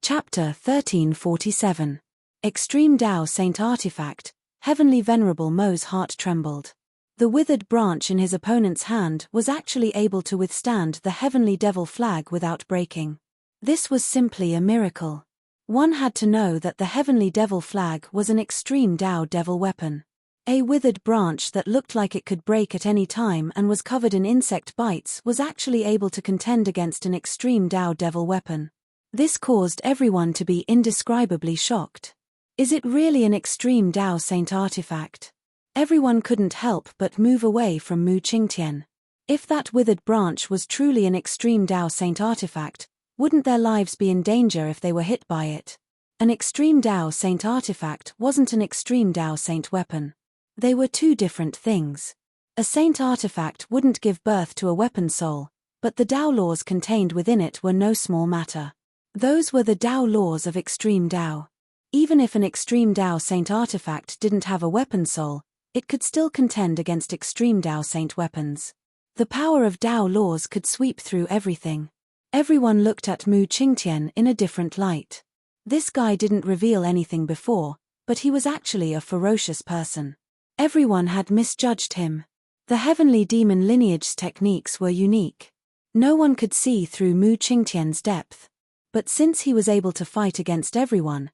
Chapter 1347. Extreme Tao Saint Artifact. Heavenly Venerable Mo's heart trembled. The withered branch in his opponent's hand was actually able to withstand the Heavenly Devil flag without breaking. This was simply a miracle. One had to know that the Heavenly Devil flag was an extreme Tao devil weapon. A withered branch that looked like it could break at any time and was covered in insect bites was actually able to contend against an extreme Tao devil weapon. This caused everyone to be indescribably shocked. Is it really an extreme Tao Saint artifact? Everyone couldn't help but move away from Mu Qingtian. If that withered branch was truly an extreme Tao Saint artifact, wouldn't their lives be in danger if they were hit by it? An extreme Tao Saint artifact wasn't an extreme Tao Saint weapon. They were two different things. A saint artifact wouldn't give birth to a weapon soul, but the Tao laws contained within it were no small matter. Those were the Tao laws of extreme Tao. Even if an extreme Tao Saint artifact didn't have a weapon soul, it could still contend against extreme Tao Saint weapons. The power of Tao laws could sweep through everything. Everyone looked at Mu Qingtian in a different light. This guy didn't reveal anything before, but he was actually a ferocious person. Everyone had misjudged him. The heavenly demon lineage's techniques were unique. No one could see through Mu Qingtian's depth. But since he was able to fight against everyone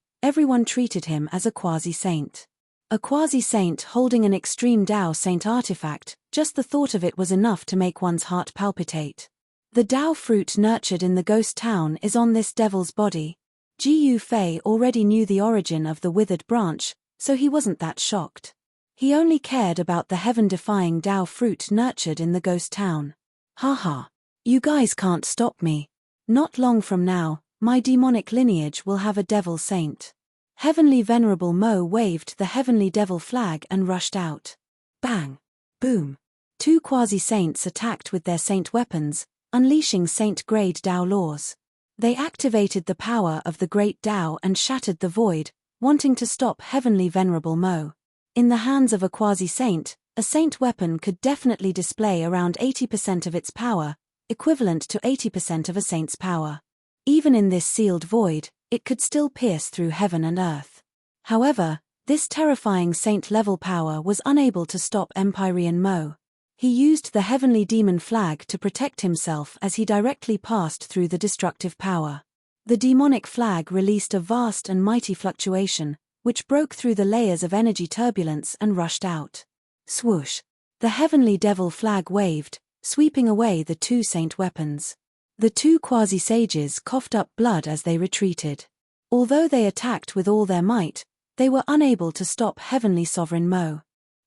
treated him as a quasi-saint. A quasi-saint holding an extreme Tao Saint artifact, just the thought of it was enough to make one's heart palpitate. The Tao fruit nurtured in the ghost town is on this devil's body. Jiu Fei already knew the origin of the withered branch, so he wasn't that shocked. He only cared about the heaven-defying Tao fruit nurtured in the ghost town. Haha. You guys can't stop me. Not long from now, my demonic lineage will have a devil saint. Heavenly Venerable Mo waved the Heavenly Devil flag and rushed out. Bang! Boom! Two quasi-saints attacked with their saint weapons, unleashing saint-grade Tao laws. They activated the power of the great Tao and shattered the void, wanting to stop Heavenly Venerable Mo. In the hands of a quasi-saint, a saint weapon could definitely display around 80% of its power, equivalent to 80% of a saint's power. Even in this sealed void, it could still pierce through heaven and earth. However, this terrifying saint-level power was unable to stop Empyrean Mo. He used the heavenly demon flag to protect himself as he directly passed through the destructive power. The demonic flag released a vast and mighty fluctuation, which broke through the layers of energy turbulence and rushed out. Swoosh! The heavenly devil flag waved, sweeping away the two saint weapons. The two quasi-sages coughed up blood as they retreated. Although they attacked with all their might, they were unable to stop Heavenly Sovereign Mo.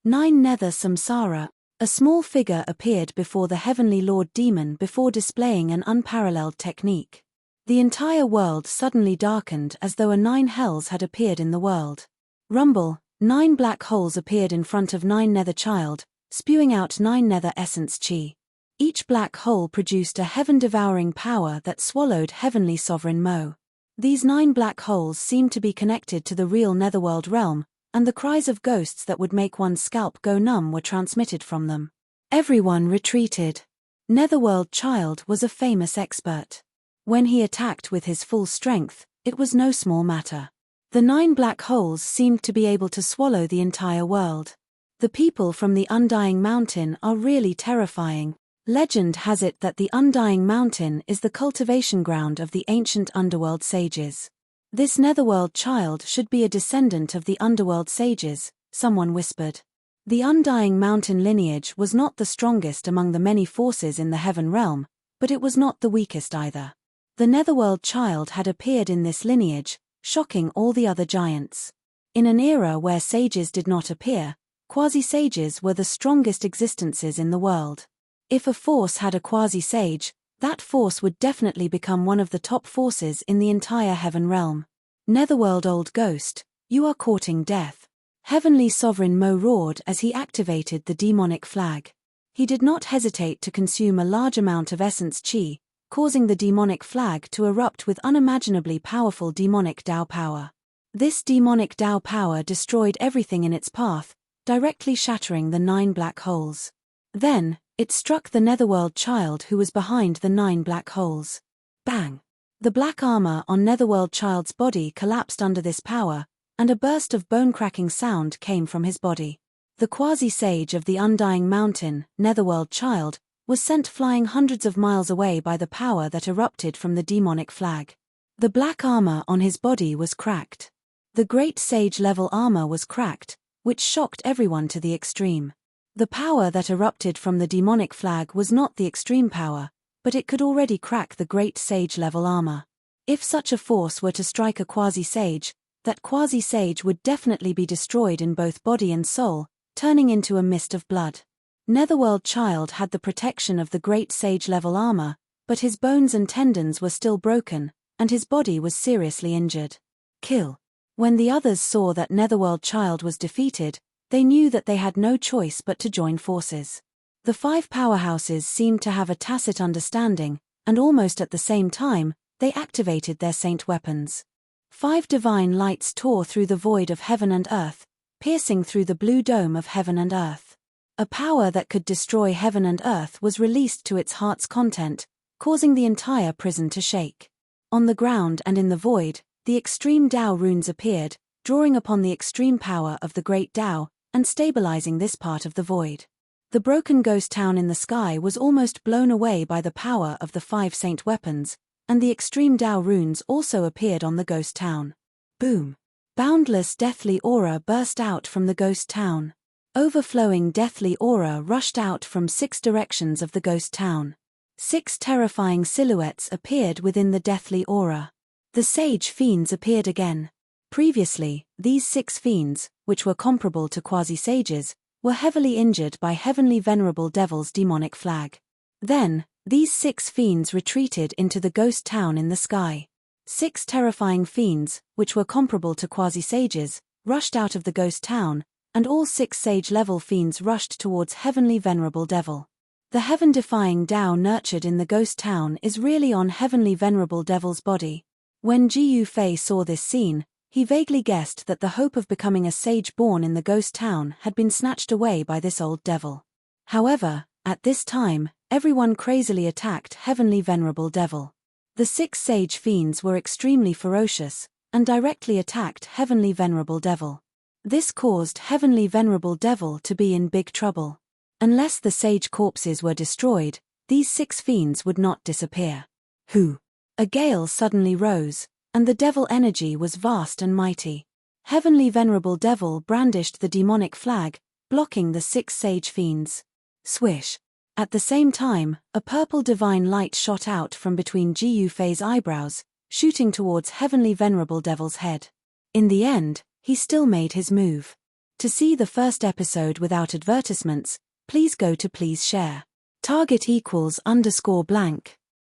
9 Nether Samsara. A small figure appeared before the Heavenly Lord Demon before displaying an unparalleled technique. The entire world suddenly darkened as though a 9 hells had appeared in the world. Rumble, 9 black holes appeared in front of 9 Nether Child, spewing out 9 Nether Essence Chi. Each black hole produced a heaven-devouring power that swallowed Heavenly Sovereign Mo. These 9 black holes seemed to be connected to the real Netherworld realm, and the cries of ghosts that would make one's scalp go numb were transmitted from them. Everyone retreated. Netherworld Child was a famous expert. When he attacked with his full strength, it was no small matter. The 9 black holes seemed to be able to swallow the entire world. The people from the Undying Mountain are really terrifying. Legend has it that the Undying Mountain is the cultivation ground of the ancient underworld sages. This Netherworld Child should be a descendant of the underworld sages, someone whispered. The Undying Mountain lineage was not the strongest among the many forces in the heaven realm, but it was not the weakest either. The Netherworld Child had appeared in this lineage, shocking all the other giants. In an era where sages did not appear, quasi-sages were the strongest existences in the world. If a force had a quasi-sage, that force would definitely become one of the top forces in the entire heaven realm. Netherworld Old Ghost, you are courting death. Heavenly Sovereign Mo roared as he activated the demonic flag. He did not hesitate to consume a large amount of essence chi, causing the demonic flag to erupt with unimaginably powerful demonic Tao power. This demonic Tao power destroyed everything in its path, directly shattering the 9 black holes. Then, it struck the Netherworld Child who was behind the 9 black holes. Bang! The black armor on Netherworld Child's body collapsed under this power, and a burst of bone-cracking sound came from his body. The quasi-sage of the Undying Mountain, Netherworld Child, was sent flying hundreds of miles away by the power that erupted from the demonic flag. The black armor on his body was cracked. The great sage-level armor was cracked, which shocked everyone to the extreme. The power that erupted from the demonic flag was not the extreme power, but it could already crack the great sage-level armor. If such a force were to strike a quasi-sage, that quasi-sage would definitely be destroyed in both body and soul, turning into a mist of blood. Netherworld Child had the protection of the great sage-level armor, but his bones and tendons were still broken, and his body was seriously injured. Kill. When the others saw that Netherworld Child was defeated, they knew that they had no choice but to join forces. The 5 powerhouses seemed to have a tacit understanding, and almost at the same time, they activated their saint weapons. 5 divine lights tore through the void of heaven and earth, piercing through the blue dome of heaven and earth. A power that could destroy heaven and earth was released to its heart's content, causing the entire prison to shake. On the ground and in the void, the extreme Tao runes appeared, drawing upon the extreme power of the great Tao, and stabilizing this part of the void. The broken ghost town in the sky was almost blown away by the power of the 5 saint weapons, and the extreme Tao runes also appeared on the ghost town. Boom! Boundless deathly aura burst out from the ghost town. Overflowing deathly aura rushed out from 6 directions of the ghost town. 6 terrifying silhouettes appeared within the deathly aura. The sage fiends appeared again. Previously, these 6 fiends, which were comparable to quasi-sages, were heavily injured by Heavenly Venerable Devil's demonic flag. Then, these 6 fiends retreated into the ghost town in the sky. 6 terrifying fiends, which were comparable to quasi-sages, rushed out of the ghost town, and all 6 sage-level fiends rushed towards Heavenly Venerable Devil. The heaven-defying Tao nurtured in the ghost town is really on Heavenly Venerable Devil's body. When Ji Yufei saw this scene, he vaguely guessed that the hope of becoming a sage born in the ghost town had been snatched away by this old devil. However, at this time, everyone crazily attacked Heavenly Venerable Devil. The 6 sage fiends were extremely ferocious, and directly attacked Heavenly Venerable Devil. This caused Heavenly Venerable Devil to be in big trouble. Unless the sage corpses were destroyed, these 6 fiends would not disappear. Who? A gale suddenly rose, and the devil energy was vast and mighty. Heavenly Venerable Devil brandished the demonic flag, blocking the 6 sage fiends. Swish! At the same time, a purple divine light shot out from between Ji Yufei's eyebrows, shooting towards Heavenly Venerable Devil's head. In the end, he still made his move. To see the first episode without advertisements, please go to Please Share. Target =_blank.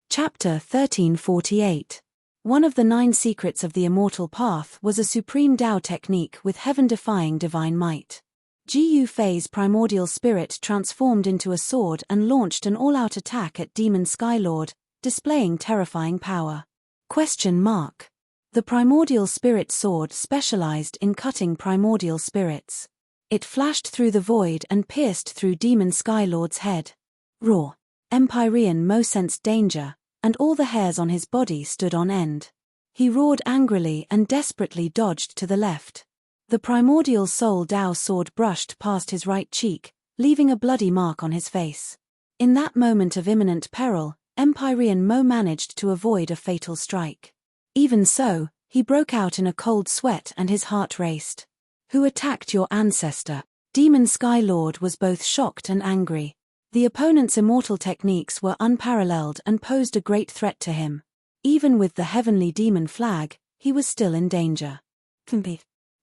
Chapter 1348. One of the 9 secrets of the immortal path was a supreme Tao technique with heaven-defying divine might. Ji Yufei's primordial spirit transformed into a sword and launched an all-out attack at Demon Skylord, displaying terrifying power. The primordial spirit sword specialized in cutting primordial spirits. It flashed through the void and pierced through Demon Skylord's head. Roar! Empyrean Mo sensed danger, and all the hairs on his body stood on end. He roared angrily and desperately dodged to the left. The primordial soul Tao sword brushed past his right cheek, leaving a bloody mark on his face. In that moment of imminent peril, Empyrean Mo managed to avoid a fatal strike. Even so, he broke out in a cold sweat and his heart raced. Who attacked your ancestor? Demon Skylord was both shocked and angry. The opponent's immortal techniques were unparalleled and posed a great threat to him. Even with the heavenly demon flag, he was still in danger.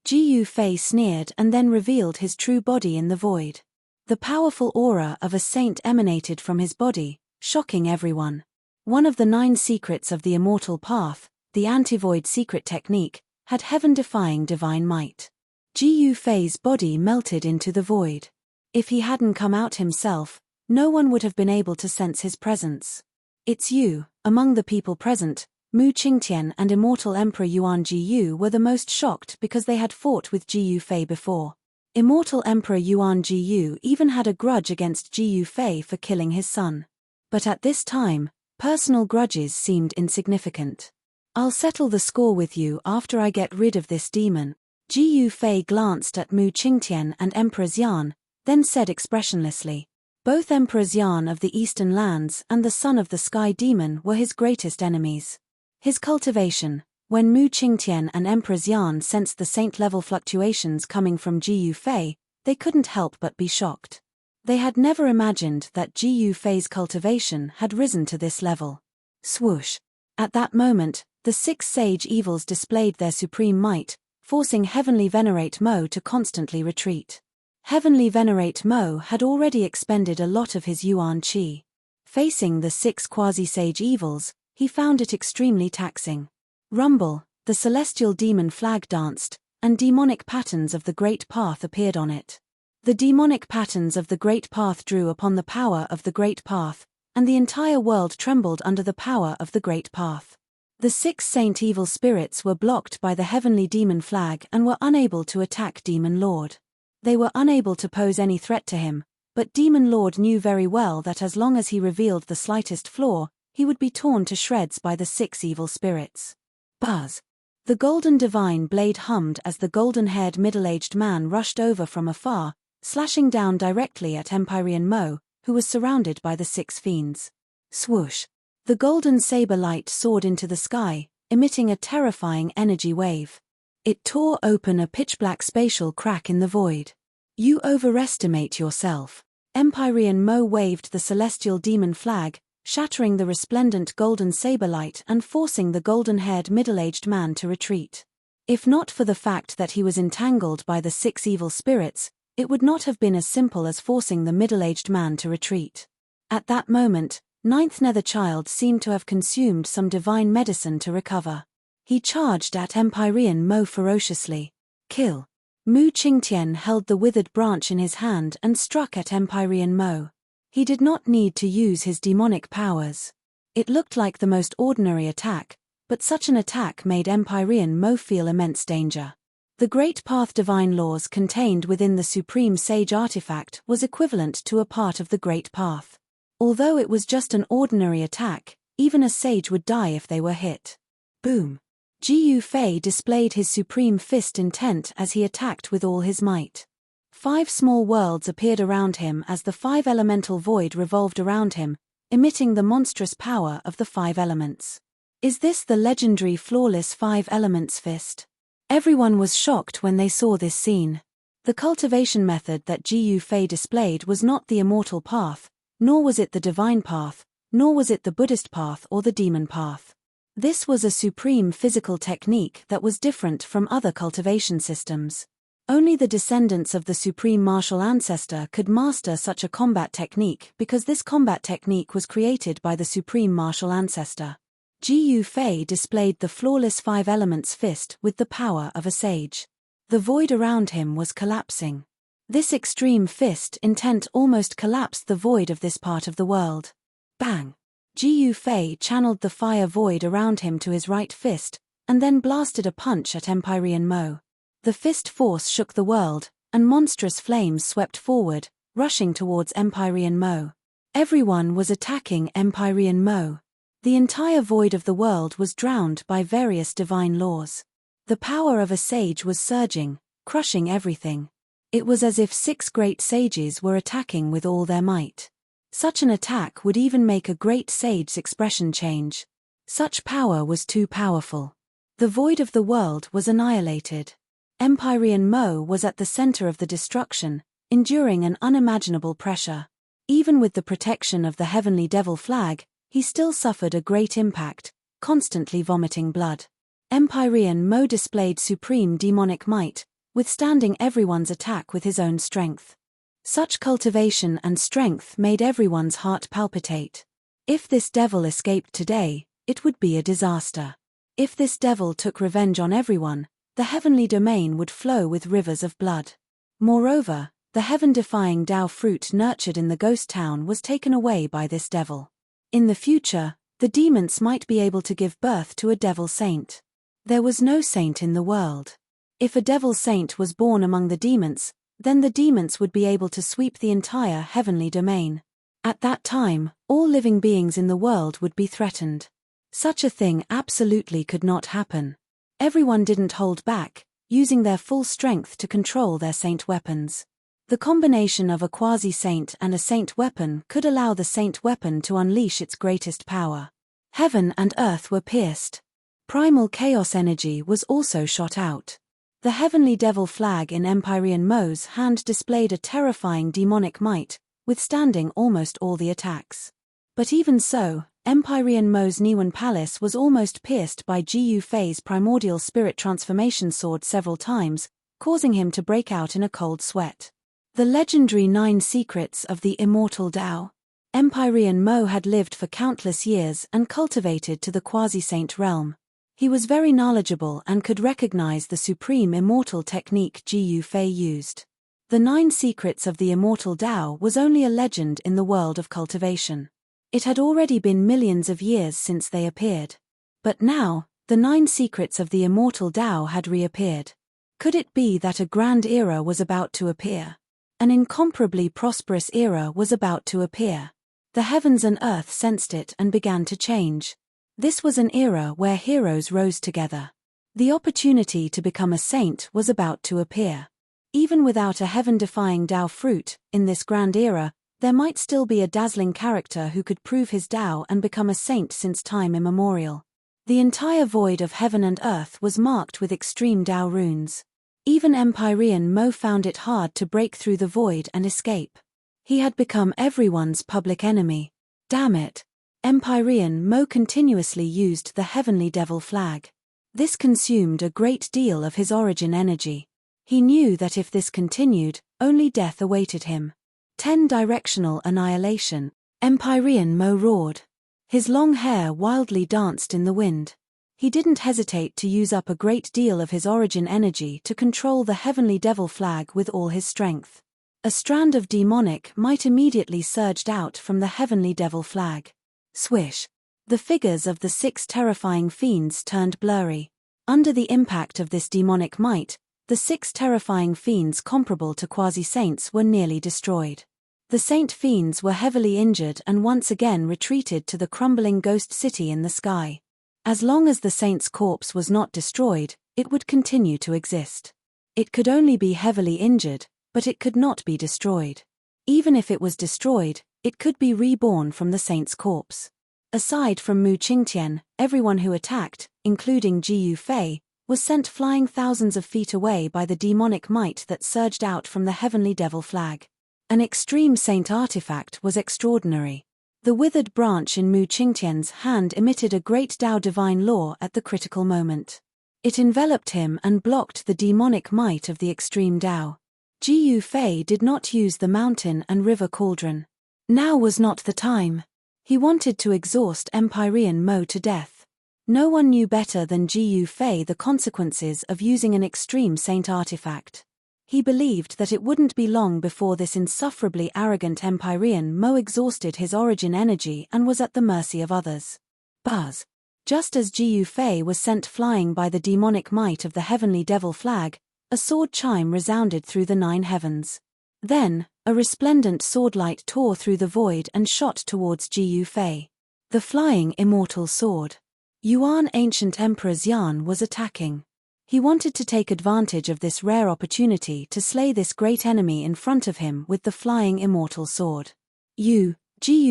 Ji Yufei sneered and then revealed his true body in the void. The powerful aura of a saint emanated from his body, shocking everyone. One of the 9 secrets of the immortal path, the anti-void secret technique, had heaven-defying divine might. Ji Yufei's body melted into the void. If he hadn't come out himself, no one would have been able to sense his presence. It's you. Among the people present, Mu Qingtian and Immortal Emperor Yuan Jiyu were the most shocked because they had fought with Ji Yufei before. Immortal Emperor Yuan Jiyu even had a grudge against Ji Yufei for killing his son. But at this time, Personal grudges seemed insignificant. I'll settle the score with you after I get rid of this demon. Ji Yufei glanced at Mu Qingtian and Emperor Xian, then said expressionlessly. Both Emperor Xian of the Eastern Lands and the son of the Sky Demon were his greatest enemies. His cultivation. When Mu Qingtian and Emperor Xian sensed the saint-level fluctuations coming from Ji Yufei, they couldn't help but be shocked. They had never imagined that Ji Yufei's cultivation had risen to this level. Swoosh! At that moment, the 6 sage evils displayed their supreme might, forcing Heavenly Venerate Mo to constantly retreat. Heavenly Venerate Mo had already expended a lot of his Yuan Qi. Facing the 6 quasi-sage evils, he found it extremely taxing. Rumble, the celestial demon flag danced, and demonic patterns of the Great Path appeared on it. The demonic patterns of the Great Path drew upon the power of the Great Path, and the entire world trembled under the power of the Great Path. The 6 saint evil spirits were blocked by the heavenly demon flag and were unable to attack Demon Lord. They were unable to pose any threat to him, but Demon Lord knew very well that as long as he revealed the slightest flaw, he would be torn to shreds by the 6 evil spirits. Buzz! The golden divine blade hummed as the golden-haired middle-aged man rushed over from afar, slashing down directly at Empyrean Mo, who was surrounded by the 6 fiends. Swoosh! The golden saber light soared into the sky, emitting a terrifying energy wave. It tore open a pitch-black spatial crack in the void. You overestimate yourself. Empyrean Mo waved the celestial demon flag, shattering the resplendent golden saber light and forcing the golden-haired middle-aged man to retreat. If not for the fact that he was entangled by the 6 evil spirits, it would not have been as simple as forcing the middle-aged man to retreat. At that moment, Ninth Nether Child seemed to have consumed some divine medicine to recover. He charged at Empyrean Mo ferociously. Kill! Mu Qingtian held the withered branch in his hand and struck at Empyrean Mo. He did not need to use his demonic powers. It looked like the most ordinary attack, but such an attack made Empyrean Mo feel immense danger. The Great Path divine laws contained within the Supreme Sage artifact was equivalent to a part of the Great Path. Although it was just an ordinary attack, even a sage would die if they were hit. Boom! Ji Yufei displayed his supreme fist intent as he attacked with all his might. 5 small worlds appeared around him as the 5 elemental void revolved around him, emitting the monstrous power of the 5 elements. Is this the legendary flawless 5 elements fist? Everyone was shocked when they saw this scene. The cultivation method that Ji Yufei displayed was not the immortal path, nor was it the divine path, nor was it the Buddhist path or the demon path. This was a supreme physical technique that was different from other cultivation systems. Only the descendants of the supreme martial ancestor could master such a combat technique because this combat technique was created by the supreme martial ancestor. Ji Yufei displayed the flawless 5 elements fist with the power of a sage. The void around him was collapsing. This extreme fist intent almost collapsed the void of this part of the world. Bang! Ji Yufei channeled the fire void around him to his right fist, and then blasted a punch at Empyrean Mo. The fist force shook the world, and monstrous flames swept forward, rushing towards Empyrean Mo. Everyone was attacking Empyrean Mo. The entire void of the world was drowned by various divine laws. The power of a sage was surging, crushing everything. It was as if 6 great sages were attacking with all their might. Such an attack would even make a great sage's expression change. Such power was too powerful. The void of the world was annihilated. Empyrean Mo was at the center of the destruction, enduring an unimaginable pressure. Even with the protection of the heavenly devil flag, he still suffered a great impact, constantly vomiting blood. Empyrean Mo displayed supreme demonic might, withstanding everyone's attack with his own strength. Such cultivation and strength made everyone's heart palpitate. If this devil escaped today, it would be a disaster. If this devil took revenge on everyone, the heavenly domain would flow with rivers of blood. Moreover, the heaven-defying Dao fruit nurtured in the ghost town was taken away by this devil. In the future, the demons might be able to give birth to a devil saint. There was no saint in the world. If a devil saint was born among the demons, then the demons would be able to sweep the entire heavenly domain. At that time, All living beings in the world would be threatened. Such a thing absolutely could not happen. Everyone didn't hold back, using their full strength to control their saint weapons. The combination of a quasi-saint and a saint weapon could allow the saint weapon to unleash its greatest power. Heaven and earth were pierced. Primal chaos energy was also shot out. The heavenly devil flag in Empyrean Mo's hand displayed a terrifying demonic might, withstanding almost all the attacks. But even so, Empyrean Mo's Niwen Palace was almost pierced by Gu Fei's primordial spirit transformation sword several times, causing him to break out in a cold sweat. The legendary 9 secrets of the immortal Tao. Empyrean Mo had lived for countless years and cultivated to the quasi-saint realm. He was very knowledgeable and could recognize the supreme immortal technique Gu Fei used. The 9 secrets of the immortal Tao was only a legend in the world of cultivation. It had already been millions of years since they appeared. But now, the 9 secrets of the immortal Tao had reappeared. Could it be that a grand era was about to appear? An incomparably prosperous era was about to appear. The heavens and earth sensed it and began to change. This was an era where heroes rose together. The opportunity to become a saint was about to appear. Even without a heaven-defying Tao fruit, in this grand era, there might still be a dazzling character who could prove his Tao and become a saint since time immemorial. The entire void of heaven and earth was marked with extreme Tao runes. Even Empyrean Mo found it hard to break through the void and escape. He had become everyone's public enemy. Damn it. Empyrean Mo continuously used the heavenly devil flag. This consumed a great deal of his origin energy. He knew that if this continued, only death awaited him. 10-directional annihilation. Empyrean Mo roared. His long hair wildly danced in the wind. He didn't hesitate to use up a great deal of his origin energy to control the heavenly devil flag with all his strength. A strand of demonic might immediately surged out from the heavenly devil flag. Swish. The figures of the 6 terrifying fiends turned blurry. Under the impact of this demonic might, the 6 terrifying fiends comparable to quasi-saints were nearly destroyed. The saint fiends were heavily injured and once again retreated to the crumbling ghost city in the sky. As long as the saint's corpse was not destroyed, it would continue to exist. It could only be heavily injured, but it could not be destroyed. Even if it was destroyed, it could be reborn from the saint's corpse. Aside from Mu Qingtian, everyone who attacked, including Gu Fei, was sent flying thousands of feet away by the demonic might that surged out from the heavenly devil flag. An extreme saint artifact was extraordinary. The withered branch in Mu Qingtian's hand emitted a great Tao divine law at the critical moment. It enveloped him and blocked the demonic might of the extreme Tao. Gu Fei did not use the mountain and river cauldron. Now was not the time. He wanted to exhaust Empyrean Mo to death. No one knew better than Gu Fei the consequences of using an extreme saint artifact. He believed that it wouldn't be long before this insufferably arrogant Empyrean Mo exhausted his origin energy and was at the mercy of others. Buzz. Just as Gu Fei was sent flying by the demonic might of the heavenly devil flag, a sword chime resounded through the 9 heavens. Then, a resplendent swordlight tore through the void and shot towards Gu Fei. The flying immortal sword. Yuan ancient Emperor Xian was attacking. He wanted to take advantage of this rare opportunity to slay this great enemy in front of him with the flying immortal sword. Gu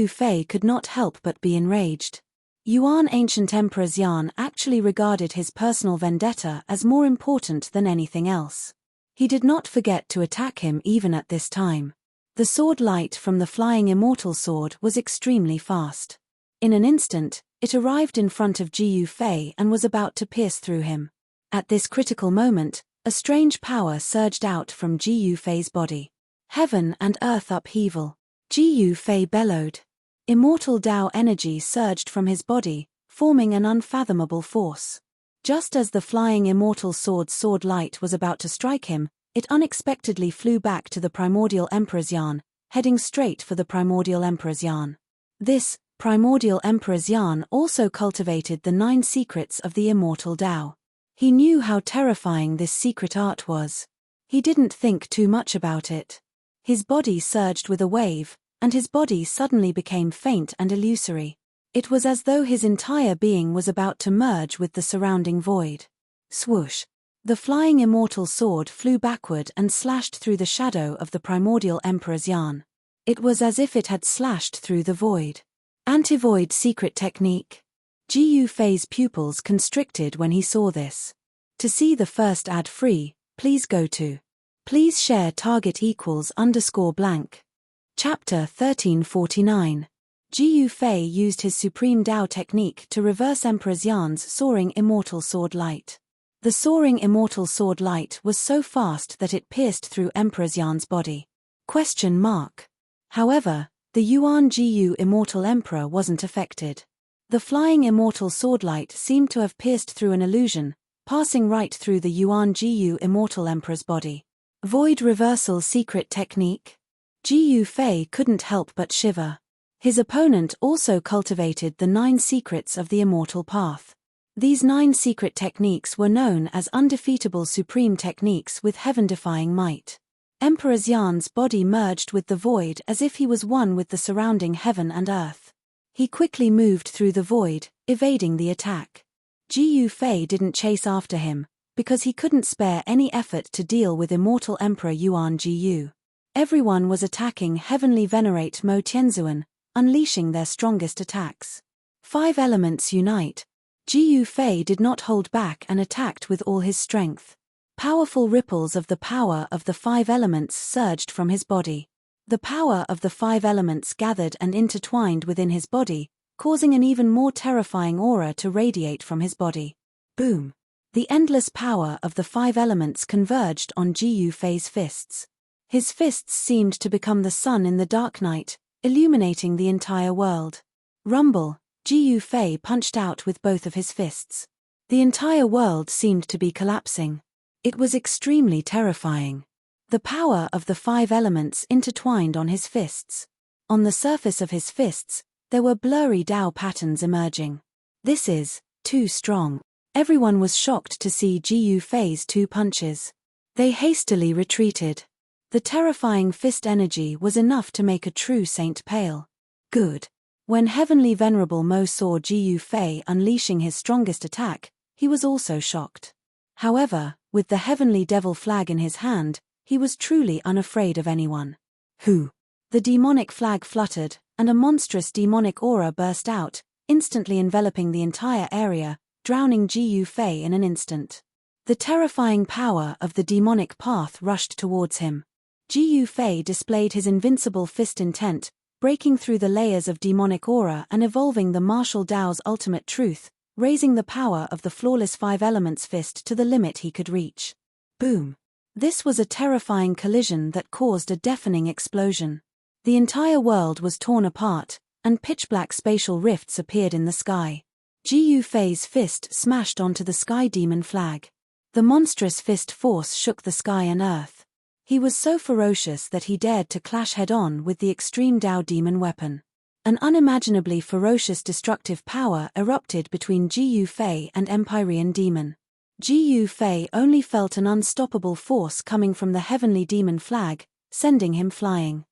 Fei could not help but be enraged. Yuan ancient Emperor Xian actually regarded his personal vendetta as more important than anything else. He did not forget to attack him even at this time. The sword light from the flying immortal sword was extremely fast. In an instant, it arrived in front of Gu Fei and was about to pierce through him. At this critical moment, a strange power surged out from Gu Fei's body. Heaven and earth upheaval. Gu Fei bellowed. Immortal Tao energy surged from his body, forming an unfathomable force. Just as the flying immortal sword light was about to strike him, it unexpectedly flew back to the primordial Emperor Xian, heading straight for the primordial Emperor Xian. This primordial Emperor Xian also cultivated the 9 secrets of the immortal Tao. He knew how terrifying this secret art was. He didn't think too much about it. His body surged with a wave, and his body suddenly became faint and illusory. It was as though his entire being was about to merge with the surrounding void. Swoosh! The flying immortal sword flew backward and slashed through the shadow of the primordial Emperor's yarn. It was as if it had slashed through the void. Anti-void secret technique. Ji Yufei's pupils constricted when he saw this. To see the first ad free, please go to Please share target equals _blank. Chapter 1349. Ji Yufei used his supreme Dao technique to reverse Emperor Xian's soaring immortal sword light. The soaring immortal sword light was so fast that it pierced through Emperor Xian's body. However, the Yuan Jiyu immortal emperor wasn't affected. The flying immortal sword light seemed to have pierced through an illusion, passing right through the Yuan Jiyu immortal emperor's body. Void reversal secret technique. Ji Yufei couldn't help but shiver. His opponent also cultivated the 9 secrets of the immortal path. These 9 secret techniques were known as undefeatable supreme techniques with heaven-defying might. Emperor Xian's body merged with the void as if he was one with the surrounding heaven and earth. He quickly moved through the void, evading the attack. Ji Yufei didn't chase after him, because he couldn't spare any effort to deal with immortal Emperor Yuan Jiyu. Everyone was attacking Heavenly Venerate Mo Tianzuan, unleashing their strongest attacks. 5 elements unite. Ji Yufei did not hold back and attacked with all his strength. Powerful ripples of the power of the 5 elements surged from his body. The power of the 5 elements gathered and intertwined within his body, causing an even more terrifying aura to radiate from his body. Boom! The endless power of the 5 elements converged on Ji Yufei's fists. His fists seemed to become the sun in the dark night, illuminating the entire world. Rumble! Ji Yufei punched out with both of his fists. The entire world seemed to be collapsing. It was extremely terrifying. The power of the 5 elements intertwined on his fists. On the surface of his fists, there were blurry Dao patterns emerging. This is too strong. Everyone was shocked to see Ji Yufei's 2 punches. They hastily retreated. The terrifying fist energy was enough to make a true saint pale. Good. When Heavenly Venerable Mo saw Ji Yufei unleashing his strongest attack, he was also shocked. However, with the Heavenly Devil flag in his hand, he was truly unafraid of anyone. Who? The demonic flag fluttered, and a monstrous demonic aura burst out, instantly enveloping the entire area, drowning Ji Yufei in an instant. The terrifying power of the demonic path rushed towards him. Ji Yufei displayed his invincible fist intent, breaking through the layers of demonic aura and evolving the martial Dao's ultimate truth, raising the power of the flawless 5 elements fist to the limit he could reach. Boom! This was a terrifying collision that caused a deafening explosion. The entire world was torn apart, and pitch-black spatial rifts appeared in the sky. Ji Yufei's fist smashed onto the sky demon flag. The monstrous fist force shook the sky and earth. He was so ferocious that he dared to clash head-on with the extreme Dao demon weapon. An unimaginably ferocious destructive power erupted between Ji Yufei and Empyrean Demon. Ji Yufei only felt an unstoppable force coming from the heavenly demon flag, sending him flying.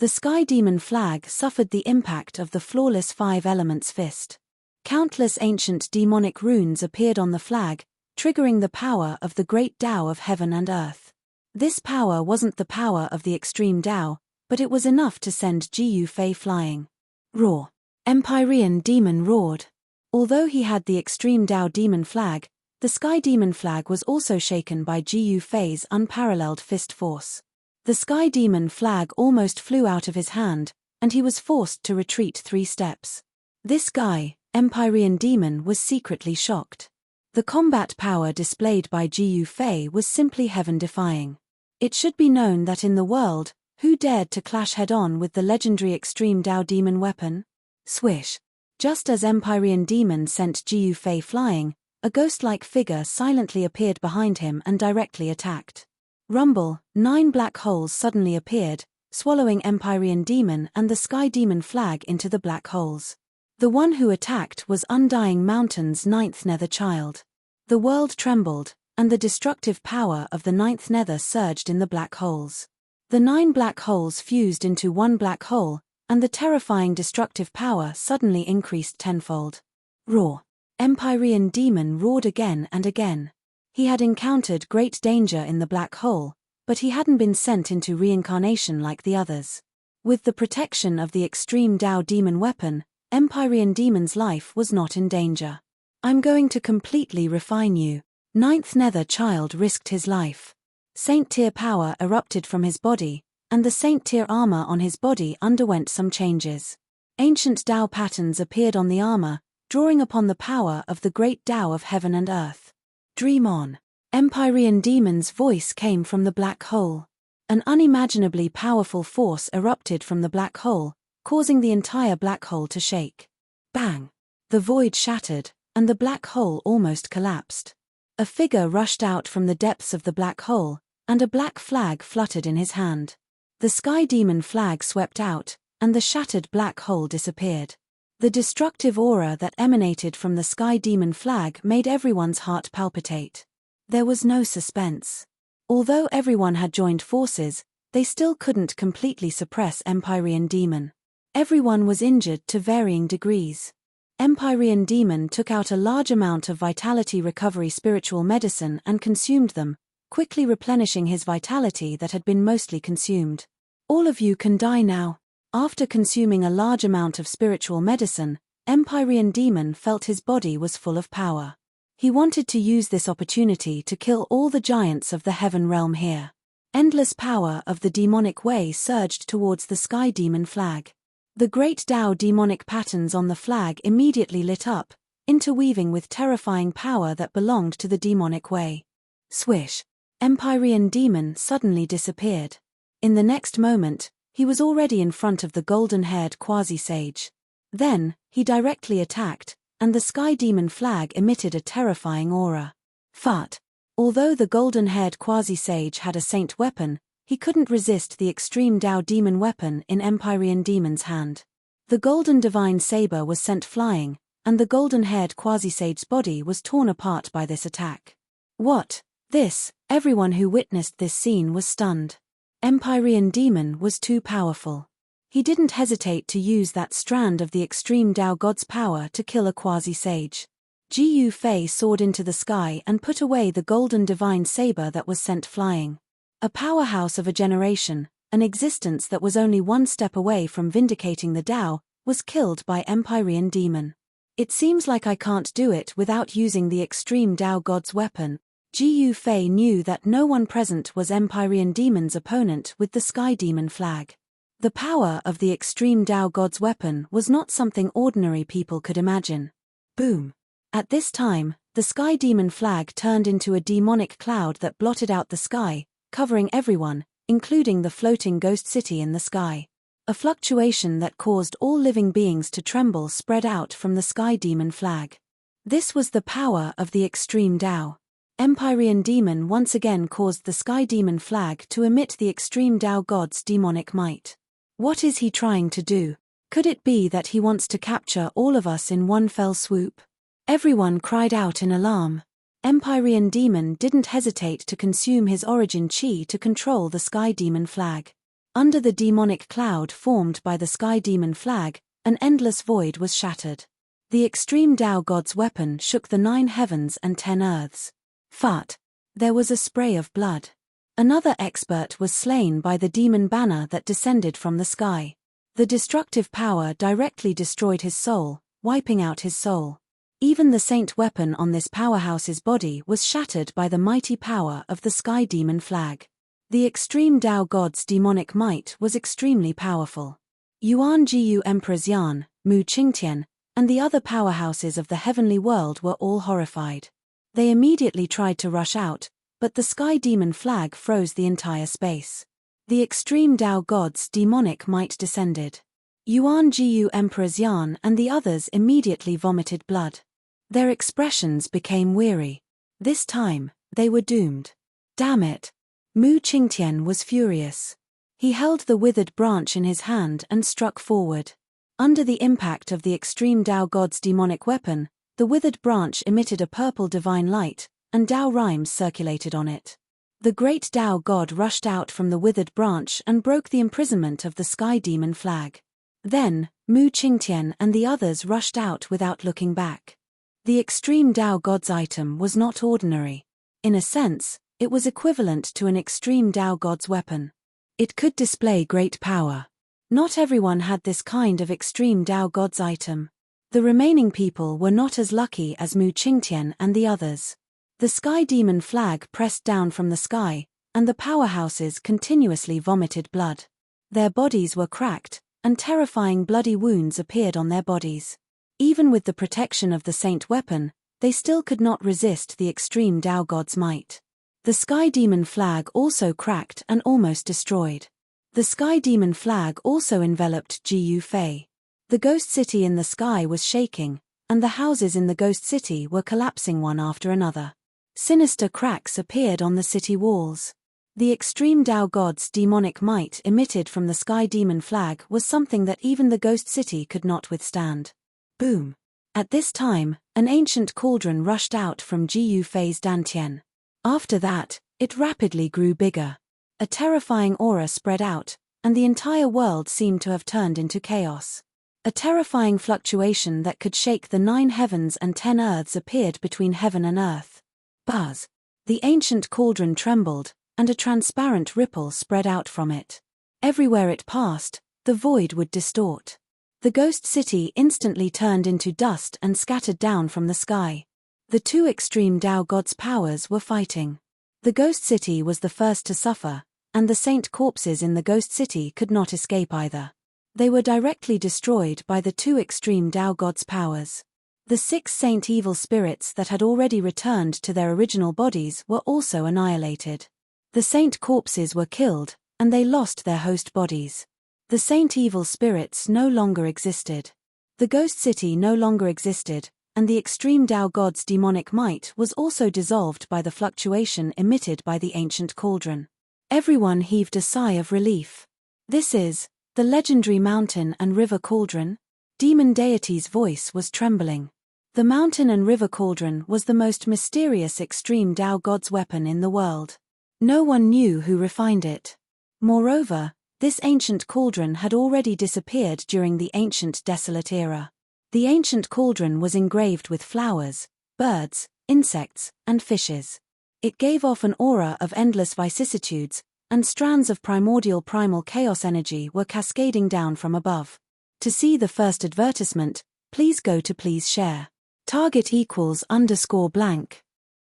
The sky demon flag suffered the impact of the flawless 5 elements fist. Countless ancient demonic runes appeared on the flag, triggering the power of the great Dao of heaven and earth. This power wasn't the power of the extreme Dao, but it was enough to send Ji Yufei flying. Roar! Empyrean Demon roared. Although he had the extreme Dao demon flag, the sky demon flag was also shaken by Ji Yufei's unparalleled fist force. The sky demon flag almost flew out of his hand, and he was forced to retreat 3 steps. This guy, Empyrean Demon, was secretly shocked. The combat power displayed by Ji Yufei was simply heaven-defying. It should be known that in the world, who dared to clash head-on with the legendary extreme Dao demon weapon? Swish! Just as Empyrean Demon sent Ji Yufei flying, a ghost-like figure silently appeared behind him and directly attacked. Rumble! 9 black holes suddenly appeared, swallowing Empyrean Demon and the Sky Demon flag into the black holes. The one who attacked was Undying Mountain's 9th Nether child. The world trembled, and the destructive power of the 9th Nether surged in the black holes. The 9 black holes fused into one black hole, and the terrifying destructive power suddenly increased tenfold. Roar! Empyrean demon roared again and again. He had encountered great danger in the black hole, but he hadn't been sent into reincarnation like the others. With the protection of the extreme Tao demon weapon, Empyrean demon's life was not in danger. I'm going to completely refine you. Ninth Nether child risked his life. Saint Tier power erupted from his body, and the Saint Tier armor on his body underwent some changes. Ancient Tao patterns appeared on the armor, drawing upon the power of the great Tao of heaven and earth. Dream on. Empyrean demon's voice came from the black hole. An unimaginably powerful force erupted from the black hole, causing the entire black hole to shake. Bang! The void shattered, and the black hole almost collapsed. A figure rushed out from the depths of the black hole, and a black flag fluttered in his hand. The sky demon flag swept out, and the shattered black hole disappeared. The destructive aura that emanated from the sky demon flag made everyone's heart palpitate. There was no suspense. Although everyone had joined forces, they still couldn't completely suppress Empyrean demon. Everyone was injured to varying degrees. Empyrean demon took out a large amount of vitality recovery spiritual medicine and consumed them, quickly replenishing his vitality that had been mostly consumed. All of you can die now. After consuming a large amount of spiritual medicine, Empyrean demon felt his body was full of power. He wanted to use this opportunity to kill all the giants of the heaven realm here. Endless power of the demonic way surged towards the sky demon flag. The great Tao demonic patterns on the flag immediately lit up, interweaving with terrifying power that belonged to the demonic way. Swish! Empyrean demon suddenly disappeared. In the next moment, he was already in front of the golden-haired quasi-sage. Then, he directly attacked, and the sky demon flag emitted a terrifying aura. Fart! Although the golden-haired quasi-sage had a saint weapon, he couldn't resist the extreme Tao demon weapon in Empyrean demon's hand. The golden divine saber was sent flying, and the golden-haired quasi-sage's body was torn apart by this attack. What? This? Everyone who witnessed this scene was stunned. Empyrean demon was too powerful. He didn't hesitate to use that strand of the extreme Tao god's power to kill a quasi-sage. Jiu Fei soared into the sky and put away the golden divine saber that was sent flying. A powerhouse of a generation, an existence that was only one step away from vindicating the Tao, was killed by Empyrean demon. It seems like I can't do it without using the extreme Tao god's weapon. Jiu Fei knew that no one present was Empyrean demon's opponent with the sky demon flag. The power of the extreme Tao god's weapon was not something ordinary people could imagine. Boom! At this time, the sky demon flag turned into a demonic cloud that blotted out the sky, covering everyone, including the floating ghost city in the sky. A fluctuation that caused all living beings to tremble spread out from the sky demon flag. This was the power of the extreme Tao. Empyrean demon once again caused the sky demon flag to emit the extreme Tao god's demonic might. What is he trying to do? Could it be that he wants to capture all of us in one fell swoop? Everyone cried out in alarm. Empyrean demon didn't hesitate to consume his origin chi to control the sky demon flag. Under the demonic cloud formed by the sky demon flag, an endless void was shattered. The extreme Tao god's weapon shook the 9 heavens and 10 earths. Fart! There was a spray of blood. Another expert was slain by the demon banner that descended from the sky. The destructive power directly destroyed his soul, wiping out his soul. Even the saint weapon on this powerhouse's body was shattered by the mighty power of the sky demon flag. The extreme Tao god's demonic might was extremely powerful. Yuan Jiu Emperor Xian, Mu Qingtian, and the other powerhouses of the heavenly world were all horrified. They immediately tried to rush out, but the sky demon flag froze the entire space. The extreme Tao god's demonic might descended. Yuan Jiu Emperor Xian and the others immediately vomited blood. Their expressions became weary. This time, they were doomed. Damn it! Mu Qingtian was furious. He held the withered branch in his hand and struck forward. Under the impact of the extreme Tao god's demonic weapon, the withered branch emitted a purple divine light, and Tao rhymes circulated on it. The great Tao god rushed out from the withered branch and broke the imprisonment of the sky demon flag. Then, Mu Qingtian and the others rushed out without looking back. The extreme Tao God's item was not ordinary. In a sense, it was equivalent to an extreme Tao God's weapon. It could display great power. Not everyone had this kind of extreme Tao God's item. The remaining people were not as lucky as Mu Qingtian and the others. The sky demon flag pressed down from the sky, and the powerhouses continuously vomited blood. Their bodies were cracked, and terrifying bloody wounds appeared on their bodies. Even with the protection of the saint weapon, they still could not resist the extreme Tao God's might. The sky demon flag also cracked and almost destroyed. The sky demon flag also enveloped Jiyu Fei. The ghost city in the sky was shaking, and the houses in the ghost city were collapsing one after another. Sinister cracks appeared on the city walls. The extreme Tao God's demonic might emitted from the sky demon flag was something that even the ghost city could not withstand. Boom! At this time, an ancient cauldron rushed out from Jiyu Fei's dantian. After that, it rapidly grew bigger. A terrifying aura spread out, and the entire world seemed to have turned into chaos. A terrifying fluctuation that could shake the 9 heavens and 10 earths appeared between heaven and earth. Buzz! The ancient cauldron trembled, and a transparent ripple spread out from it. Everywhere it passed, the void would distort. The ghost city instantly turned into dust and scattered down from the sky. The two extreme Tao God's powers were fighting. The ghost city was the first to suffer, and the saint corpses in the ghost city could not escape either. They were directly destroyed by the two extreme Tao God's powers. The 6 saint evil spirits that had already returned to their original bodies were also annihilated. The saint corpses were killed, and they lost their host bodies. The saint evil spirits no longer existed. The ghost city no longer existed, and the extreme Tao God's demonic might was also dissolved by the fluctuation emitted by the ancient cauldron. Everyone heaved a sigh of relief. This is the legendary mountain and river cauldron? Demon deity's voice was trembling. The mountain and river cauldron was the most mysterious extreme Tao God's weapon in the world. No one knew who refined it. Moreover, this ancient cauldron had already disappeared during the ancient desolate era. The ancient cauldron was engraved with flowers, birds, insects, and fishes. It gave off an aura of endless vicissitudes, and strands of primordial primal chaos energy were cascading down from above. To see the first advertisement, please go to please share. Target =_blank.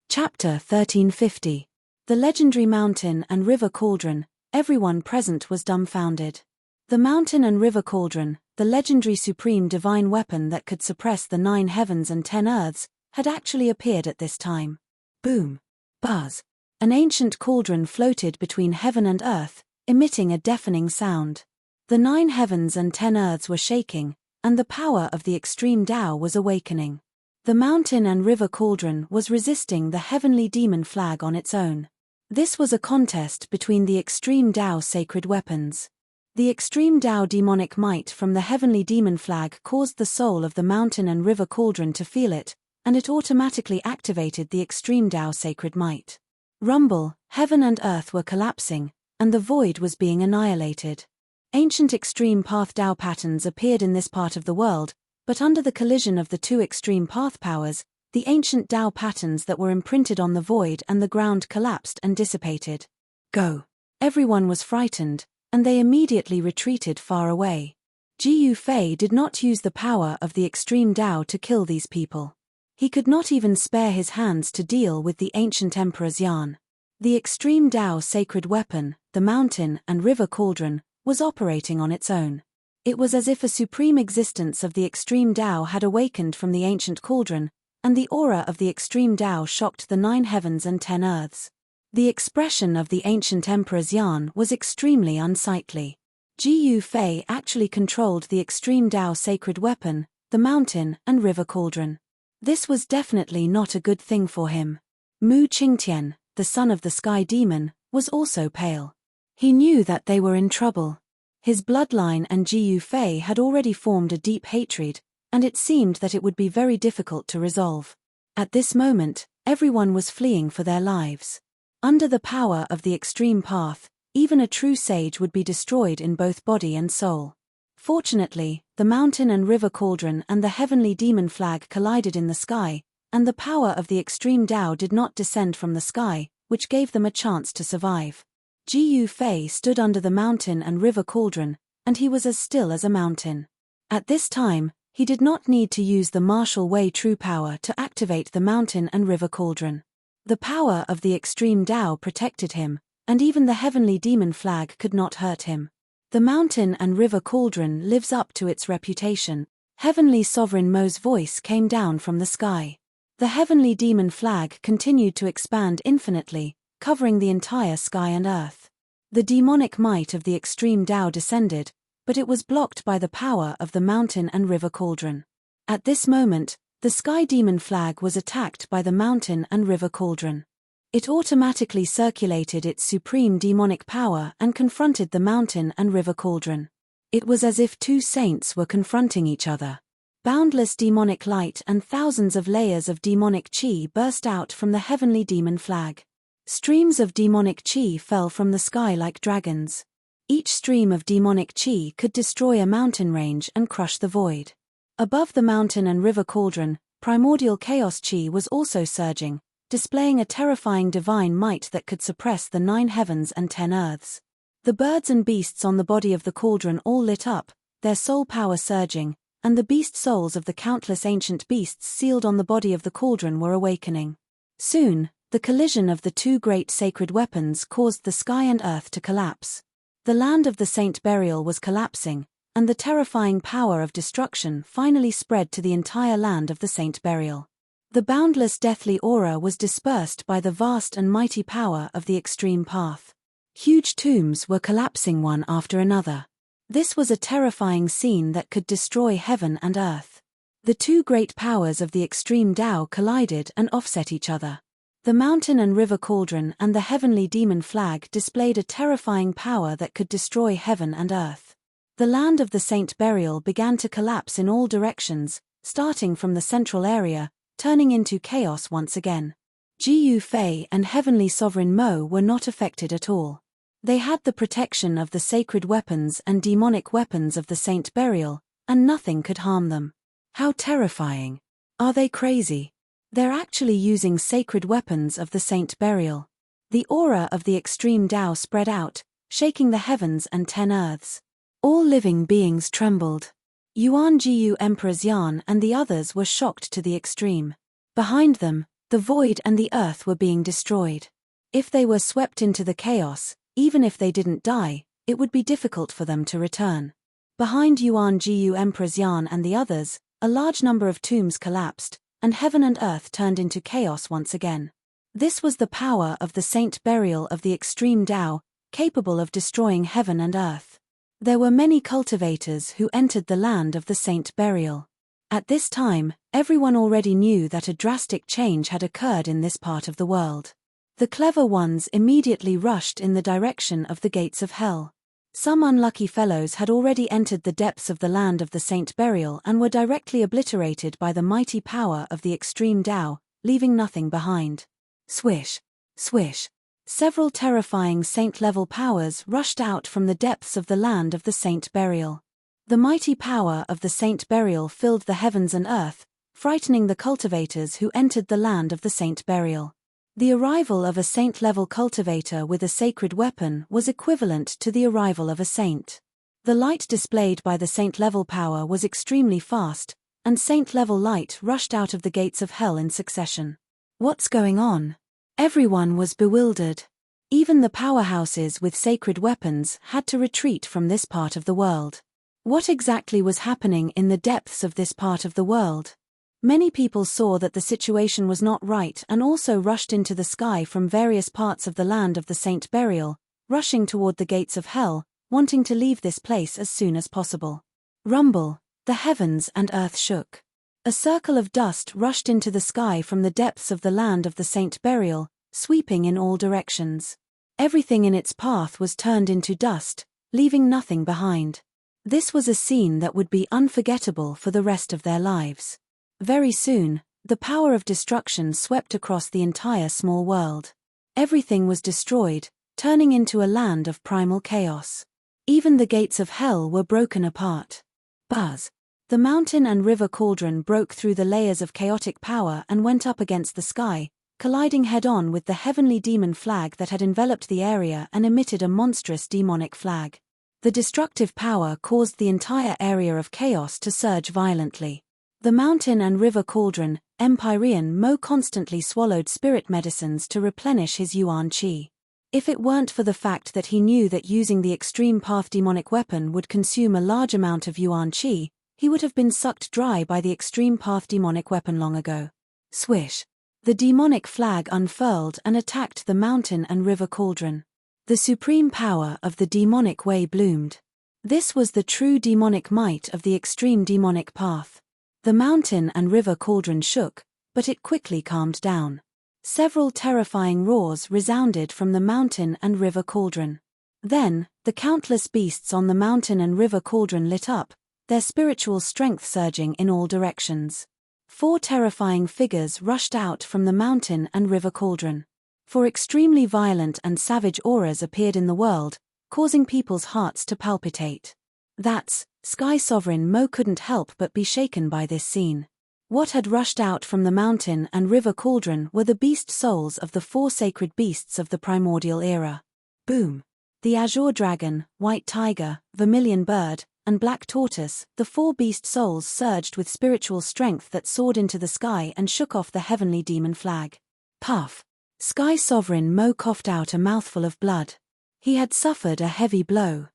Chapter 1350. The legendary mountain and river cauldron. Everyone present was dumbfounded. The mountain and river cauldron, the legendary supreme divine weapon that could suppress the 9 heavens and 10 earths, had actually appeared at this time. Boom! Buzz! An ancient cauldron floated between heaven and earth, emitting a deafening sound. The 9 heavens and 10 earths were shaking, and the power of the extreme Tao was awakening. The mountain and river cauldron was resisting the heavenly demon flag on its own. This was a contest between the extreme Tao sacred weapons. The extreme Tao demonic might from the heavenly demon flag caused the soul of the mountain and river cauldron to feel it, and it automatically activated the extreme Tao sacred might. Rumble, heaven and earth were collapsing, and the void was being annihilated. Ancient extreme path Tao patterns appeared in this part of the world, but under the collision of the two extreme path powers, the ancient Tao patterns that were imprinted on the void and the ground collapsed and dissipated. Go! Everyone was frightened, and they immediately retreated far away. Jiyu Fei did not use the power of the extreme Tao to kill these people. He could not even spare his hands to deal with the ancient emperor's yarn. The extreme Tao sacred weapon, the mountain and river cauldron, was operating on its own. It was as if a supreme existence of the extreme Tao had awakened from the ancient cauldron, and the aura of the extreme Tao shocked the 9 heavens and 10 earths. The expression of the ancient emperor's yarn was extremely unsightly. Jiyu Fei actually controlled the extreme Tao sacred weapon, the mountain and river cauldron. This was definitely not a good thing for him. Mu Qingtian, the son of the sky demon, was also pale. He knew that they were in trouble. His bloodline and Jiyu Fei had already formed a deep hatred, and it seemed that it would be very difficult to resolve. At this moment, everyone was fleeing for their lives. Under the power of the extreme path, even a true sage would be destroyed in both body and soul. Fortunately, the mountain and river cauldron and the heavenly demon flag collided in the sky, and the power of the extreme Tao did not descend from the sky, which gave them a chance to survive. Jiu Fei stood under the mountain and river cauldron, and he was as still as a mountain. At this time, he did not need to use the martial way true power to activate the mountain and river cauldron. The power of the extreme Tao protected him, and even the heavenly demon flag could not hurt him. The mountain and river cauldron lives up to its reputation. Heavenly Sovereign Mo's voice came down from the sky. The heavenly demon flag continued to expand infinitely, covering the entire sky and earth. The demonic might of the extreme Tao descended, but it was blocked by the power of the mountain and river cauldron. At this moment, the sky demon flag was attacked by the mountain and river cauldron. It automatically circulated its supreme demonic power and confronted the mountain and river cauldron. It was as if two saints were confronting each other. Boundless demonic light and thousands of layers of demonic chi burst out from the heavenly demon flag. Streams of demonic chi fell from the sky like dragons. Each stream of demonic chi could destroy a mountain range and crush the void. Above the mountain and river cauldron, primordial chaos chi was also surging, displaying a terrifying divine might that could suppress the 9 heavens and 10 earths. The birds and beasts on the body of the cauldron all lit up, their soul power surging, and the beast souls of the countless ancient beasts sealed on the body of the cauldron were awakening. Soon, the collision of the two great sacred weapons caused the sky and earth to collapse. The land of the saint burial was collapsing, and the terrifying power of destruction finally spread to the entire land of the saint burial. The boundless deathly aura was dispersed by the vast and mighty power of the extreme path. Huge tombs were collapsing one after another. This was a terrifying scene that could destroy heaven and earth. The two great powers of the extreme Tao collided and offset each other. The mountain and river cauldron and the heavenly demon flag displayed a terrifying power that could destroy heaven and earth. The land of the saint burial began to collapse in all directions, starting from the central area, turning into chaos once again. Jiu Fei and Heavenly Sovereign Mo were not affected at all. They had the protection of the sacred weapons and demonic weapons of the saint burial, and nothing could harm them. How terrifying! Are they crazy? They're actually using sacred weapons of the saint burial. The aura of the extreme Tao spread out, shaking the heavens and 10 earths. All living beings trembled. Yuan Jiu Emperor Xian and the others were shocked to the extreme. Behind them, the void and the earth were being destroyed. If they were swept into the chaos, even if they didn't die, it would be difficult for them to return. Behind Yuan Jiu Emperor Xian and the others, a large number of tombs collapsed, and heaven and earth turned into chaos once again. This was the power of the saint burial of the extreme Tao, capable of destroying heaven and earth. There were many cultivators who entered the land of the saint burial. At this time, everyone already knew that a drastic change had occurred in this part of the world. The clever ones immediately rushed in the direction of the gates of hell. Some unlucky fellows had already entered the depths of the land of the saint burial and were directly obliterated by the mighty power of the extreme Tao, leaving nothing behind. Swish! Swish! Several terrifying saint-level powers rushed out from the depths of the land of the saint burial. The mighty power of the saint burial filled the heavens and earth, frightening the cultivators who entered the land of the saint burial. The arrival of a saint-level cultivator with a sacred weapon was equivalent to the arrival of a saint. The light displayed by the saint-level power was extremely fast, and saint-level light rushed out of the gates of hell in succession. What's going on? Everyone was bewildered. Even the powerhouses with sacred weapons had to retreat from this part of the world. What exactly was happening in the depths of this part of the world? Many people saw that the situation was not right and also rushed into the sky from various parts of the land of the saint burial, rushing toward the gates of hell, wanting to leave this place as soon as possible. Rumble, the heavens and earth shook. A circle of dust rushed into the sky from the depths of the land of the saint burial, sweeping in all directions. Everything in its path was turned into dust, leaving nothing behind. This was a scene that would be unforgettable for the rest of their lives. Very soon, the power of destruction swept across the entire small world. Everything was destroyed, turning into a land of primal chaos. Even the gates of hell were broken apart. Buzz. The mountain and river cauldron broke through the layers of chaotic power and went up against the sky, colliding head-on with the heavenly demon flag that had enveloped the area and emitted a monstrous demonic flag. The destructive power caused the entire area of chaos to surge violently. The mountain and river cauldron, Empyrean Mo constantly swallowed spirit medicines to replenish his yuan qi. If it weren't for the fact that he knew that using the extreme path demonic weapon would consume a large amount of yuan qi, he would have been sucked dry by the extreme path demonic weapon long ago. Swish. The demonic flag unfurled and attacked the mountain and river cauldron. The supreme power of the demonic way bloomed. This was the true demonic might of the extreme demonic path. The mountain and river cauldron shook, but it quickly calmed down. Several terrifying roars resounded from the mountain and river cauldron. Then, the countless beasts on the mountain and river cauldron lit up, their spiritual strength surging in all directions. 4 terrifying figures rushed out from the mountain and river cauldron. 4 extremely violent and savage auras appeared in the world, causing people's hearts to palpitate. That's, Sky Sovereign Mo couldn't help but be shaken by this scene. What had rushed out from the mountain and river cauldron were the beast souls of the 4 sacred beasts of the primordial era. Boom! The azure dragon, white tiger, vermilion bird, and black tortoise, the 4 beast souls surged with spiritual strength that soared into the sky and shook off the heavenly demon flag. Puff! Sky Sovereign Mo coughed out a mouthful of blood. He had suffered a heavy blow.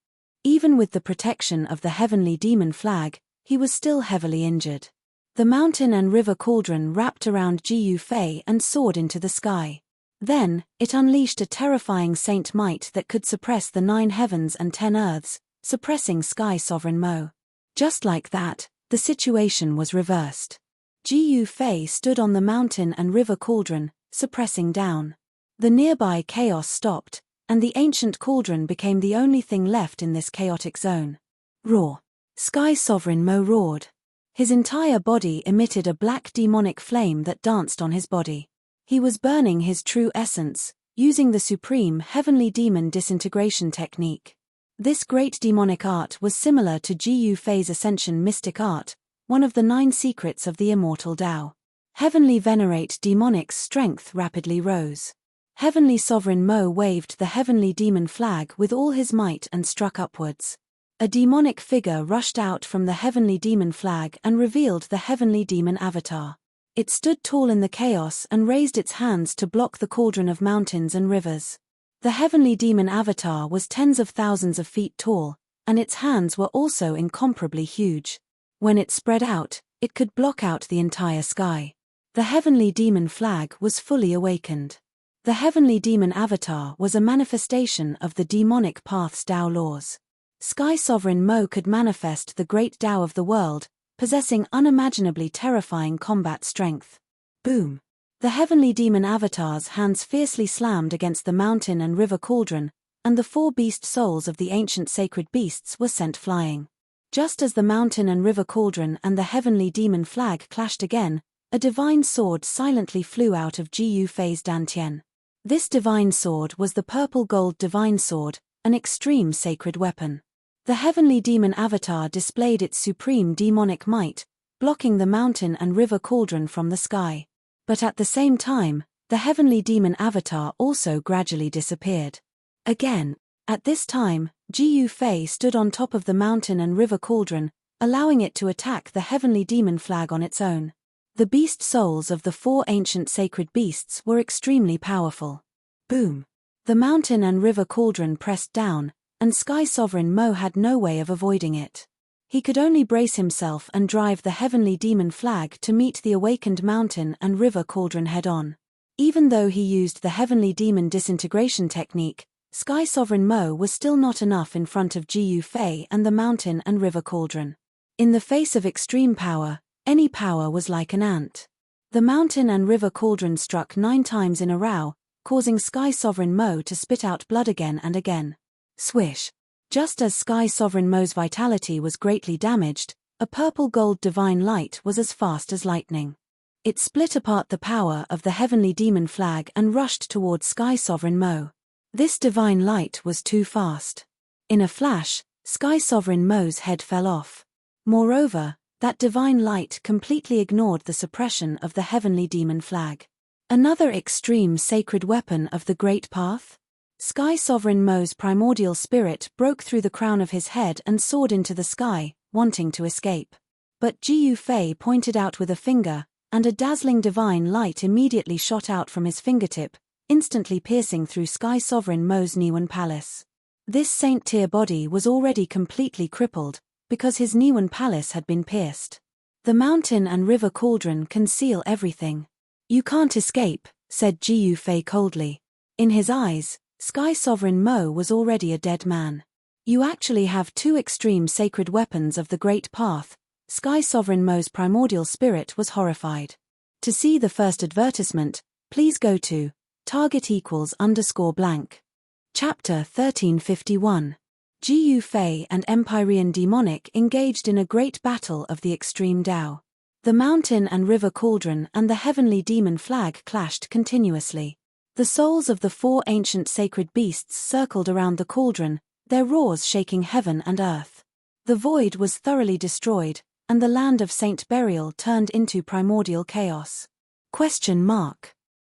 Even with the protection of the heavenly demon flag, he was still heavily injured. The mountain and river cauldron wrapped around Jiu Fei and soared into the sky. Then, it unleashed a terrifying saint might that could suppress the 9 heavens and 10 earths, suppressing Sky Sovereign Mo. Just like that, the situation was reversed. Jiu Fei stood on the mountain and river cauldron, suppressing down. The nearby chaos stopped, and the ancient cauldron became the only thing left in this chaotic zone. Roar! Sky Sovereign Mo roared. His entire body emitted a black demonic flame that danced on his body. He was burning his true essence, using the supreme heavenly demon disintegration technique. This great demonic art was similar to Jiu Fei's ascension mystic art, one of the 9 secrets of the immortal Tao. Heavenly Venerate Demonic's strength rapidly rose. Heavenly Sovereign Mo waved the heavenly demon flag with all his might and struck upwards. A demonic figure rushed out from the heavenly demon flag and revealed the heavenly demon avatar. It stood tall in the chaos and raised its hands to block the cauldron of mountains and rivers. The heavenly demon avatar was tens of thousands of feet tall, and its hands were also incomparably huge. When it spread out, it could block out the entire sky. The heavenly demon flag was fully awakened. The heavenly demon avatar was a manifestation of the demonic path's Tao laws. Sky Sovereign Mo could manifest the great Tao of the world, possessing unimaginably terrifying combat strength. Boom! The heavenly demon avatar's hands fiercely slammed against the mountain and river cauldron, and the 4 beast souls of the ancient sacred beasts were sent flying. Just as the mountain and river cauldron and the heavenly demon flag clashed again, a divine sword silently flew out of Jiu Fei's dantian. This divine sword was the purple gold divine sword, an extreme sacred weapon. The heavenly demon avatar displayed its supreme demonic might, blocking the mountain and river cauldron from the sky. But at the same time, the heavenly demon avatar also gradually disappeared. Again, at this time, Jiu Fei stood on top of the mountain and river cauldron, allowing it to attack the heavenly demon flag on its own. The beast souls of the 4 ancient sacred beasts were extremely powerful. Boom! The mountain and river cauldron pressed down, and Sky Sovereign Mo had no way of avoiding it. He could only brace himself and drive the heavenly demon flag to meet the awakened mountain and river cauldron head-on. Even though he used the heavenly demon disintegration technique, Sky Sovereign Mo was still not enough in front of Jiu Fei and the mountain and river cauldron. In the face of extreme power, any power was like an ant. The mountain and river cauldron struck 9 times in a row, causing Sky Sovereign Mo to spit out blood again and again. Swish! Just as Sky Sovereign Mo's vitality was greatly damaged, a purple gold divine light was as fast as lightning. It split apart the power of the heavenly demon flag and rushed towards Sky Sovereign Mo. This divine light was too fast. In a flash, Sky Sovereign Mo's head fell off. Moreover, that divine light completely ignored the suppression of the heavenly demon flag. Another extreme sacred weapon of the Great Path? Sky Sovereign Mo's primordial spirit broke through the crown of his head and soared into the sky, wanting to escape. But Jiu Fei pointed out with a finger, and a dazzling divine light immediately shot out from his fingertip, instantly piercing through Sky Sovereign Mo's Niwen Palace. This saint-tier body was already completely crippled, because his Niwen Palace had been pierced. The mountain and river cauldron conceal everything. You can't escape, said Jiu Fei coldly. In his eyes, Sky Sovereign Mo was already a dead man. You actually have two extreme sacred weapons of the Great Path. Sky Sovereign Mo's primordial spirit was horrified. To see the first advertisement, please go to target=_blank. Chapter 1351. Jiu Fei and Empyrean Demonic engaged in a great battle of the extreme Tao. The mountain and river cauldron and the heavenly demon flag clashed continuously. The souls of the four ancient sacred beasts circled around the cauldron, their roars shaking heaven and earth. The void was thoroughly destroyed, and the land of Saint Burial turned into primordial chaos.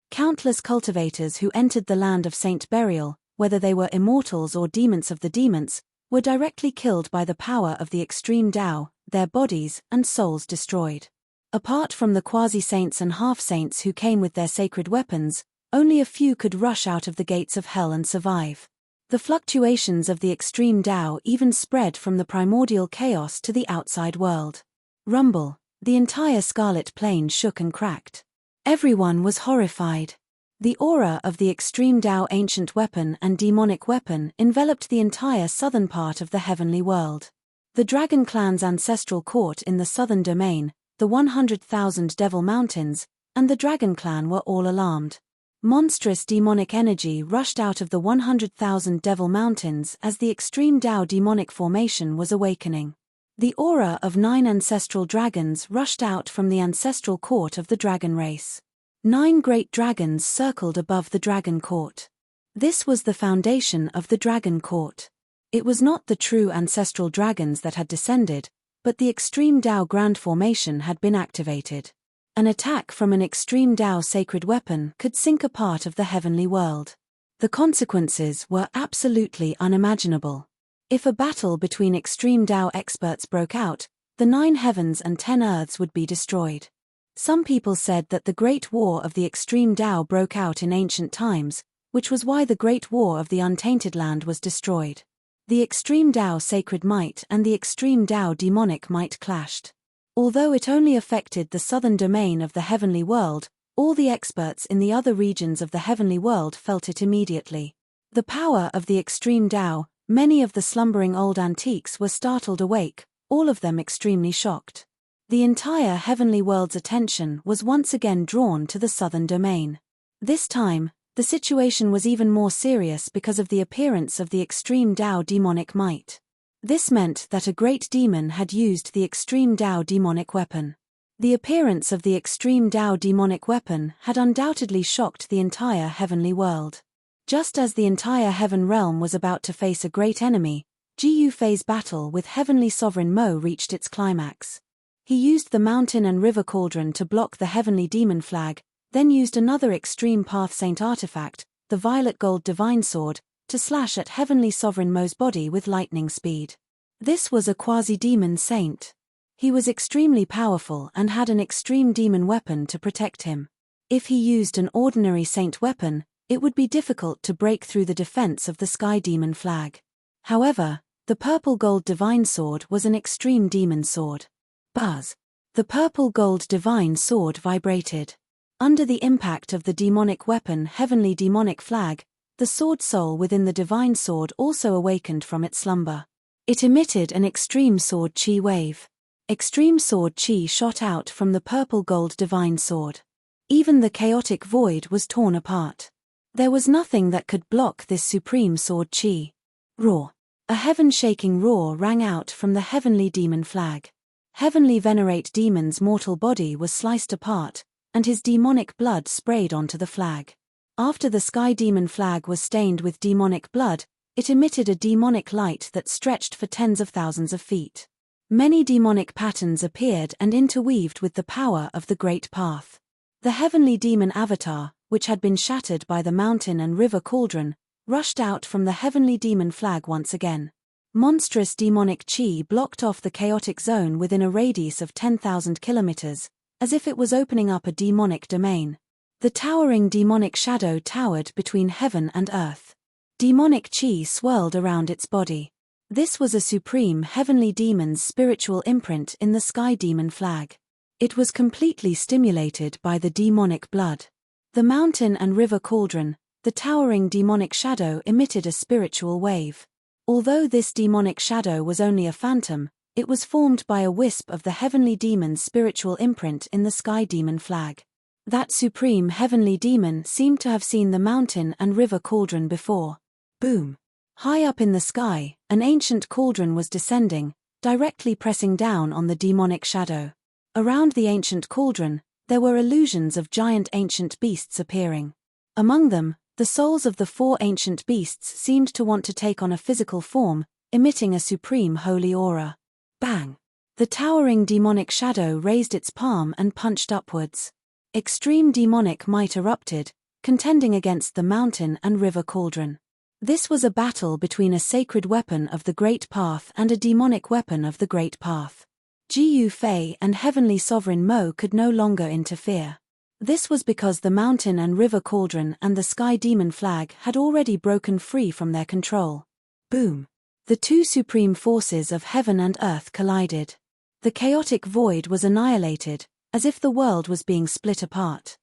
Countless cultivators who entered the land of Saint Burial, whether they were immortals or demons of the demons, were directly killed by the power of the extreme Tao, their bodies and souls destroyed. Apart from the quasi-saints and half-saints who came with their sacred weapons, only a few could rush out of the gates of hell and survive. The fluctuations of the extreme Tao even spread from the primordial chaos to the outside world. Rumble, the entire Scarlet Plain shook and cracked. Everyone was horrified. The aura of the extreme Tao ancient weapon and demonic weapon enveloped the entire southern part of the heavenly world. The Dragon Clan's ancestral court in the southern domain, the 100,000 Devil Mountains, and the Dragon Clan were all alarmed. Monstrous demonic energy rushed out of the 100,000 Devil Mountains as the extreme Tao demonic formation was awakening. The aura of 9 ancestral dragons rushed out from the ancestral court of the dragon race. 9 great dragons circled above the dragon court. This was the foundation of the dragon court. It was not the true ancestral dragons that had descended, but the extreme Tao grand formation had been activated. An attack from an extreme Tao sacred weapon could sink a part of the heavenly world. The consequences were absolutely unimaginable. If a battle between extreme Tao experts broke out, the 9 heavens and 10 earths would be destroyed. Some people said that the Great War of the extreme Tao broke out in ancient times, which was why the Great War of the Untainted Land was destroyed. The extreme Tao sacred might and the extreme Tao demonic might clashed. Although it only affected the southern domain of the heavenly world, all the experts in the other regions of the heavenly world felt it immediately. The power of the extreme Tao, many of the slumbering old antiques were startled awake, all of them extremely shocked. The entire heavenly world's attention was once again drawn to the southern domain. This time, the situation was even more serious because of the appearance of the extreme Tao demonic might. This meant that a great demon had used the extreme Tao demonic weapon. The appearance of the extreme Tao demonic weapon had undoubtedly shocked the entire heavenly world. Just as the entire heaven realm was about to face a great enemy, Jiu Fei's battle with Heavenly Sovereign Mo reached its climax. He used the mountain and river cauldron to block the heavenly demon flag, then used another extreme path saint artifact, the violet gold divine sword, to slash at Heavenly Sovereign Mo's body with lightning speed. This was a quasi-demon saint. He was extremely powerful and had an extreme demon weapon to protect him. If he used an ordinary saint weapon, it would be difficult to break through the defense of the sky demon flag. However, the purple gold divine sword was an extreme demon sword. Buzz! The purple gold divine sword vibrated. Under the impact of the demonic weapon heavenly demonic flag, the sword soul within the divine sword also awakened from its slumber. It emitted an extreme sword chi wave. Extreme sword chi shot out from the purple gold divine sword. Even the chaotic void was torn apart. There was nothing that could block this supreme sword chi. Roar! A heaven-shaking roar rang out from the heavenly demon flag. Heavenly Venerate Demon's mortal body was sliced apart, and his demonic blood sprayed onto the flag. After the sky demon flag was stained with demonic blood, It emitted a demonic light that stretched for tens of thousands of feet. Many demonic patterns appeared and interweaved with the power of the Great Path. The heavenly demon avatar, which had been shattered by the mountain and river cauldron, rushed out from the heavenly demon flag once again. Monstrous demonic chi blocked off the chaotic zone within a radius of 10,000 kilometers, as if it was opening up a demonic domain. The towering demonic shadow towered between heaven and earth. Demonic chi swirled around its body. This was a supreme heavenly demon's spiritual imprint in the sky demon flag. It was completely stimulated by the demonic blood. The mountain and river cauldron, the towering demonic shadow emitted a spiritual wave. Although this demonic shadow was only a phantom, it was formed by a wisp of the heavenly demon's spiritual imprint in the sky demon flag. That supreme heavenly demon seemed to have seen the mountain and river cauldron before. Boom! High up in the sky, an ancient cauldron was descending, directly pressing down on the demonic shadow. Around the ancient cauldron, there were illusions of giant ancient beasts appearing. Among them, the souls of the 4 ancient beasts seemed to want to take on a physical form, emitting a supreme holy aura. Bang! The towering demonic shadow raised its palm and punched upwards. Extreme demonic might erupted, contending against the mountain and river cauldron. This was a battle between a sacred weapon of the Great Path and a demonic weapon of the Great Path. Jiyu Fei and Heavenly Sovereign Mo could no longer interfere. This was because the mountain and river cauldron and the sky demon flag had already broken free from their control. Boom! The 2 supreme forces of heaven and earth collided. The chaotic void was annihilated, as if the world was being split apart.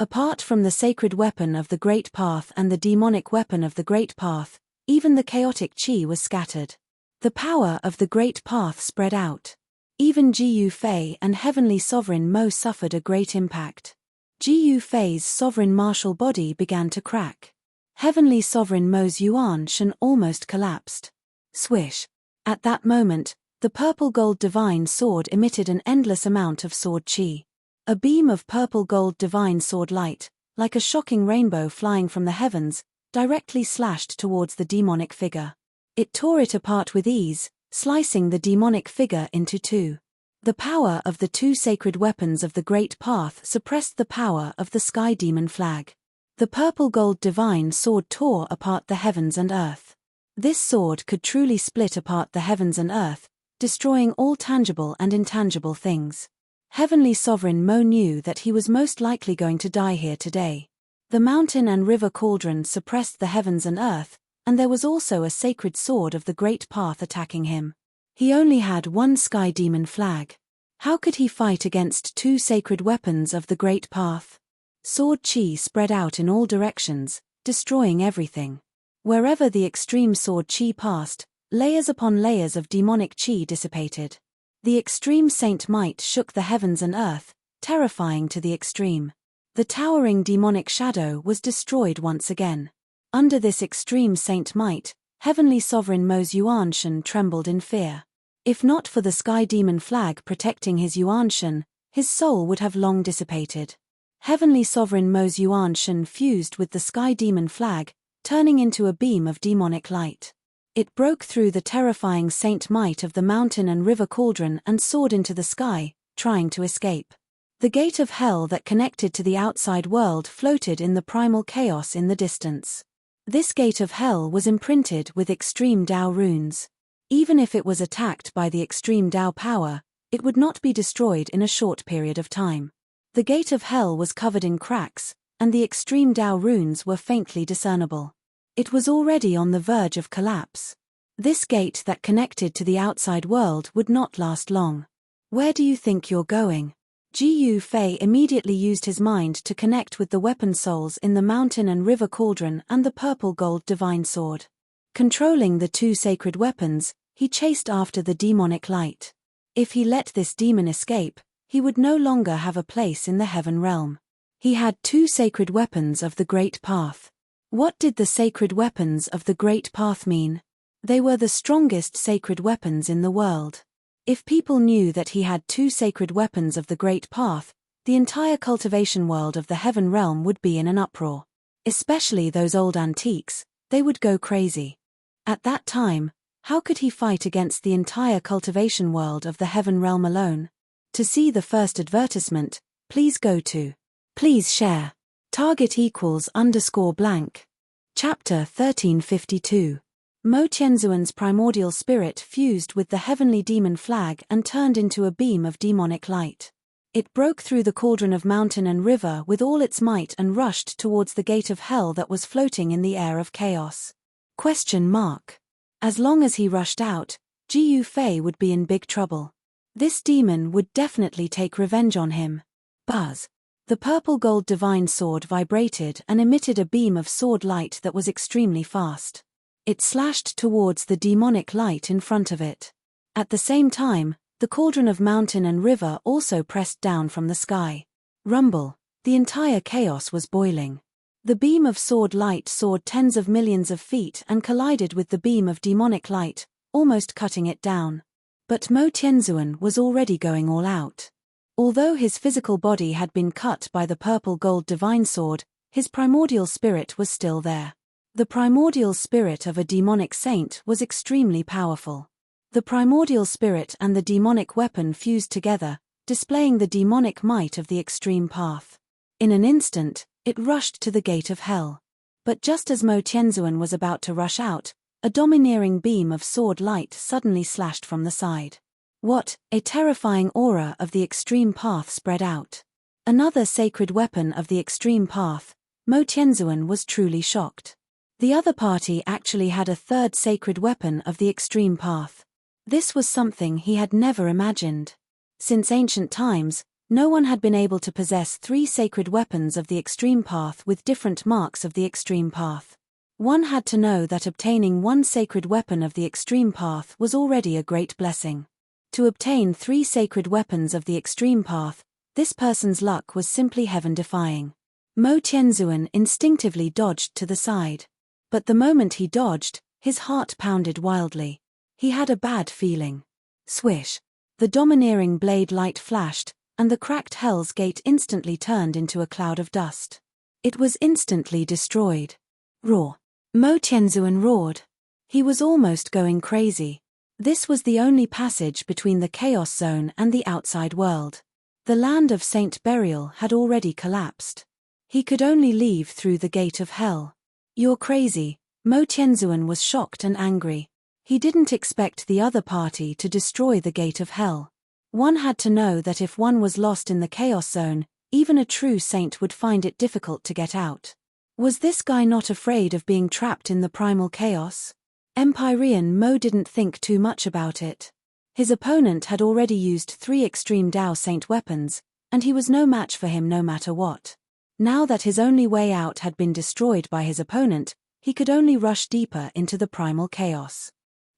Apart from the sacred weapon of the Great Path and the demonic weapon of the Great Path, even the chaotic chi was scattered. The power of the Great Path spread out. Even Jiyu Fei and Heavenly Sovereign Mo suffered a great impact. Jiyu Fei's sovereign martial body began to crack. Heavenly Sovereign Mo's Yuan Shen almost collapsed. Swish! At that moment, the purple gold divine sword emitted an endless amount of sword chi. A beam of purple gold divine sword light, like a shocking rainbow flying from the heavens, directly slashed towards the demonic figure. It tore it apart with ease, slicing the demonic figure into 2. The power of the 2 sacred weapons of the Great Path suppressed the power of the sky demon flag. The purple gold divine sword tore apart the heavens and earth. This sword could truly split apart the heavens and earth, destroying all tangible and intangible things. Heavenly Sovereign Mo knew that he was most likely going to die here today. The mountain and river cauldron suppressed the heavens and earth, and there was also a sacred sword of the Great Path attacking him. He only had 1 sky demon flag. How could he fight against 2 sacred weapons of the Great Path? Sword chi spread out in all directions, destroying everything. Wherever the extreme sword chi passed, layers upon layers of demonic chi dissipated. The extreme saint might shook the heavens and earth, terrifying to the extreme. The towering demonic shadow was destroyed once again. Under this extreme saint might, Heavenly Sovereign Mo's Yuan Shen trembled in fear. If not for the sky demon flag protecting his Yuan Shen, his soul would have long dissipated. Heavenly Sovereign Mo's Yuan Shen fused with the sky demon flag, turning into a beam of demonic light. It broke through the terrifying saint might of the mountain and river cauldron and soared into the sky, trying to escape. The gate of hell that connected to the outside world floated in the primal chaos in the distance. This gate of hell was imprinted with extreme Tao runes. Even if it was attacked by the extreme Tao power, it would not be destroyed in a short period of time. The gate of hell was covered in cracks, and the extreme Tao runes were faintly discernible. It was already on the verge of collapse. This gate that connected to the outside world would not last long. Where do you think you're going? Jiyu Fei immediately used his mind to connect with the weapon souls in the mountain and river cauldron and the purple gold divine sword. Controlling the 2 sacred weapons, he chased after the demonic light. If he let this demon escape, he would no longer have a place in the heaven realm. He had 2 sacred weapons of the Great Path. What did the sacred weapons of the Great Path mean? They were the strongest sacred weapons in the world. If people knew that he had 2 sacred weapons of the Great Path, the entire cultivation world of the heaven realm would be in an uproar. Especially those old antiques, they would go crazy. At that time, how could he fight against the entire cultivation world of the heaven realm alone? To see the first advertisement, please go to. Please share. Target =_blank. Chapter 1352. Mo Tianzuan's primordial spirit fused with the heavenly demon flag and turned into a beam of demonic light. It broke through the cauldron of mountain and river with all its might and rushed towards the gate of hell that was floating in the air of chaos. As long as he rushed out, Jiyu Fei would be in big trouble. This demon would definitely take revenge on him. Buzz. The purple gold divine sword vibrated and emitted a beam of sword light that was extremely fast. It slashed towards the demonic light in front of it. At the same time, the cauldron of mountain and river also pressed down from the sky. Rumble. The entire chaos was boiling. The beam of sword light soared tens of millions of feet and collided with the beam of demonic light, almost cutting it down. But Mo Tianzuan was already going all out. Although his physical body had been cut by the purple gold divine sword, his primordial spirit was still there. The primordial spirit of a demonic saint was extremely powerful. The primordial spirit and the demonic weapon fused together, displaying the demonic might of the extreme path. In an instant, it rushed to the gate of hell. But just as Mo Tianzuan was about to rush out, a domineering beam of sword light suddenly slashed from the side. What, a terrifying aura of the extreme path spread out. Another sacred weapon of the extreme path. Mo Tianzuan was truly shocked. The other party actually had a third sacred weapon of the extreme path. This was something he had never imagined. Since ancient times, no one had been able to possess 3 sacred weapons of the extreme path with different marks of the extreme path. One had to know that obtaining one sacred weapon of the extreme path was already a great blessing. To obtain 3 sacred weapons of the extreme path, this person's luck was simply heaven-defying. Mo Tianzuan instinctively dodged to the side. But the moment he dodged, his heart pounded wildly. He had a bad feeling. Swish. The domineering blade light flashed, and the cracked Hell's Gate instantly turned into a cloud of dust. It was instantly destroyed. Roar. Mo Tianzuan roared. He was almost going crazy. This was the only passage between the Chaos Zone and the outside world. The land of Saint Burial had already collapsed. He could only leave through the gate of hell. You're crazy. Mo Tianzuan was shocked and angry. He didn't expect the other party to destroy the gate of hell. One had to know that if one was lost in the Chaos Zone, even a true saint would find it difficult to get out. Was this guy not afraid of being trapped in the primal chaos? Empyrean Mo didn't think too much about it. His opponent had already used 3 extreme Dao Saint weapons, and he was no match for him no matter what. Now that his only way out had been destroyed by his opponent, he could only rush deeper into the primal chaos.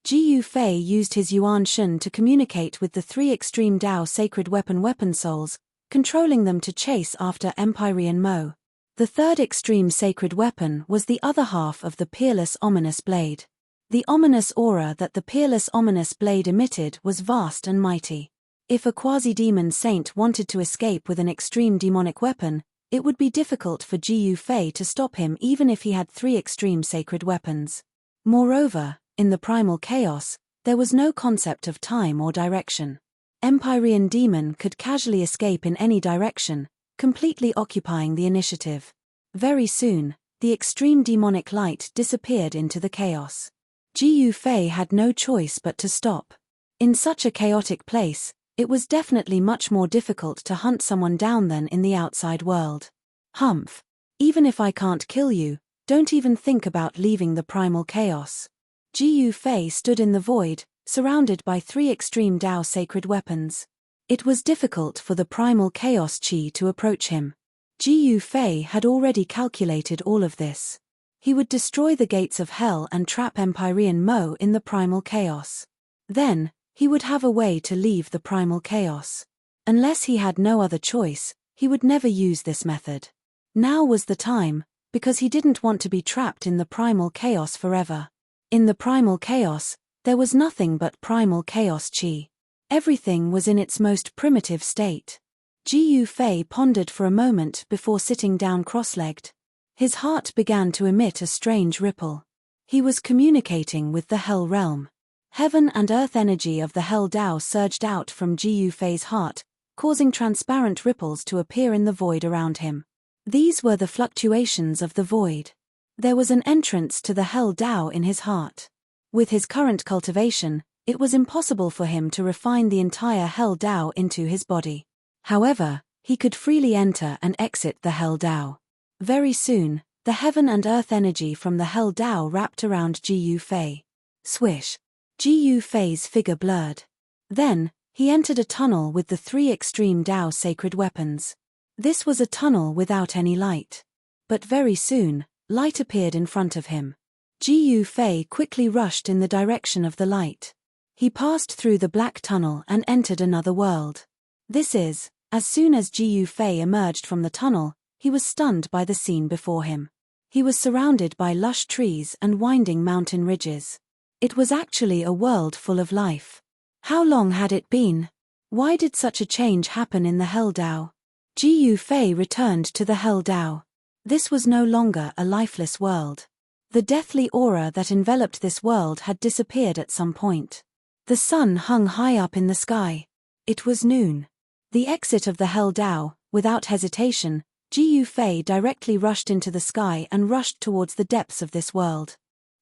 Jiyu Fei used his Yuan Shen to communicate with the 3 extreme Dao sacred weapon souls, controlling them to chase after Empyrean Mo. The third extreme sacred weapon was the other half of the peerless ominous blade. The ominous aura that the peerless ominous blade emitted was vast and mighty. If a quasi-demon saint wanted to escape with an extreme demonic weapon, it would be difficult for Jiyu Fei to stop him even if he had 3 extreme sacred weapons. Moreover, in the primal chaos, there was no concept of time or direction. Empyrean demon could casually escape in any direction, completely occupying the initiative. Very soon, the extreme demonic light disappeared into the chaos. Jiyu Fei had no choice but to stop. In such a chaotic place, it was definitely much more difficult to hunt someone down than in the outside world. Humph. Even if I can't kill you, don't even think about leaving the primal chaos. Jiyu Fei stood in the void, surrounded by 3 extreme Dao sacred weapons. It was difficult for the primal chaos chi to approach him. Jiyu Fei had already calculated all of this. He would destroy the gates of hell and trap Empyrean Mo in the primal chaos. Then, he would have a way to leave the primal chaos. Unless he had no other choice, he would never use this method. Now was the time, because he didn't want to be trapped in the primal chaos forever. In the primal chaos, there was nothing but primal chaos chi. Everything was in its most primitive state. Jiyu Fei pondered for a moment before sitting down cross-legged. His heart began to emit a strange ripple. He was communicating with the Hell realm. Heaven and earth energy of the Hell Tao surged out from Ji Yufei's heart, causing transparent ripples to appear in the void around him. These were the fluctuations of the void. There was an entrance to the Hell Tao in his heart. With his current cultivation, it was impossible for him to refine the entire Hell Tao into his body. However, he could freely enter and exit the Hell Tao. Very soon, the heaven and earth energy from the Hell Tao wrapped around Ji Yufei. Swish. Ji Yufei's figure blurred. Then, he entered a tunnel with the 3 extreme Tao sacred weapons. This was a tunnel without any light. But very soon, light appeared in front of him. Ji Yufei quickly rushed in the direction of the light. He passed through the black tunnel and entered another world. This is, as soon as Ji Yufei emerged from the tunnel, he was stunned by the scene before him. He was surrounded by lush trees and winding mountain ridges. It was actually a world full of life. How long had it been? Why did such a change happen in the Hell Tao? Ji Yufei returned to the Hell Tao. This was no longer a lifeless world. The deathly aura that enveloped this world had disappeared at some point. The sun hung high up in the sky. It was noon. The exit of the Hell Tao, without hesitation, Ji Yufei directly rushed into the sky and rushed towards the depths of this world.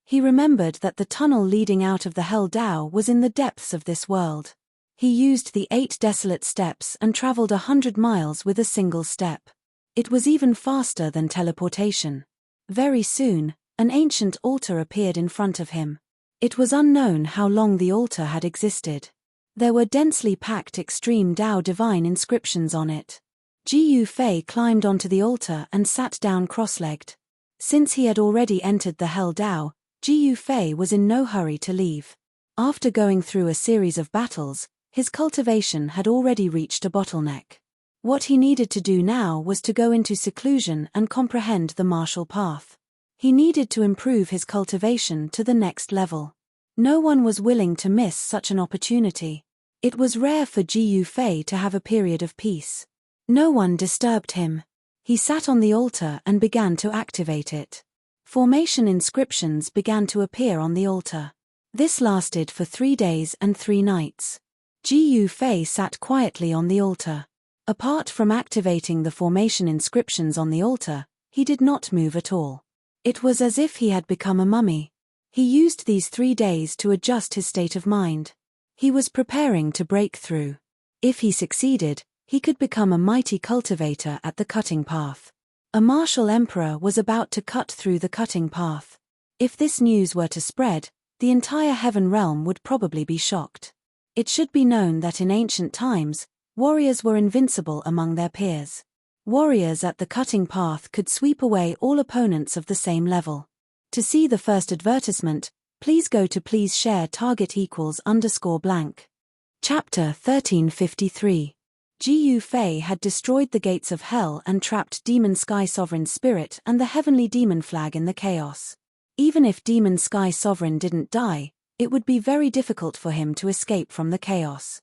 He remembered that the tunnel leading out of the Hell Tao was in the depths of this world. He used the 8 desolate steps and traveled 100 miles with a single step. It was even faster than teleportation. Very soon, an ancient altar appeared in front of him. It was unknown how long the altar had existed. There were densely packed extreme Tao divine inscriptions on it. Ji Yufei climbed onto the altar and sat down cross-legged. Since he had already entered the Hell Tao, Ji Yufei was in no hurry to leave. After going through a series of battles, his cultivation had already reached a bottleneck. What he needed to do now was to go into seclusion and comprehend the martial path. He needed to improve his cultivation to the next level. No one was willing to miss such an opportunity. It was rare for Ji Yufei to have a period of peace. No one disturbed him. He sat on the altar and began to activate it. Formation inscriptions began to appear on the altar. This lasted for 3 days and 3 nights. Ji Yufei sat quietly on the altar. Apart from activating the formation inscriptions on the altar, he did not move at all. It was as if he had become a mummy. He used these 3 days to adjust his state of mind. He was preparing to break through. If he succeeded, he could become a mighty cultivator at the cutting path. A martial emperor was about to cut through the cutting path. If this news were to spread, the entire heaven realm would probably be shocked. It should be known that in ancient times, warriors were invincible among their peers. Warriors at the cutting path could sweep away all opponents of the same level. To see the first advertisement, please go to please share target =_blank. Chapter 1353. Ji Yufei had destroyed the gates of hell and trapped Demon Sky Sovereign Spirit and the heavenly demon flag in the chaos. Even if Demon Sky Sovereign didn't die, it would be very difficult for him to escape from the chaos.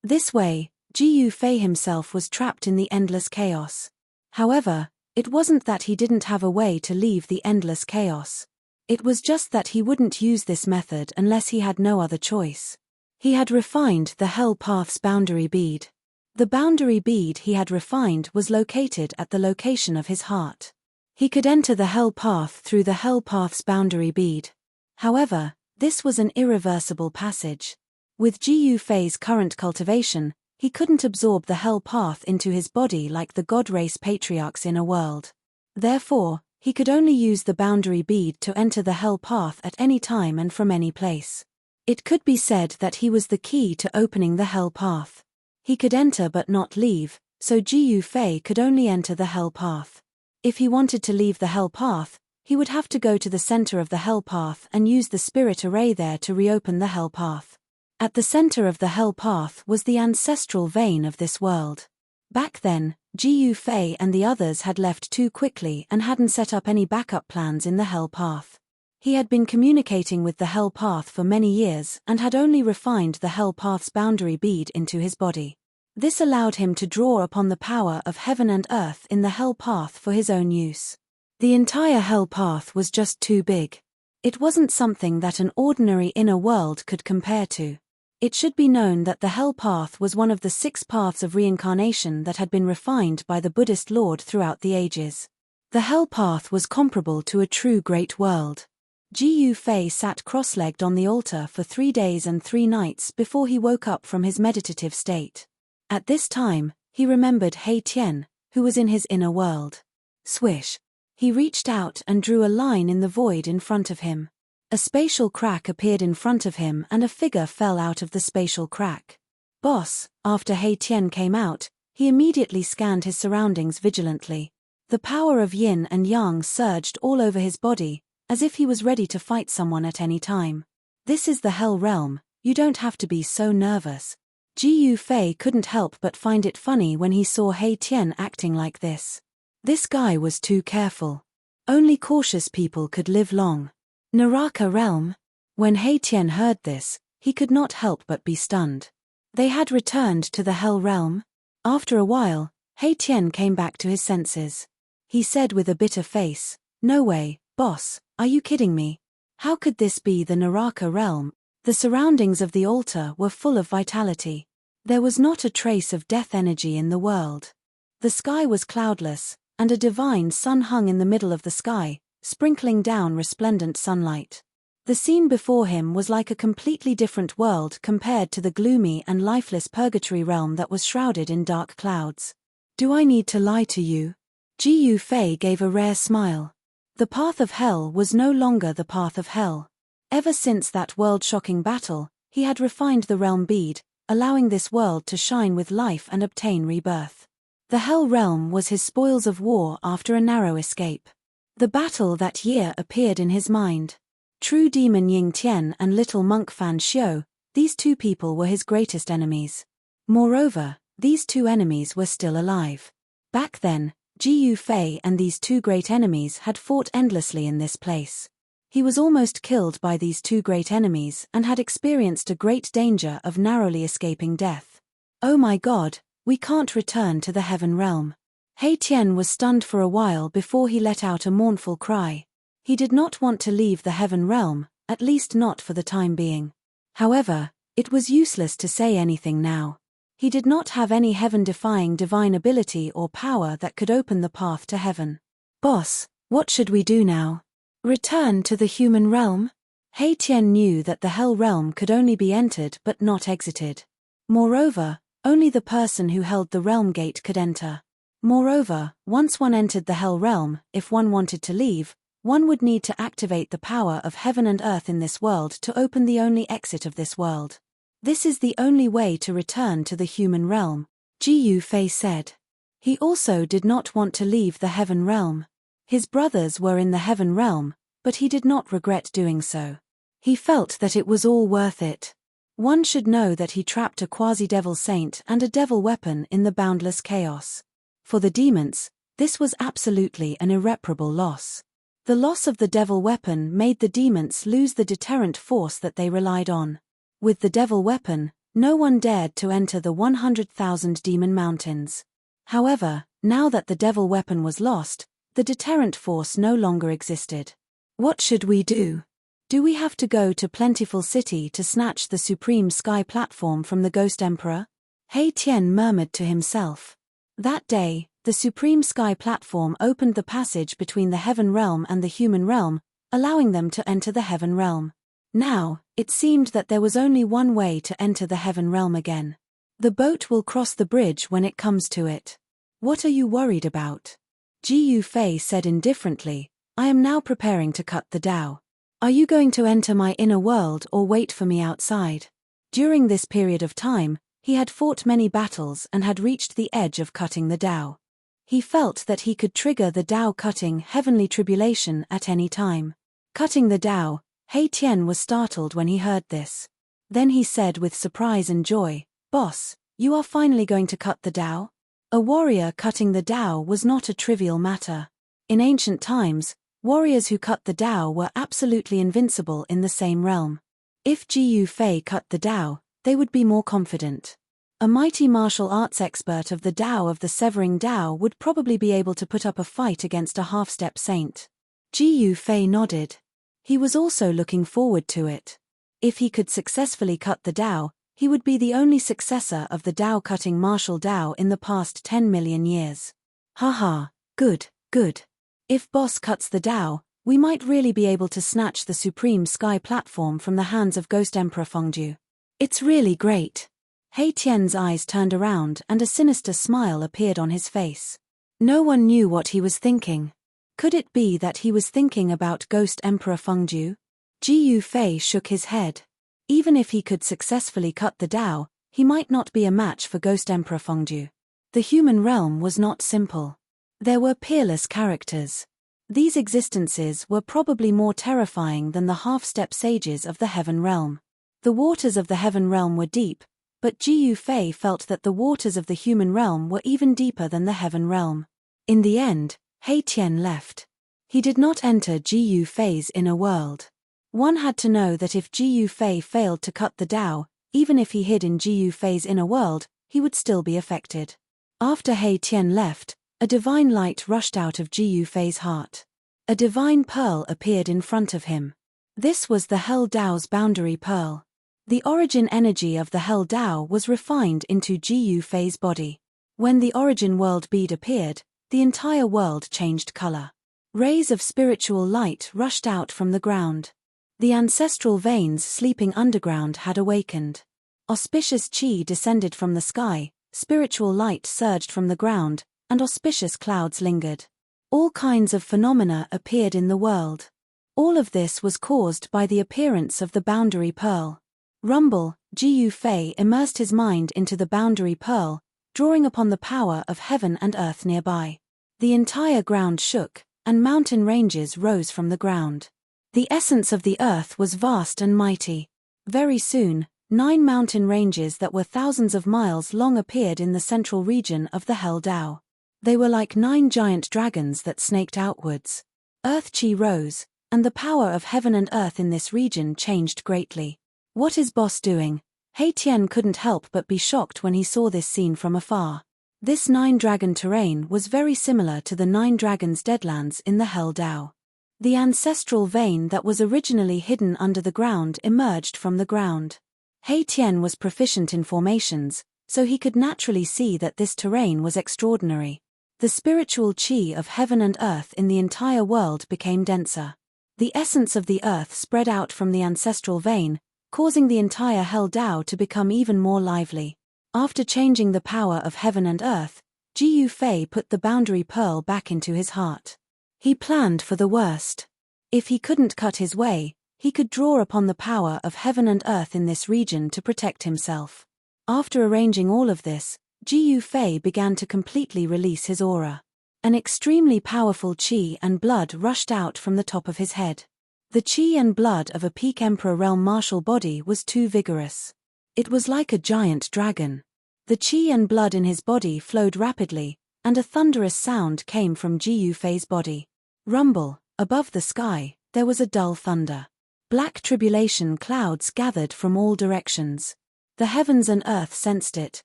This way, Ji Yufei himself was trapped in the endless chaos. However, it wasn't that he didn't have a way to leave the endless chaos. It was just that he wouldn't use this method unless he had no other choice. He had refined the Hell Path's boundary bead. The boundary bead he had refined was located at the location of his heart. He could enter the Hell Path through the Hell Path's boundary bead. However, this was an irreversible passage. With Ji Yufei's current cultivation, he couldn't absorb the Hell Path into his body like the God Race Patriarch's inner world. Therefore, he could only use the boundary bead to enter the Hell Path at any time and from any place. It could be said that he was the key to opening the Hell Path. He could enter but not leave, so Ji Yufei could only enter the Hell Path. If he wanted to leave the Hell Path, he would have to go to the center of the Hell Path and use the spirit array there to reopen the Hell Path. At the center of the Hell Path was the ancestral vein of this world. Back then, Ji Yufei and the others had left too quickly and hadn't set up any backup plans in the Hell Path. He had been communicating with the Hell Path for many years and had only refined the Hell Path's boundary bead into his body. This allowed him to draw upon the power of heaven and earth in the Hell Path for his own use. The entire hell path was just too big. It wasn't something that an ordinary inner world could compare to. It should be known that the hell path was one of the 6 paths of reincarnation that had been refined by the Buddhist Lord throughout the ages. The hell path was comparable to a true great world. Ji Yufei sat cross-legged on the altar for 3 days and 3 nights before he woke up from his meditative state. At this time, he remembered He Tian, who was in his inner world. Swish. He reached out and drew a line in the void in front of him. A spatial crack appeared in front of him and a figure fell out of the spatial crack. Boss, after He Tian came out, he immediately scanned his surroundings vigilantly. The power of yin and yang surged all over his body, as if he was ready to fight someone at any time. This is the hell realm, you don't have to be so nervous. Ji Yufei couldn't help but find it funny when he saw He Tian acting like this. This guy was too careful. Only cautious people could live long. Naraka realm? When He Tian heard this, he could not help but be stunned. They had returned to the hell realm? After a while, He Tian came back to his senses. He said with a bitter face, "No way, boss, are you kidding me? How could this be the Naraka realm?" The surroundings of the altar were full of vitality. There was not a trace of death energy in the world. The sky was cloudless, and a divine sun hung in the middle of the sky, sprinkling down resplendent sunlight. The scene before him was like a completely different world compared to the gloomy and lifeless purgatory realm that was shrouded in dark clouds. "Do I need to lie to you?" Ji Yufei gave a rare smile. The path of hell was no longer the path of hell. Ever since that world-shocking battle, he had refined the realm bead, allowing this world to shine with life and obtain rebirth. The hell realm was his spoils of war after a narrow escape. The battle that year appeared in his mind. True demon Ying Tian and little monk Fan Xiu, these 2 people were his greatest enemies. Moreover, these 2 enemies were still alive. Back then, Ji Yufei and these 2 great enemies had fought endlessly in this place. He was almost killed by these 2 great enemies and had experienced a great danger of narrowly escaping death. "Oh my God, we can't return to the heaven realm." He Tian was stunned for a while before he let out a mournful cry. He did not want to leave the heaven realm, at least not for the time being. However, it was useless to say anything now. He did not have any heaven-defying divine ability or power that could open the path to heaven. "Boss, what should we do now? Return to the human realm?" He Tian knew that the hell realm could only be entered but not exited. Moreover, only the person who held the realm gate could enter. Moreover, once one entered the hell realm, if one wanted to leave, one would need to activate the power of heaven and earth in this world to open the only exit of this world. "This is the only way to return to the human realm," Ji Yufei said. He also did not want to leave the heaven realm. His brothers were in the heaven realm, but he did not regret doing so. He felt that it was all worth it. One should know that he trapped a quasi-devil saint and a devil weapon in the boundless chaos. For the demons, this was absolutely an irreparable loss. The loss of the devil weapon made the demons lose the deterrent force that they relied on. With the devil weapon, no one dared to enter the 100,000 demon mountains. However, now that the devil weapon was lost, the deterrent force no longer existed. What should we do? Do we have to go to Plentiful City to snatch the Supreme Sky Platform from the Ghost Emperor? He Tian murmured to himself. That day, the Supreme Sky Platform opened the passage between the heaven realm and the human realm, allowing them to enter the heaven realm. Now, it seemed that there was only one way to enter the heaven realm again. The boat will cross the bridge when it comes to it. What are you worried about? Ji Yufei said indifferently, "I am now preparing to cut the Tao. Are you going to enter my inner world or wait for me outside?" During this period of time, he had fought many battles and had reached the edge of cutting the Tao. He felt that he could trigger the Tao-cutting heavenly tribulation at any time. Cutting the Tao, He Tian was startled when he heard this. Then he said with surprise and joy, "Boss, you are finally going to cut the Tao?" A warrior cutting the Tao was not a trivial matter. In ancient times, warriors who cut the Tao were absolutely invincible in the same realm. If Ji Yufei cut the Tao, they would be more confident. A mighty martial arts expert of the Tao of the Severing Tao would probably be able to put up a fight against a half-step saint. Ji Yufei nodded. He was also looking forward to it. If he could successfully cut the Tao, he would be the only successor of the Tao-cutting martial Tao in the past 10 million years. Haha, good, good. If boss cuts the Tao, we might really be able to snatch the supreme sky platform from the hands of Ghost Emperor Fengju. It's really great. He Tian's eyes turned around and a sinister smile appeared on his face. No one knew what he was thinking. Could it be that he was thinking about Ghost Emperor Fengju? Ji Yufei shook his head. Even if he could successfully cut the Tao, he might not be a match for Ghost Emperor Fengju. The human realm was not simple. There were peerless characters. These existences were probably more terrifying than the half-step sages of the Heaven Realm. The waters of the Heaven Realm were deep, but Ji Yufei felt that the waters of the human realm were even deeper than the Heaven Realm. In the end, He Tian left. He did not enter Ji Yufei's inner world. One had to know that if Ji Yufei failed to cut the Tao, even if he hid in Ji Yufei's inner world, he would still be affected. After He Tian left, a divine light rushed out of Ji Yufei's heart. A divine pearl appeared in front of him. This was the Hell Tao's boundary pearl. The origin energy of the Hell Tao was refined into Ji Yufei's body. When the origin world bead appeared, the entire world changed color. Rays of spiritual light rushed out from the ground. The ancestral veins sleeping underground had awakened. Auspicious chi descended from the sky, spiritual light surged from the ground, and auspicious clouds lingered. All kinds of phenomena appeared in the world. All of this was caused by the appearance of the boundary pearl. Rumble, Ji Yufei immersed his mind into the boundary pearl, drawing upon the power of heaven and earth nearby. The entire ground shook, and mountain ranges rose from the ground. The essence of the earth was vast and mighty. Very soon, 9 mountain ranges that were thousands of miles long appeared in the central region of the Hell Tao. They were like 9 giant dragons that snaked outwards. Earth chi rose, and the power of heaven and earth in this region changed greatly. What is boss doing? He Tian couldn't help but be shocked when he saw this scene from afar. This 9-dragon terrain was very similar to the 9 dragons deadlands in the Hell Tao. The ancestral vein that was originally hidden under the ground emerged from the ground. He Tian was proficient in formations, so he could naturally see that this terrain was extraordinary. The spiritual chi of heaven and earth in the entire world became denser. The essence of the earth spread out from the ancestral vein, causing the entire Hell Tao to become even more lively. After changing the power of heaven and earth, Ji Yufei put the boundary pearl back into his heart. He planned for the worst. If he couldn't cut his way, he could draw upon the power of heaven and earth in this region to protect himself. After arranging all of this, Ji Yufei began to completely release his aura. An extremely powerful chi and blood rushed out from the top of his head. The chi and blood of a peak Emperor realm martial body was too vigorous. It was like a giant dragon. The chi and blood in his body flowed rapidly, and a thunderous sound came from Ji Yufei's body. Rumble, above the sky, there was a dull thunder. Black tribulation clouds gathered from all directions. The heavens and earth sensed it,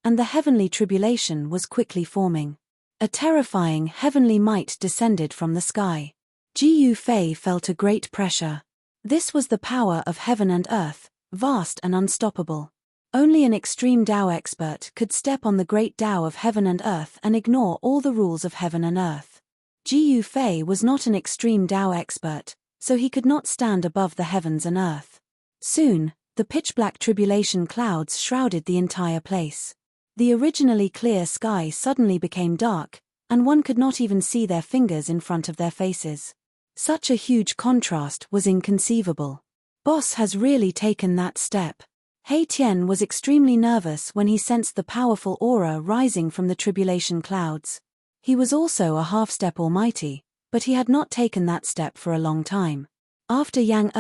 and the heavenly tribulation was quickly forming. A terrifying heavenly might descended from the sky. Ji Yufei felt a great pressure. This was the power of heaven and earth, vast and unstoppable. Only an extreme Tao expert could step on the great Tao of heaven and earth and ignore all the rules of heaven and earth. Ji Yufei was not an extreme Tao expert, so he could not stand above the heavens and earth. Soon, the pitch-black tribulation clouds shrouded the entire place. The originally clear sky suddenly became dark, and one could not even see their fingers in front of their faces. Such a huge contrast was inconceivable. Boss has really taken that step. He Tian was extremely nervous when he sensed the powerful aura rising from the tribulation clouds. He was also a half-step almighty, but he had not taken that step for a long time. After Yang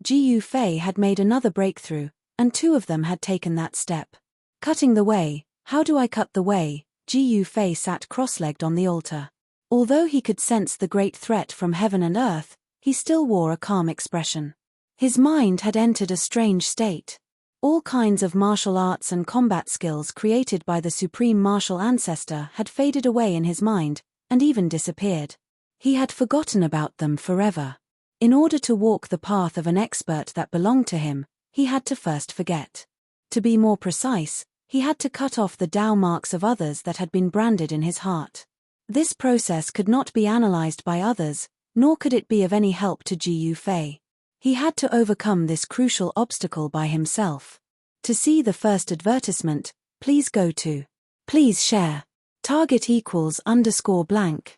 Ji Yufei had made another breakthrough, and 2 of them had taken that step. Cutting the way, how do I cut the way? Ji Yufei sat cross-legged on the altar. Although he could sense the great threat from heaven and earth, he still wore a calm expression. His mind had entered a strange state. All kinds of martial arts and combat skills created by the supreme martial ancestor had faded away in his mind, and even disappeared. He had forgotten about them forever. In order to walk the path of an expert that belonged to him, he had to first forget. To be more precise, he had to cut off the Tao marks of others that had been branded in his heart. This process could not be analyzed by others, nor could it be of any help to Ji Yufei. He had to overcome this crucial obstacle by himself. To see the first advertisement, please go to. Please share. Target =_.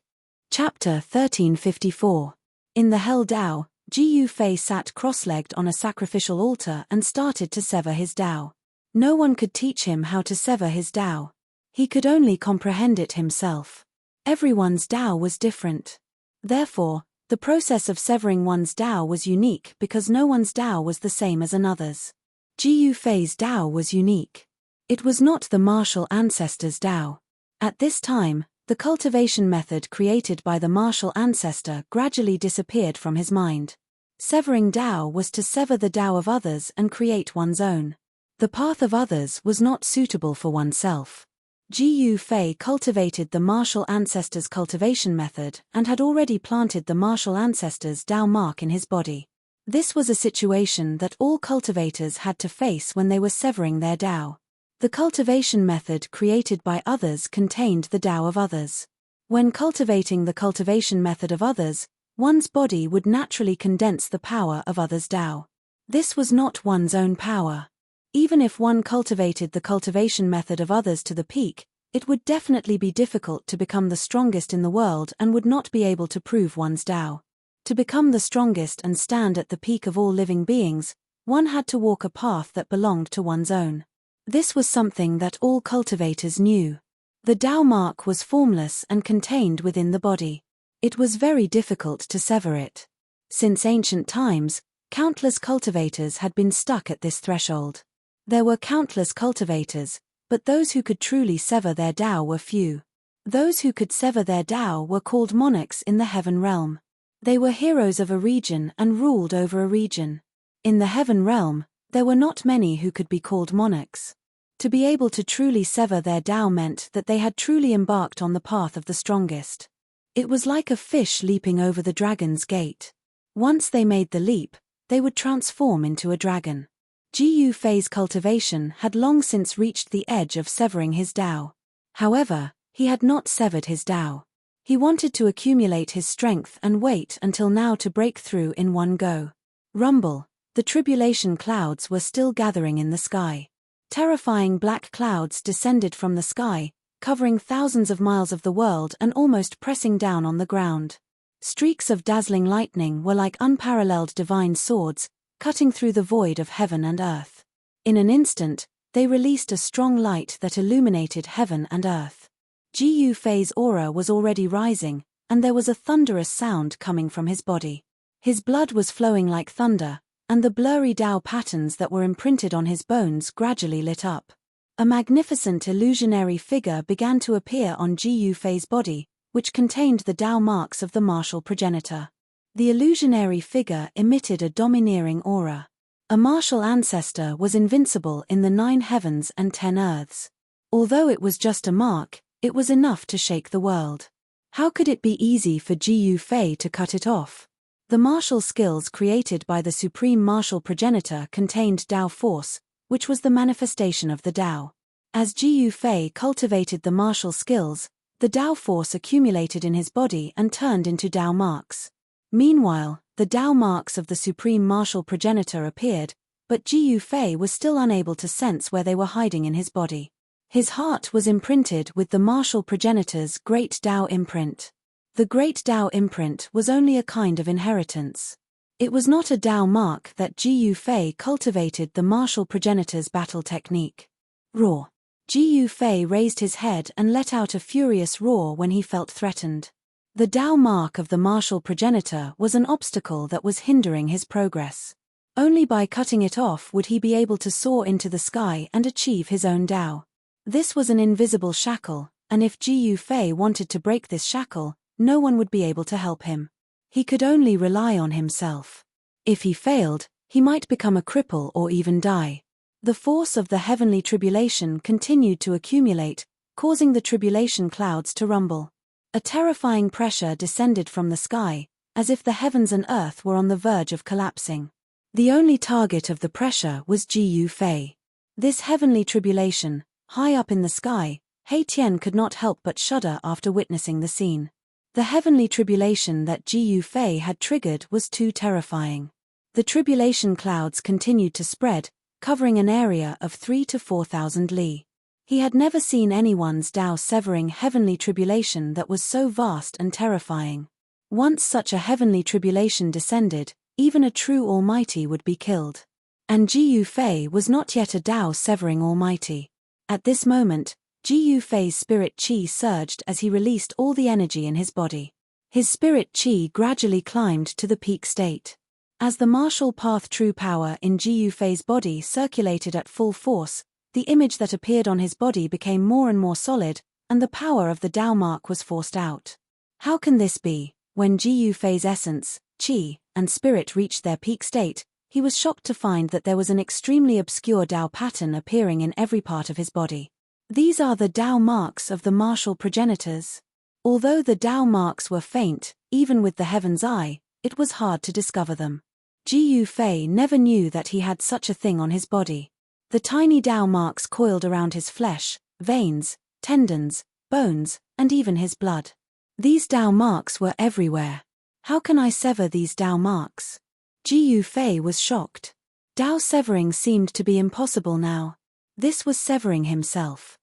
Chapter 1354. In the Hell Dao, Ji Yufei sat cross-legged on a sacrificial altar and started to sever his Dao. No one could teach him how to sever his Dao. He could only comprehend it himself. Everyone's Dao was different. Therefore, the process of severing one's Dao was unique because no one's Dao was the same as another's. Ji Yufei's Dao was unique. It was not the martial ancestor's Dao. At this time, the cultivation method created by the martial ancestor gradually disappeared from his mind. Severing Dao was to sever the Dao of others and create one's own. The path of others was not suitable for oneself. Ji Yufei cultivated the martial ancestor's cultivation method and had already planted the martial ancestor's Dao mark in his body. This was a situation that all cultivators had to face when they were severing their Dao. The cultivation method created by others contained the Dao of others. When cultivating the cultivation method of others, one's body would naturally condense the power of others' Dao. This was not one's own power. Even if one cultivated the cultivation method of others to the peak, it would definitely be difficult to become the strongest in the world and would not be able to prove one's Tao. To become the strongest and stand at the peak of all living beings, one had to walk a path that belonged to one's own. This was something that all cultivators knew. The Tao mark was formless and contained within the body. It was very difficult to sever it. Since ancient times, countless cultivators had been stuck at this threshold. There were countless cultivators, but those who could truly sever their Tao were few. Those who could sever their Tao were called monarchs in the heaven realm. They were heroes of a region and ruled over a region. In the heaven realm, there were not many who could be called monarchs. To be able to truly sever their Tao meant that they had truly embarked on the path of the strongest. It was like a fish leaping over the dragon's gate. Once they made the leap, they would transform into a dragon. Ji Yufei's cultivation had long since reached the edge of severing his Tao. However, he had not severed his Tao. He wanted to accumulate his strength and wait until now to break through in one go. Rumble, the tribulation clouds were still gathering in the sky. Terrifying black clouds descended from the sky, covering thousands of miles of the world and almost pressing down on the ground. Streaks of dazzling lightning were like unparalleled divine swords, cutting through the void of heaven and earth. In an instant, they released a strong light that illuminated heaven and earth. Ji Yufei's aura was already rising, and there was a thunderous sound coming from his body. His blood was flowing like thunder, and the blurry Tao patterns that were imprinted on his bones gradually lit up. A magnificent illusionary figure began to appear on Ji Yufei's body, which contained the Tao marks of the martial progenitor. The illusionary figure emitted a domineering aura. A martial ancestor was invincible in the 9 heavens and 10 earths. Although it was just a mark, it was enough to shake the world. How could it be easy for Ji Yufei to cut it off? The martial skills created by the supreme martial progenitor contained Tao force, which was the manifestation of the Tao. As Ji Yufei cultivated the martial skills, the Tao force accumulated in his body and turned into Tao marks. Meanwhile, the Tao marks of the supreme martial progenitor appeared, but Ji Yufei was still unable to sense where they were hiding in his body. His heart was imprinted with the martial progenitor's great Tao imprint. The great Tao imprint was only a kind of inheritance. It was not a Tao mark that Ji Yufei cultivated the martial progenitor's battle technique. Roar. Ji Yufei raised his head and let out a furious roar when he felt threatened. The Tao mark of the martial progenitor was an obstacle that was hindering his progress. Only by cutting it off would he be able to soar into the sky and achieve his own Tao. This was an invisible shackle, and if Ji Yufei wanted to break this shackle, no one would be able to help him. He could only rely on himself. If he failed, he might become a cripple or even die. The force of the heavenly tribulation continued to accumulate, causing the tribulation clouds to rumble. A terrifying pressure descended from the sky, as if the heavens and earth were on the verge of collapsing. The only target of the pressure was Gu Fei. This heavenly tribulation, high up in the sky, He Tian could not help but shudder after witnessing the scene. The heavenly tribulation that Gu Fei had triggered was too terrifying. The tribulation clouds continued to spread, covering an area of 3,000 to 4,000 li. He had never seen anyone's Tao-severing heavenly tribulation that was so vast and terrifying. Once such a heavenly tribulation descended, even a true Almighty would be killed. And Gu Fei was not yet a Tao-severing Almighty. At this moment, Gu Fei's spirit qi surged as he released all the energy in his body. His spirit qi gradually climbed to the peak state. As the martial path true power in Gu Fei's body circulated at full force, the image that appeared on his body became more and more solid, and the power of the Tao mark was forced out. How can this be? When Gu Fei's essence, qi, and spirit reached their peak state, he was shocked to find that there was an extremely obscure Tao pattern appearing in every part of his body. These are the Tao marks of the martial progenitors. Although the Tao marks were faint, even with the heaven's eye, it was hard to discover them. Gu Fei never knew that he had such a thing on his body. The tiny Tao marks coiled around his flesh, veins, tendons, bones, and even his blood. These Tao marks were everywhere. How can I sever these Tao marks? Gu Fei was shocked. Tao severing seemed to be impossible now. This was severing himself.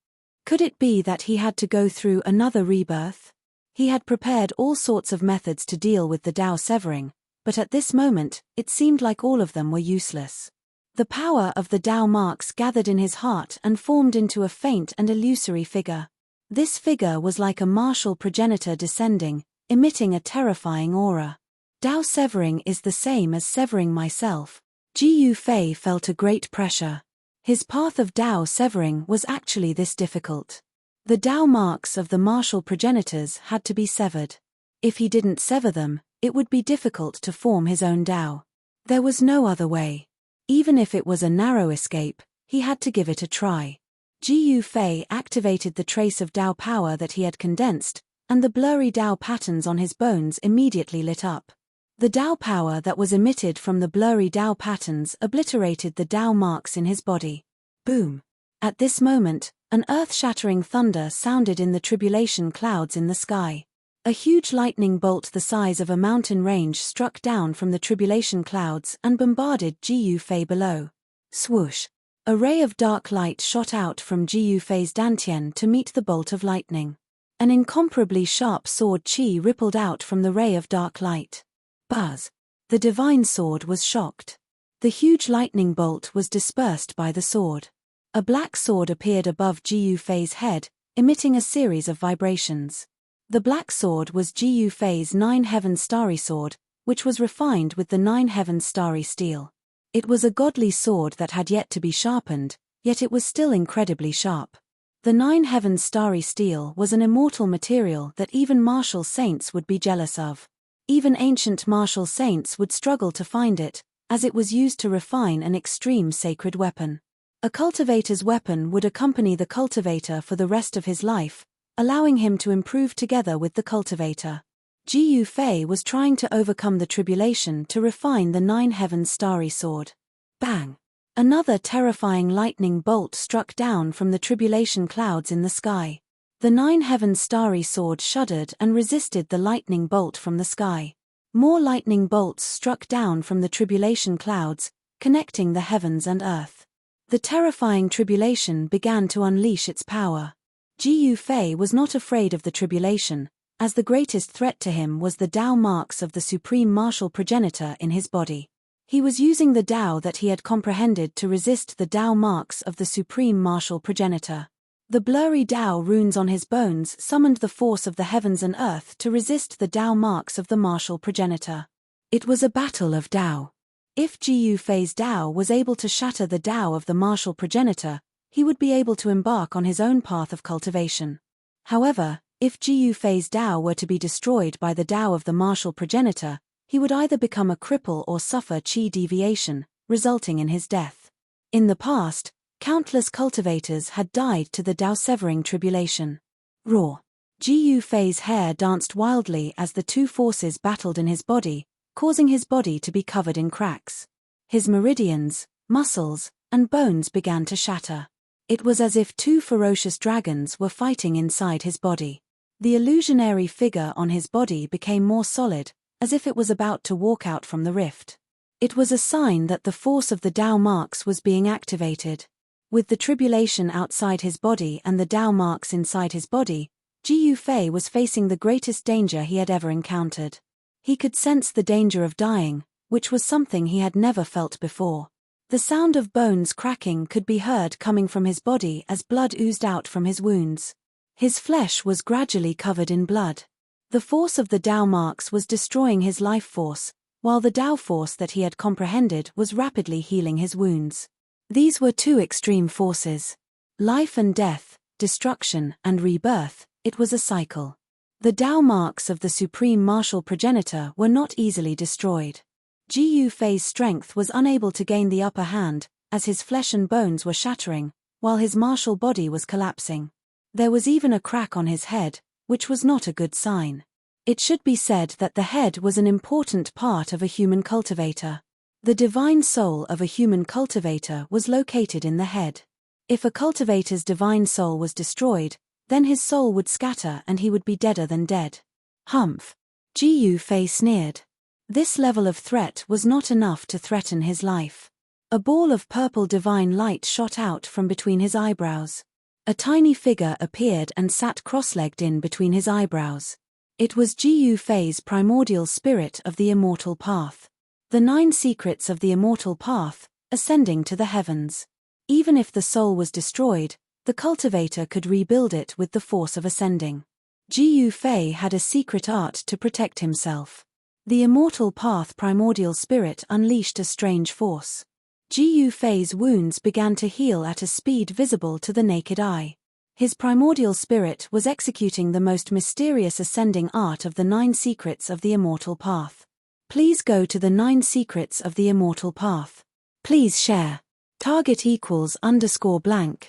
Could it be that he had to go through another rebirth? He had prepared all sorts of methods to deal with the Tao severing, but at this moment, it seemed like all of them were useless. The power of the Tao marks gathered in his heart and formed into a faint and illusory figure. This figure was like a martial progenitor descending, emitting a terrifying aura. Tao severing is the same as severing myself. Gu Fei felt a great pressure. His path of Tao severing was actually this difficult. The Tao marks of the martial progenitors had to be severed. If he didn't sever them, it would be difficult to form his own Tao. There was no other way. Even if it was a narrow escape, he had to give it a try. Gu Fei activated the trace of Tao power that he had condensed, and the blurry Tao patterns on his bones immediately lit up. The Tao power that was emitted from the blurry Tao patterns obliterated the Tao marks in his body. Boom! At this moment, an earth-shattering thunder sounded in the tribulation clouds in the sky. A huge lightning bolt the size of a mountain range struck down from the tribulation clouds and bombarded Gu Fei below. Swoosh! A ray of dark light shot out from Gu Fei's dantian to meet the bolt of lightning. An incomparably sharp sword qi rippled out from the ray of dark light. Buzz! The divine sword was shocked. The huge lightning bolt was dispersed by the sword. A black sword appeared above Gu Fei's head, emitting a series of vibrations. The black sword was Gu Fei's 9 heavens starry sword, which was refined with the 9 heavens starry steel. It was a godly sword that had yet to be sharpened, yet it was still incredibly sharp. The 9 heavens starry steel was an immortal material that even martial saints would be jealous of. Even ancient martial saints would struggle to find it, as it was used to refine an extreme sacred weapon. A cultivator's weapon would accompany the cultivator for the rest of his life, allowing him to improve together with the cultivator. Gu Fei was trying to overcome the tribulation to refine the 9 heavens starry sword. Bang! Another terrifying lightning bolt struck down from the tribulation clouds in the sky. The 9 heavens starry sword shuddered and resisted the lightning bolt from the sky. More lightning bolts struck down from the tribulation clouds, connecting the heavens and earth. The terrifying tribulation began to unleash its power. Gu Fei was not afraid of the tribulation, as the greatest threat to him was the Tao marks of the supreme martial progenitor in his body. He was using the Tao that he had comprehended to resist the Tao marks of the supreme martial progenitor. The blurry Tao runes on his bones summoned the force of the heavens and earth to resist the Tao marks of the martial progenitor. It was a battle of Tao. If Gu Fei's Tao was able to shatter the Tao of the martial progenitor, he would be able to embark on his own path of cultivation. However, if Gu Fei's Tao were to be destroyed by the Tao of the martial progenitor, he would either become a cripple or suffer qi deviation, resulting in his death. In the past, countless cultivators had died to the Dao-severing tribulation. Roar. Ji Yufei's hair danced wildly as the two forces battled in his body, causing his body to be covered in cracks. His meridians, muscles, and bones began to shatter. It was as if two ferocious dragons were fighting inside his body. The illusionary figure on his body became more solid, as if it was about to walk out from the rift. It was a sign that the force of the Dao marks was being activated. With the tribulation outside his body and the Dao marks inside his body, Ji Yufei was facing the greatest danger he had ever encountered. He could sense the danger of dying, which was something he had never felt before. The sound of bones cracking could be heard coming from his body as blood oozed out from his wounds. His flesh was gradually covered in blood. The force of the Dao marks was destroying his life force, while the Dao force that he had comprehended was rapidly healing his wounds. These were two extreme forces. Life and death, destruction and rebirth, it was a cycle. The Dao marks of the supreme martial progenitor were not easily destroyed. Ji Yufei's strength was unable to gain the upper hand, as his flesh and bones were shattering, while his martial body was collapsing. There was even a crack on his head, which was not a good sign. It should be said that the head was an important part of a human cultivator. The divine soul of a human cultivator was located in the head. If a cultivator's divine soul was destroyed, then his soul would scatter and he would be deader than dead. Humph! Ji Yufei sneered. This level of threat was not enough to threaten his life. A ball of purple divine light shot out from between his eyebrows. A tiny figure appeared and sat cross-legged in between his eyebrows. It was Ji Yufei's primordial spirit of the immortal path. The 9 secrets of the immortal path, ascending to the heavens. Even if the soul was destroyed, the cultivator could rebuild it with the force of ascending. Ji Yufei had a secret art to protect himself. The immortal path primordial spirit unleashed a strange force. Ji Yufei's wounds began to heal at a speed visible to the naked eye. His primordial spirit was executing the most mysterious ascending art of the 9 secrets of the immortal path. Please go to the 9 secrets of the immortal path. Please share. Target =_blank.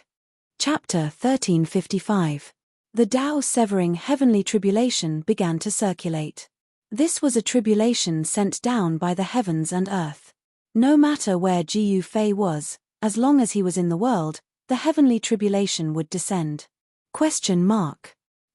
Chapter 1355. The Dao-severing heavenly tribulation began to circulate. This was a tribulation sent down by the heavens and earth. No matter where Ji Yufei was, as long as he was in the world, the heavenly tribulation would descend.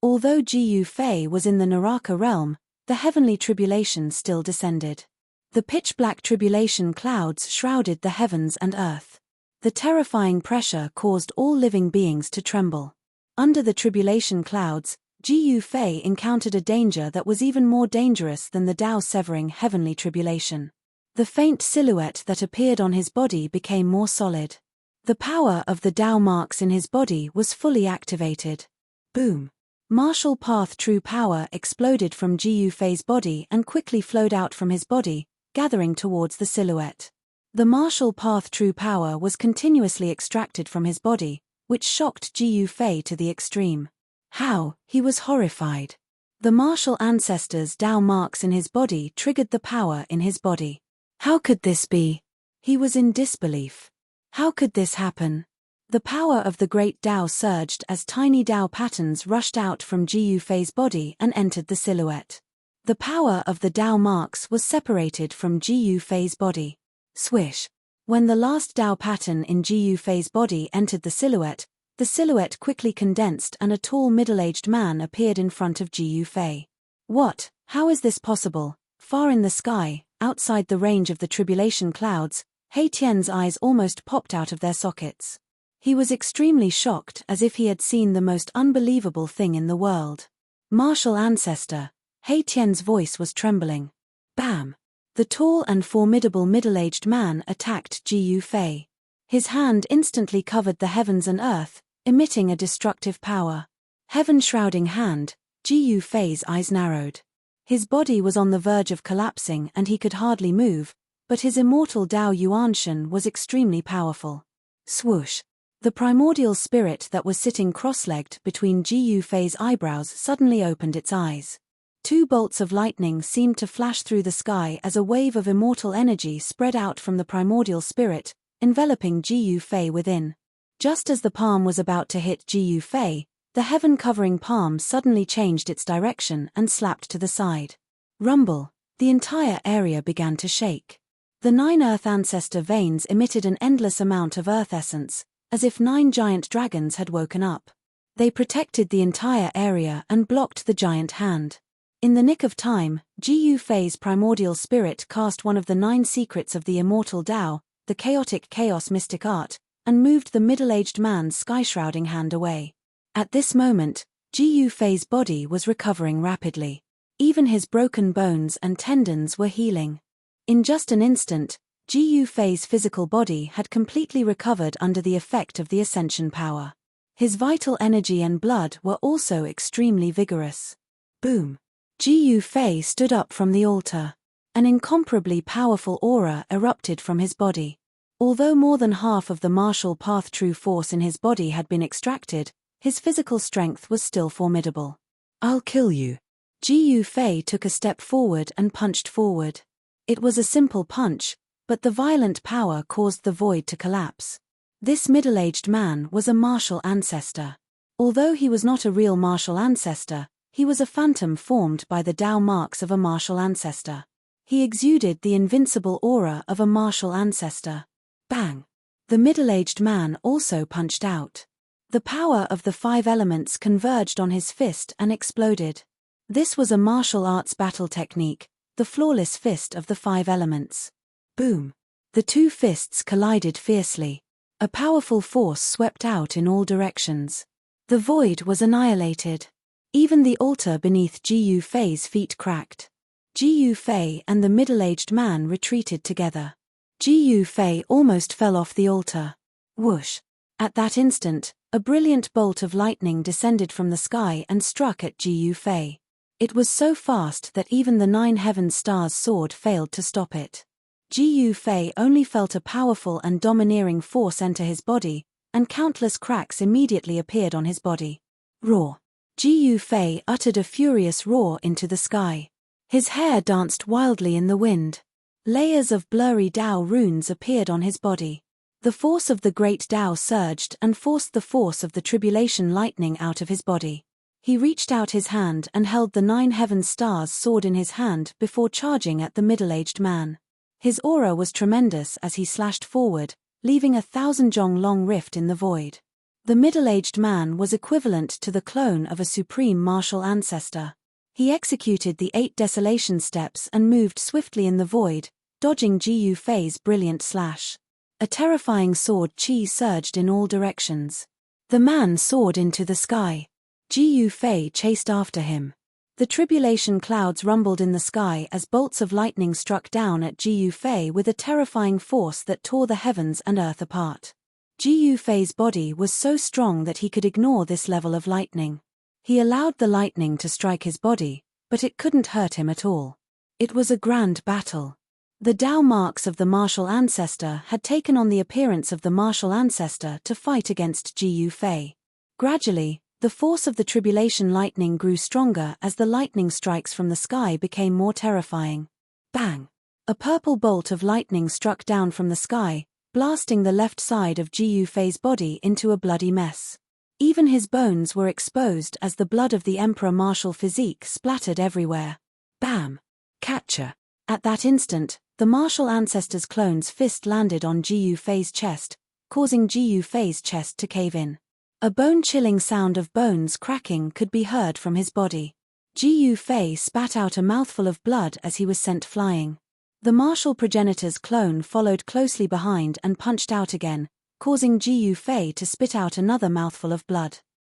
Although Ji Yufei was in the Naraka realm, the heavenly tribulation still descended. The pitch-black tribulation clouds shrouded the heavens and earth. The terrifying pressure caused all living beings to tremble. Under the tribulation clouds, Ji Yufei encountered a danger that was even more dangerous than the Dao-severing heavenly tribulation. The faint silhouette that appeared on his body became more solid. The power of the Dao marks in his body was fully activated. Boom! Martial path true power exploded from Ji Yufei's body and quickly flowed out from his body, gathering towards the silhouette. The martial path true power was continuously extracted from his body, which shocked Ji Yufei to the extreme. How? He was horrified. The martial ancestors' Dao marks in his body triggered the power in his body. How could this be? He was in disbelief. How could this happen? The power of the great Dao surged as tiny Dao patterns rushed out from Ji Yufei's body and entered the silhouette. The power of the Dao marks was separated from Ji Yufei's body. Swish! When the last Dao pattern in Ji Yufei's body entered the silhouette quickly condensed and a tall middle-aged man appeared in front of Ji Yufei. What? How is this possible? Far in the sky, outside the range of the tribulation clouds, He Tian's eyes almost popped out of their sockets. He was extremely shocked, as if he had seen the most unbelievable thing in the world. Martial ancestor, He Tian's voice was trembling. Bam! The tall and formidable middle-aged man attacked Ji Yufei. His hand instantly covered the heavens and earth, emitting a destructive power. Heaven-shrouding hand, Ji Yufei's eyes narrowed. His body was on the verge of collapsing and he could hardly move, but his immortal Dao Yuanshan was extremely powerful. Swoosh! The primordial spirit that was sitting cross-legged between Ji Yufei's eyebrows suddenly opened its eyes. 2 bolts of lightning seemed to flash through the sky as a wave of immortal energy spread out from the primordial spirit, enveloping Ji Fei within. Just as the palm was about to hit Ji Fei, the heaven-covering palm suddenly changed its direction and slapped to the side. Rumble, the entire area began to shake. The 9 Earth Ancestor veins emitted an endless amount of Earth essence, as if 9 giant dragons had woken up. They protected the entire area and blocked the giant hand. In the nick of time, Ji Fei's primordial spirit cast one of the 9 secrets of the immortal Tao, the chaotic chaos mystic art, and moved the middle-aged man's sky-shrouding hand away. At this moment, Ji Fei's body was recovering rapidly. Even his broken bones and tendons were healing. In just an instant, Ji Fei's physical body had completely recovered under the effect of the ascension power. His vital energy and blood were also extremely vigorous. Boom! Ji Fei stood up from the altar. An incomparably powerful aura erupted from his body. Although more than half of the martial path true force in his body had been extracted, his physical strength was still formidable. "I'll kill you." Ji Fei took a step forward and punched forward. It was a simple punch, but the violent power caused the void to collapse. This middle-aged man was a martial ancestor. Although he was not a real martial ancestor, he was a phantom formed by the Tao marks of a martial ancestor. He exuded the invincible aura of a martial ancestor. Bang! The middle-aged man also punched out. The power of the 5 elements converged on his fist and exploded. This was a martial arts battle technique, the flawless fist of the 5 elements. Boom! The 2 fists collided fiercely. A powerful force swept out in all directions. The void was annihilated. Even the altar beneath Ji Fei's feet cracked. Ji Fei and the middle-aged man retreated together. Ji Fei almost fell off the altar. Whoosh! At that instant, a brilliant bolt of lightning descended from the sky and struck at Ji Fei. It was so fast that even the 9 heaven stars' sword failed to stop it. Ji Fei only felt a powerful and domineering force enter his body, and countless cracks immediately appeared on his body. Roar! Ji Fei uttered a furious roar into the sky. His hair danced wildly in the wind. Layers of blurry Tao runes appeared on his body. The force of the great Tao surged and forced the force of the tribulation lightning out of his body. He reached out his hand and held the 9 heaven stars' sword in his hand before charging at the middle-aged man. His aura was tremendous as he slashed forward, leaving a 1,000-jong-long rift in the void. The middle-aged man was equivalent to the clone of a supreme martial ancestor. He executed the 8 desolation steps and moved swiftly in the void, dodging Ji Fei's brilliant slash. A terrifying sword chi surged in all directions. The man soared into the sky. Ji Fei chased after him. The tribulation clouds rumbled in the sky as bolts of lightning struck down at Ji Fei with a terrifying force that tore the heavens and earth apart. Ji Fei's body was so strong that he could ignore this level of lightning. He allowed the lightning to strike his body, but it couldn't hurt him at all. It was a grand battle. The Tao marks of the martial ancestor had taken on the appearance of the martial ancestor to fight against Ji Fei. Gradually, the force of the tribulation lightning grew stronger as the lightning strikes from the sky became more terrifying. Bang! A purple bolt of lightning struck down from the sky, blasting the left side of Ji Fei's body into a bloody mess. Even his bones were exposed as the blood of the emperor martial physique splattered everywhere. Bam! Catcher! At that instant, the martial ancestor's clone's fist landed on Ji Fei's chest, causing Ji Fei's chest to cave in. A bone-chilling sound of bones cracking could be heard from his body. Ji Fei spat out a mouthful of blood as he was sent flying. The martial progenitor's clone followed closely behind and punched out again, causing Ji Fei to spit out another mouthful of blood.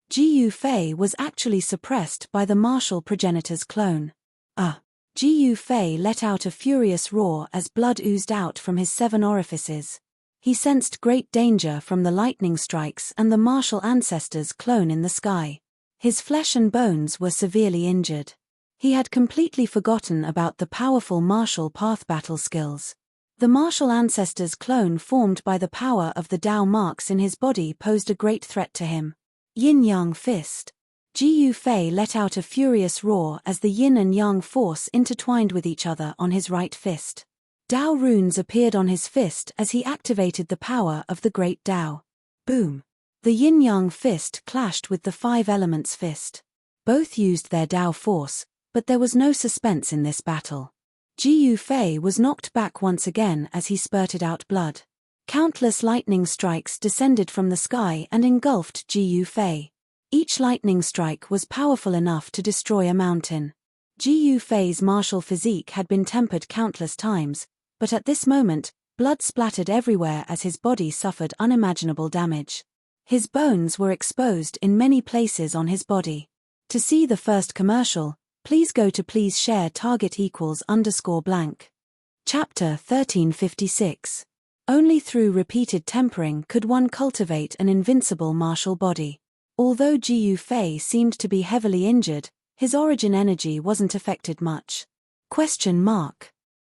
Ji Fei was actually suppressed by the martial progenitor's clone. Ji Fei let out a furious roar as blood oozed out from his 7 orifices. He sensed great danger from the lightning strikes and the martial ancestor's clone in the sky. His flesh and bones were severely injured. He had completely forgotten about the powerful martial path battle skills. The martial ancestor's clone formed by the power of the Tao marks in his body posed a great threat to him. Yin-yang fist. Ji Fei let out a furious roar as the yin and yang force intertwined with each other on his right fist. Dao runes appeared on his fist as he activated the power of the great Dao. Boom! The yin-yang fist clashed with the five elements fist. Both used their Dao force, but there was no suspense in this battle. Ji Yufei was knocked back once again as he spurted out blood. Countless lightning strikes descended from the sky and engulfed Ji Yufei. Each lightning strike was powerful enough to destroy a mountain. Ji Yufei's martial physique had been tempered countless times, but at this moment, blood splattered everywhere as his body suffered unimaginable damage. His bones were exposed in many places on his body. To see the first commercial, please go to please share target =_blank. Chapter 1356. Only through repeated tempering could one cultivate an invincible martial body. Although Ji Yufei seemed to be heavily injured, his origin energy wasn't affected much.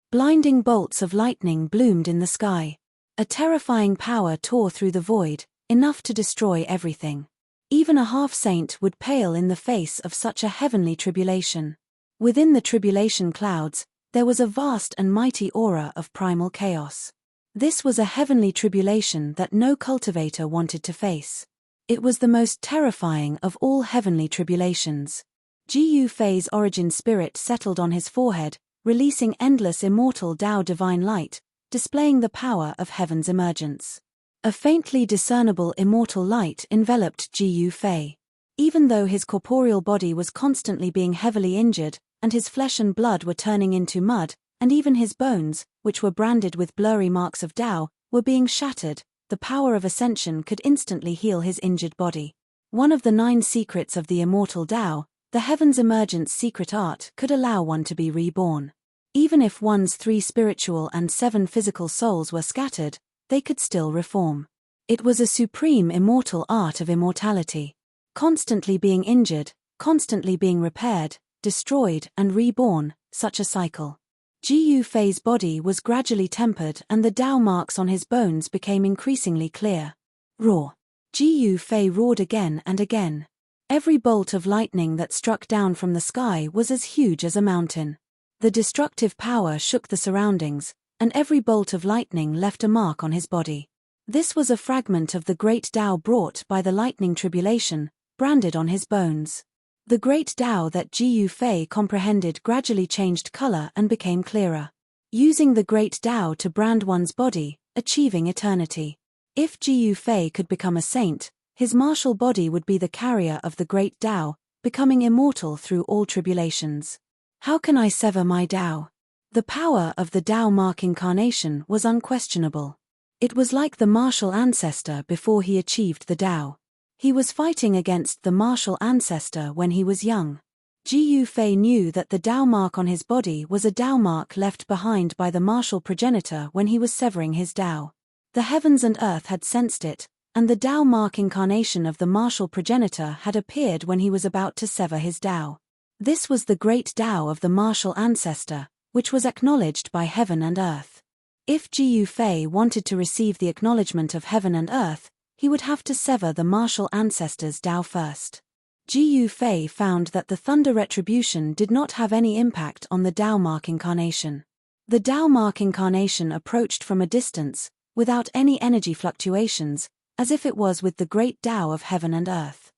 Blinding bolts of lightning bloomed in the sky. A terrifying power tore through the void, enough to destroy everything. Even a half-saint would pale in the face of such a heavenly tribulation. Within the tribulation clouds, there was a vast and mighty aura of primal chaos. This was a heavenly tribulation that no cultivator wanted to face. It was the most terrifying of all heavenly tribulations. Ji Yufei's origin spirit settled on his forehead, releasing endless immortal Tao divine light, displaying the power of heaven's emergence. A faintly discernible immortal light enveloped Ji Yufei. Even though his corporeal body was constantly being heavily injured, and his flesh and blood were turning into mud, and even his bones, which were branded with blurry marks of Tao, were being shattered, the power of ascension could instantly heal his injured body. One of the 9 secrets of the immortal Tao, the heaven's emergence secret art, could allow one to be reborn. Even if one's 3 spiritual and 7 physical souls were scattered, they could still reform. It was a supreme immortal art of immortality. Constantly being injured, constantly being repaired, destroyed and reborn, such a cycle. Ji Yufei's body was gradually tempered and the Tao marks on his bones became increasingly clear. Roar! Ji Yufei roared again and again. Every bolt of lightning that struck down from the sky was as huge as a mountain. The destructive power shook the surroundings, and every bolt of lightning left a mark on his body. This was a fragment of the great Tao brought by the lightning tribulation, branded on his bones. The great Tao that Ji Yufei comprehended gradually changed color and became clearer. Using the great Tao to brand one's body, achieving eternity. If Ji Yufei could become a saint, his martial body would be the carrier of the great Tao, becoming immortal through all tribulations. How can I sever my Tao? The power of the Tao mark incarnation was unquestionable. It was like the martial ancestor before he achieved the Tao. He was fighting against the martial ancestor when he was young. Ji Yufei knew that the Tao mark on his body was a Tao mark left behind by the martial progenitor when he was severing his Tao. The heavens and earth had sensed it, and the Tao mark incarnation of the martial progenitor had appeared when he was about to sever his Tao. This was the great Tao of the martial ancestor, which was acknowledged by heaven and earth. If Ji Yufei wanted to receive the acknowledgement of heaven and earth, he would have to sever the martial ancestor's Tao first. Ji Yufei found that the thunder retribution did not have any impact on the Tao mark incarnation. The Tao mark incarnation approached from a distance, without any energy fluctuations, as if it was with the great Tao of heaven and earth.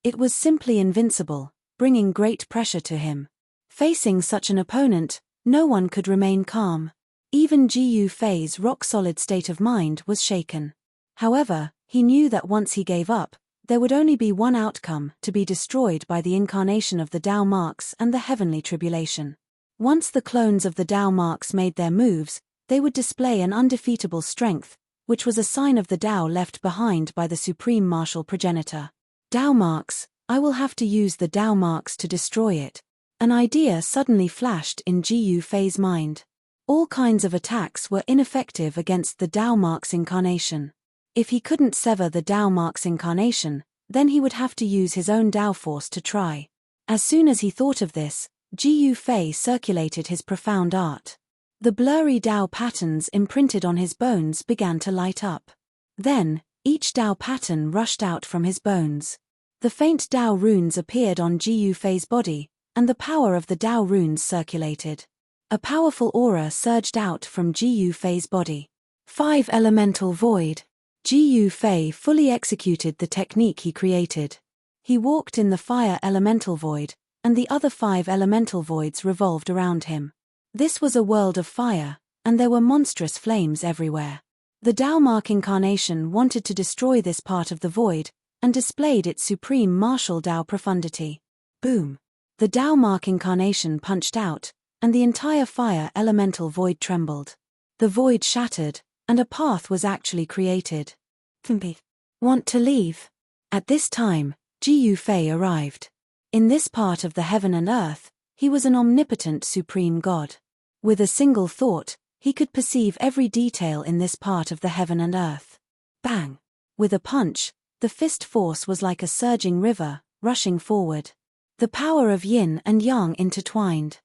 It was simply invincible, bringing great pressure to him. Facing such an opponent, no one could remain calm. Even Ji Yufei's rock-solid state of mind was shaken. However, he knew that once he gave up, there would only be one outcome: to be destroyed by the incarnation of the Tao marks and the heavenly tribulation. Once the clones of the Tao marks made their moves, they would display an undefeatable strength, which was a sign of the Tao left behind by the supreme martial progenitor. Tao marks, I will have to use the Tao marks to destroy it. An idea suddenly flashed in Ji Yufei's mind. All kinds of attacks were ineffective against the Tao marks incarnation. If he couldn't sever the Tao marks incarnation, then he would have to use his own Tao force to try. As soon as he thought of this, Ji Yufei circulated his profound art. The blurry Tao patterns imprinted on his bones began to light up. Then, each Tao pattern rushed out from his bones. The faint Tao runes appeared on Ji Yufei's body, and the power of the Tao runes circulated. A powerful aura surged out from Gu Fei's body. 5 Elemental Void. Gu Fei fully executed the technique he created. He walked in the fire elemental void, and the other 5 elemental voids revolved around him. This was a world of fire, and there were monstrous flames everywhere. The Tao Mark incarnation wanted to destroy this part of the void, and displayed its supreme martial Tao profundity. Boom! The Tao Mark incarnation punched out, and the entire fire elemental void trembled. The void shattered, and a path was actually created. Want to leave? At this time, Gu Fei arrived. In this part of the heaven and earth, he was an omnipotent supreme god. With a single thought, he could perceive every detail in this part of the heaven and earth. Bang! With a punch, the fist force was like a surging river, rushing forward. The power of yin and yang intertwined.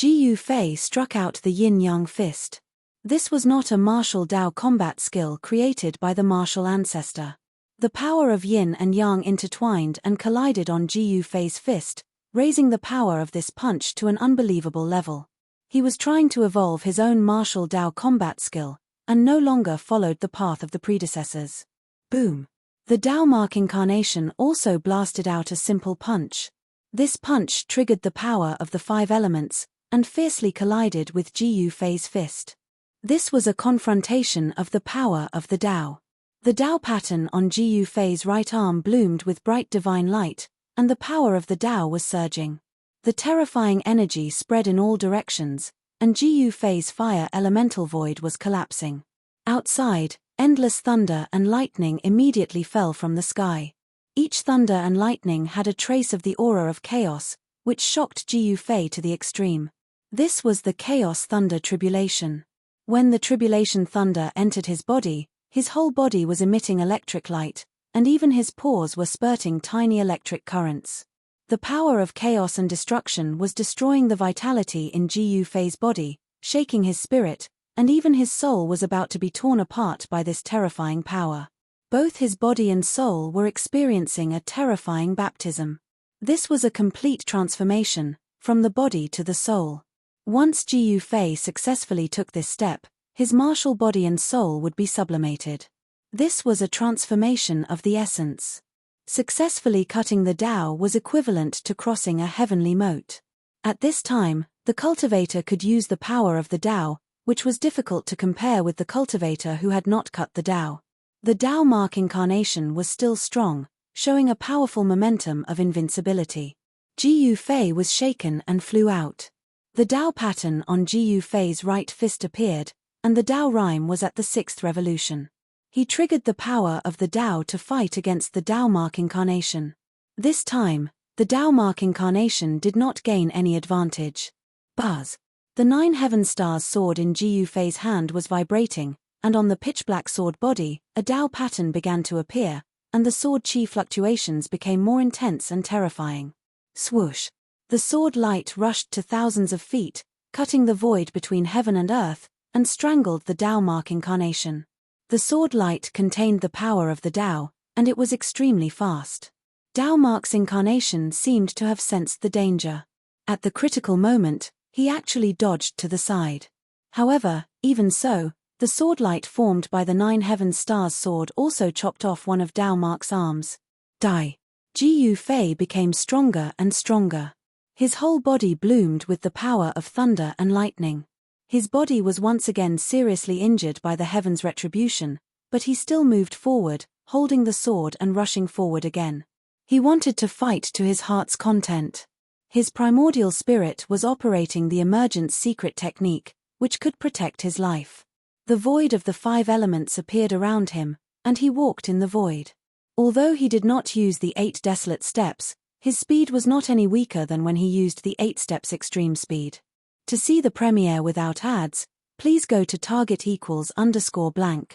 Gu Fei struck out the yin-yang fist. This was not a martial Tao combat skill created by the martial ancestor. The power of yin and yang intertwined and collided on Gu Fei's fist, raising the power of this punch to an unbelievable level. He was trying to evolve his own martial Tao combat skill, and no longer followed the path of the predecessors. Boom! The Tao Mark incarnation also blasted out a simple punch. This punch triggered the power of the 5 elements, and fiercely collided with Gu Fei's fist. This was a confrontation of the power of the Tao. The Tao pattern on Gu Fei's right arm bloomed with bright divine light, and the power of the Tao was surging. The terrifying energy spread in all directions, and Gu Fei's fire elemental void was collapsing. Outside, endless thunder and lightning immediately fell from the sky. Each thunder and lightning had a trace of the aura of chaos, which shocked Gu Fei to the extreme. This was the chaos thunder tribulation. When the tribulation thunder entered his body, his whole body was emitting electric light, and even his pores were spurting tiny electric currents. The power of chaos and destruction was destroying the vitality in Gu Fei's body, shaking his spirit, and even his soul was about to be torn apart by this terrifying power. Both his body and soul were experiencing a terrifying baptism. This was a complete transformation, from the body to the soul. Once Gu Fei successfully took this step, his martial body and soul would be sublimated. This was a transformation of the essence. Successfully cutting the Tao was equivalent to crossing a heavenly moat. At this time, the cultivator could use the power of the Tao, which was difficult to compare with the cultivator who had not cut the Tao. The Tao Mark incarnation was still strong, showing a powerful momentum of invincibility. Gu Fei was shaken and flew out. The Tao pattern on Gu Fei's right fist appeared, and the Tao rhyme was at the 6th revolution. He triggered the power of the Tao to fight against the Tao Mark incarnation. This time, the Tao Mark incarnation did not gain any advantage. Buzz! The 9 heaven stars sword in Gu Fei's hand was vibrating, and on the pitch-black sword body, a Tao pattern began to appear, and the sword chi fluctuations became more intense and terrifying. Swoosh! The sword light rushed to thousands of feet, cutting the void between heaven and earth, and strangled the Tao Mark incarnation. The sword light contained the power of the Tao, and it was extremely fast. Tao Mark's incarnation seemed to have sensed the danger. At the critical moment, he actually dodged to the side. However, even so, the sword light formed by the 9 heaven stars sword also chopped off one of Tao Mark's arms. Die! Gu Fei became stronger and stronger. His whole body bloomed with the power of thunder and lightning. His body was once again seriously injured by the heaven's retribution, but he still moved forward, holding the sword and rushing forward again. He wanted to fight to his heart's content. His primordial spirit was operating the emergent secret technique, which could protect his life. The void of the 5 elements appeared around him, and he walked in the void. Although he did not use the 8 desolate steps, his speed was not any weaker than when he used the 8 steps extreme speed. To see the premiere without ads, please go to target=_blank.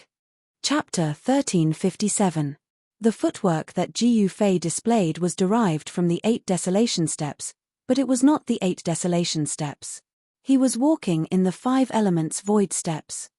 Chapter 1357. The footwork that Gu Fei displayed was derived from the 8 desolation steps, but it was not the 8 desolation steps. He was walking in the 5 elements void steps.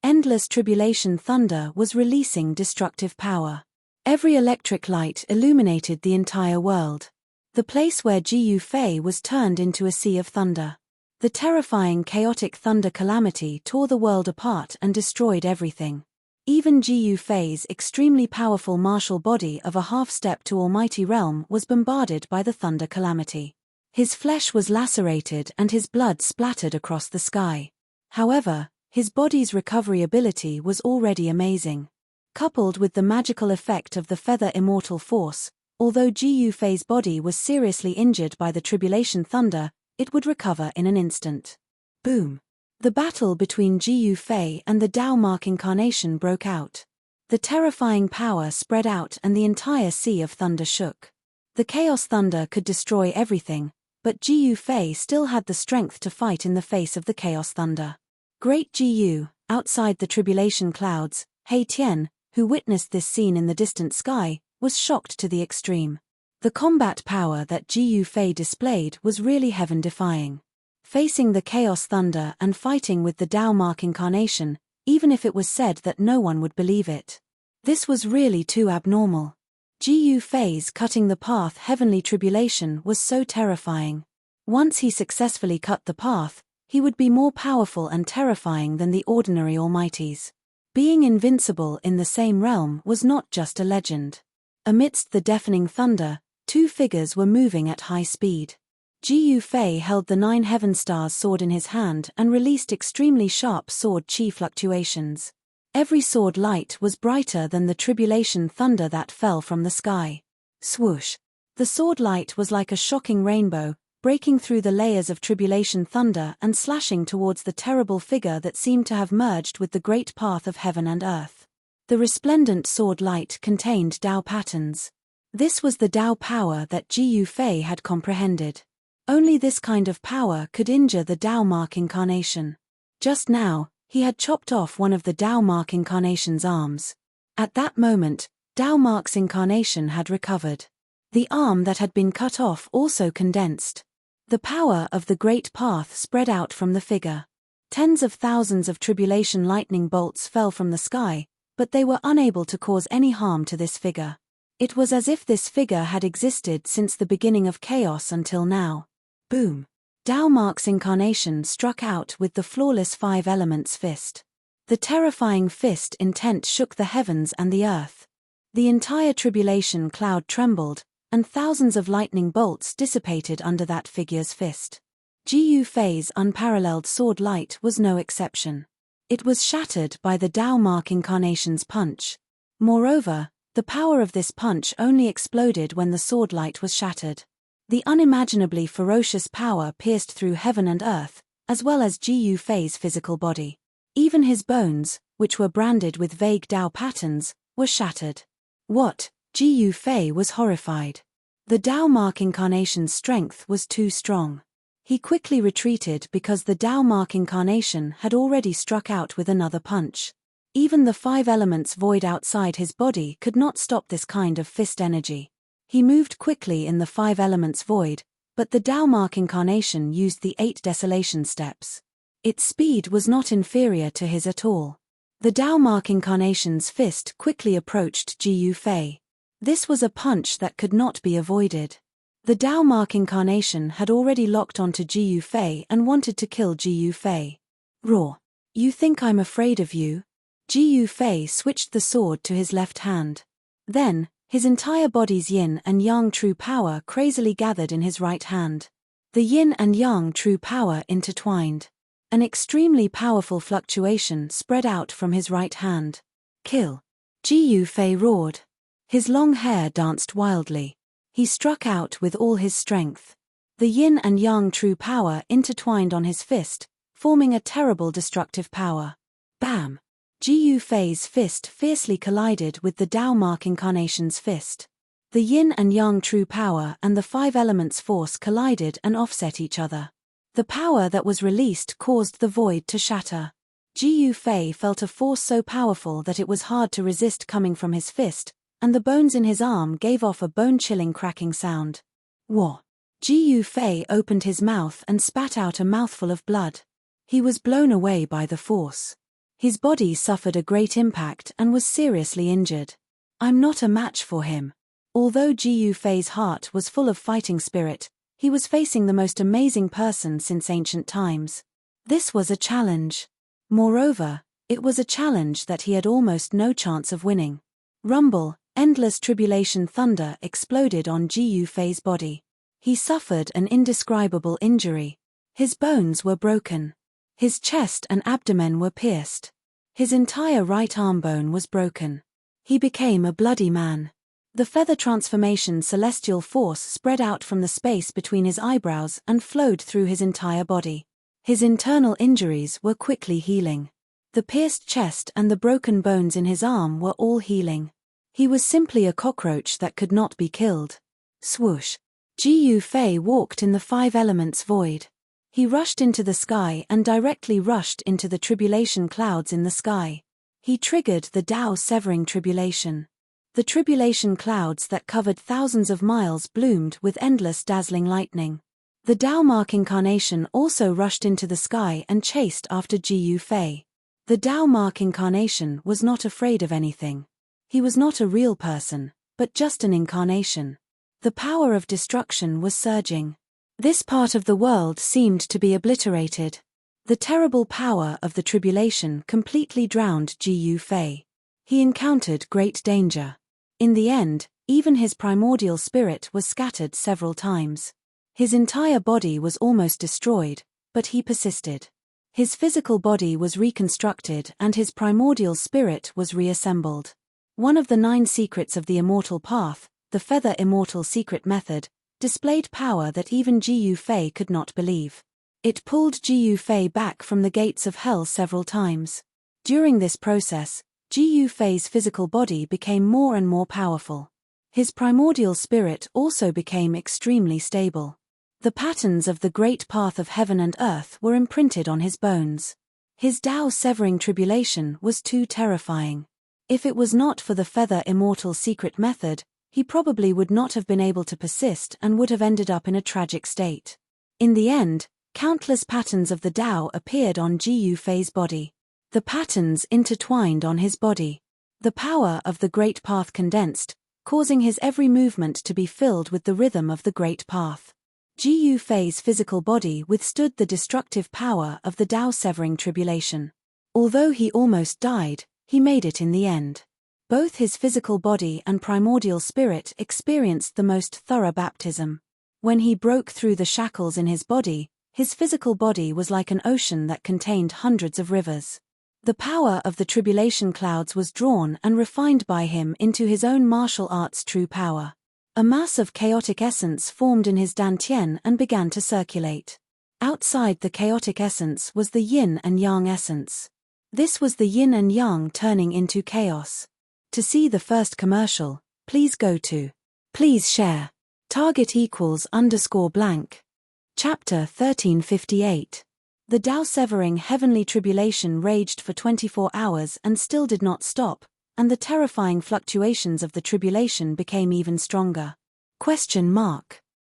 Endless tribulation thunder was releasing destructive power. Every electric light illuminated the entire world. The place where Gu Fei was turned into a sea of thunder. The terrifying chaotic thunder calamity tore the world apart and destroyed everything. Even Ji Fei's extremely powerful martial body of a half-step to almighty realm was bombarded by the thunder calamity. His flesh was lacerated and his blood splattered across the sky. However, his body's recovery ability was already amazing. Coupled with the magical effect of the feather immortal force, although Ji Fei's body was seriously injured by the tribulation thunder, it would recover in an instant. Boom! The battle between Ji Fei and the Tao Mark incarnation broke out. The terrifying power spread out and the entire sea of thunder shook. The chaos thunder could destroy everything, but Ji Fei still had the strength to fight in the face of the chaos thunder. Great Ji, outside the tribulation clouds, Hei Tian, who witnessed this scene in the distant sky, was shocked to the extreme. The combat power that Ji Fei displayed was really heaven-defying. Facing the chaos thunder and fighting with the Tao Mark incarnation, even if it was said that no one would believe it. This was really too abnormal. Ji Fei's cutting the path heavenly tribulation was so terrifying. Once he successfully cut the path, he would be more powerful and terrifying than the ordinary almighties. Being invincible in the same realm was not just a legend. Amidst the deafening thunder, two figures were moving at high speed. Ji Fei held the 9 heaven stars sword in his hand and released extremely sharp sword chi fluctuations. Every sword light was brighter than the tribulation thunder that fell from the sky. Swoosh! The sword light was like a shocking rainbow, breaking through the layers of tribulation thunder and slashing towards the terrible figure that seemed to have merged with the great path of heaven and earth. The resplendent sword light contained Tao patterns. This was the Tao power that Ji Fei had comprehended. Only this kind of power could injure the Tao Mark incarnation. Just now, he had chopped off one of the Tao Mark incarnation's arms. At that moment, Tao Mark's incarnation had recovered. The arm that had been cut off also condensed. The power of the great path spread out from the figure. Tens of thousands of tribulation lightning bolts fell from the sky, but they were unable to cause any harm to this figure. It was as if this figure had existed since the beginning of chaos until now. Boom! Tao Mark's incarnation struck out with the flawless 5 elements fist. The terrifying fist intent shook the heavens and the earth. The entire tribulation cloud trembled, and thousands of lightning bolts dissipated under that figure's fist. Ji Fei's unparalleled sword light was no exception. It was shattered by the Tao Mark incarnation's punch. Moreover, the power of this punch only exploded when the sword light was shattered. The unimaginably ferocious power pierced through heaven and earth, as well as Ji Fei's physical body. Even his bones, which were branded with vague Tao patterns, were shattered. What? Ji Fei was horrified. The Tao Mark incarnation's strength was too strong. He quickly retreated because the Tao Mark incarnation had already struck out with another punch. Even the 5 elements void outside his body could not stop this kind of fist energy. He moved quickly in the 5 elements void, but the Tao Mark incarnation used the 8 desolation steps. Its speed was not inferior to his at all. The Tao Mark incarnation's fist quickly approached Ji Fei. This was a punch that could not be avoided. The Tao Mark incarnation had already locked onto Ji Fei and wanted to kill Ji Fei. Roar! You think I'm afraid of you? Ji Fei switched the sword to his left hand. Then, his entire body's yin and yang true power crazily gathered in his right hand. The yin and yang true power intertwined. An extremely powerful fluctuation spread out from his right hand. Kill! Ji Fei roared. His long hair danced wildly. He struck out with all his strength. The yin and yang true power intertwined on his fist, forming a terrible destructive power. Bam! Ji Fei's fist fiercely collided with the Tao Mark incarnation's fist. The yin and yang true power and the 5 elements force collided and offset each other. The power that was released caused the void to shatter. Ji Fei felt a force so powerful that it was hard to resist coming from his fist, and the bones in his arm gave off a bone-chilling cracking sound. Wah! Ji Fei opened his mouth and spat out a mouthful of blood. He was blown away by the force. His body suffered a great impact and was seriously injured. I'm not a match for him. Although Ji Fei's heart was full of fighting spirit, He was facing the most amazing person since ancient times. This was a challenge. Moreover, it was a challenge that he had almost no chance of winning. Rumble, endless tribulation thunder exploded on Ji Yufei's body. He suffered an indescribable injury. His bones were broken. His chest and abdomen were pierced. His entire right arm bone was broken. He became a bloody man. The feather transformation celestial force spread out from the space between his eyebrows and flowed through his entire body. His internal injuries were quickly healing. The pierced chest and the broken bones in his arm were all healing. He was simply a cockroach that could not be killed. Swoosh. Ji Yufei walked in the five elements void. He rushed into the sky and directly rushed into the tribulation clouds in the sky. He triggered the Tao severing tribulation. The tribulation clouds that covered thousands of miles bloomed with endless dazzling lightning. The Tao Mark incarnation also rushed into the sky and chased after Ji Yufei. The Tao Mark incarnation was not afraid of anything. He was not a real person, but just an incarnation. The power of destruction was surging. This part of the world seemed to be obliterated. The terrible power of the tribulation completely drowned Ji Yufei. He encountered great danger. In the end, even his primordial spirit was scattered several times. His entire body was almost destroyed, but he persisted. His physical body was reconstructed and his primordial spirit was reassembled. One of the 9 secrets of the immortal path, the Feather Immortal Secret Method, displayed power that even Ji Yufei could not believe. It pulled Ji Yufei back from the gates of hell several times. During this process, Ji Yufei's physical body became more and more powerful. His primordial spirit also became extremely stable. The patterns of the great path of heaven and earth were imprinted on his bones. His Tao severing tribulation was too terrifying. If it was not for the Feather Immortal Secret Method, he probably would not have been able to persist and would have ended up in a tragic state. In the end, countless patterns of the Tao appeared on Ji Yufei's body. The patterns intertwined on his body. The power of the great path condensed, causing his every movement to be filled with the rhythm of the great path. Ji Yufei's physical body withstood the destructive power of the Tao severing tribulation. Although he almost died, he made it in the end. Both his physical body and primordial spirit experienced the most thorough baptism. When he broke through the shackles in his body, his physical body was like an ocean that contained hundreds of rivers. The power of the tribulation clouds was drawn and refined by him into his own martial arts' true power. A mass of chaotic essence formed in his dantian and began to circulate. Outside the chaotic essence was the yin and yang essence. This was the yin and yang turning into chaos. To see the first commercial, please go to. Please share. Target =_. Chapter 1358. The Tao severing heavenly tribulation raged for 24 hours and still did not stop, and the terrifying fluctuations of the tribulation became even stronger.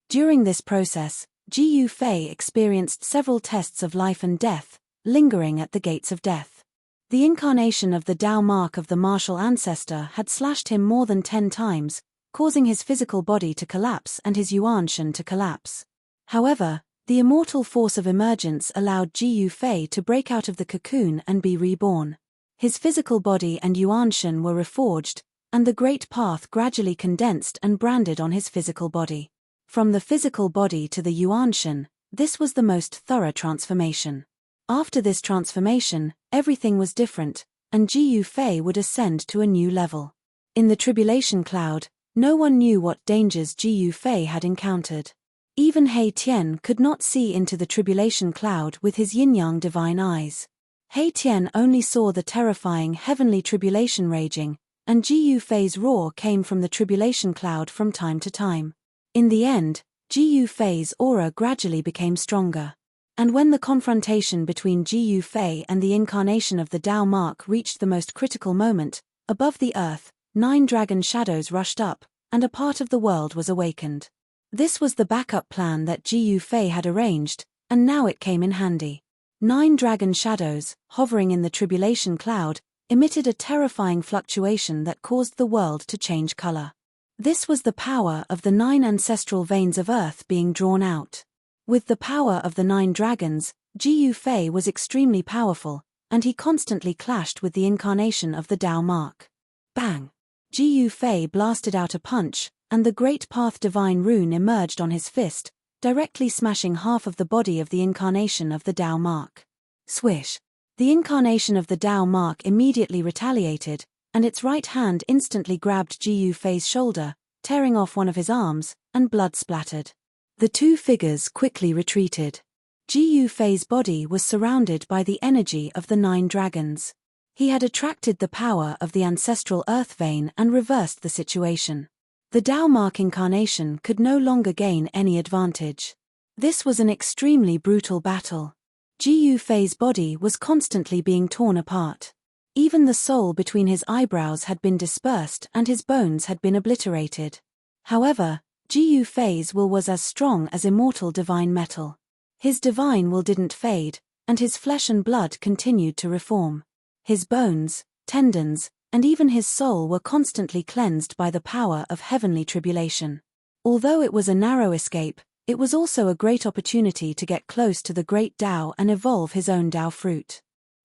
During this process, Ji Yufei experienced several tests of life and death, lingering at the gates of death. The incarnation of the Tao mark of the martial ancestor had slashed him more than 10 times, causing his physical body to collapse and his yuanshan to collapse. However, the immortal force of emergence allowed Ji Yufei to break out of the cocoon and be reborn. His physical body and yuanshan were reforged, and the great path gradually condensed and branded on his physical body. From the physical body to the yuanshan, this was the most thorough transformation. After this transformation, everything was different, and Ji Yufei would ascend to a new level. In the tribulation cloud, no one knew what dangers Ji Yufei had encountered. Even He Tian could not see into the tribulation cloud with his yin-yang divine eyes. He Tian only saw the terrifying heavenly tribulation raging, and Ji Yufei's roar came from the tribulation cloud from time to time. In the end, Ji Yufei's aura gradually became stronger. And when the confrontation between Ji Yufei and the incarnation of the Tao mark reached the most critical moment, above the earth, 9 dragon shadows rushed up, and a part of the world was awakened. This was the backup plan that Ji Yufei had arranged, and now it came in handy. 9 dragon shadows, hovering in the tribulation cloud, emitted a terrifying fluctuation that caused the world to change color. This was the power of the 9 ancestral veins of earth being drawn out. With the power of the 9 dragons, Jiyu Fei was extremely powerful, and he constantly clashed with the incarnation of the Tao mark. Bang! Jiyu Fei blasted out a punch, and the Great Path Divine Rune emerged on his fist, directly smashing half of the body of the incarnation of the Tao mark. Swish! The incarnation of the Tao mark immediately retaliated, and its right hand instantly grabbed Jiyu Fei's shoulder, tearing off one of his arms, and blood splattered. The two figures quickly retreated. Jiyu Fei's body was surrounded by the energy of the 9 dragons. He had attracted the power of the ancestral earth vein and reversed the situation. The Tao mark incarnation could no longer gain any advantage. This was an extremely brutal battle. Jiyu Fei's body was constantly being torn apart. Even the soul between his eyebrows had been dispersed and his bones had been obliterated. However, Jiyu Fei's will was as strong as immortal divine metal. His divine will didn't fade, and his flesh and blood continued to reform. His bones, tendons, and even his soul were constantly cleansed by the power of heavenly tribulation. Although it was a narrow escape, it was also a great opportunity to get close to the great Tao and evolve his own Tao fruit.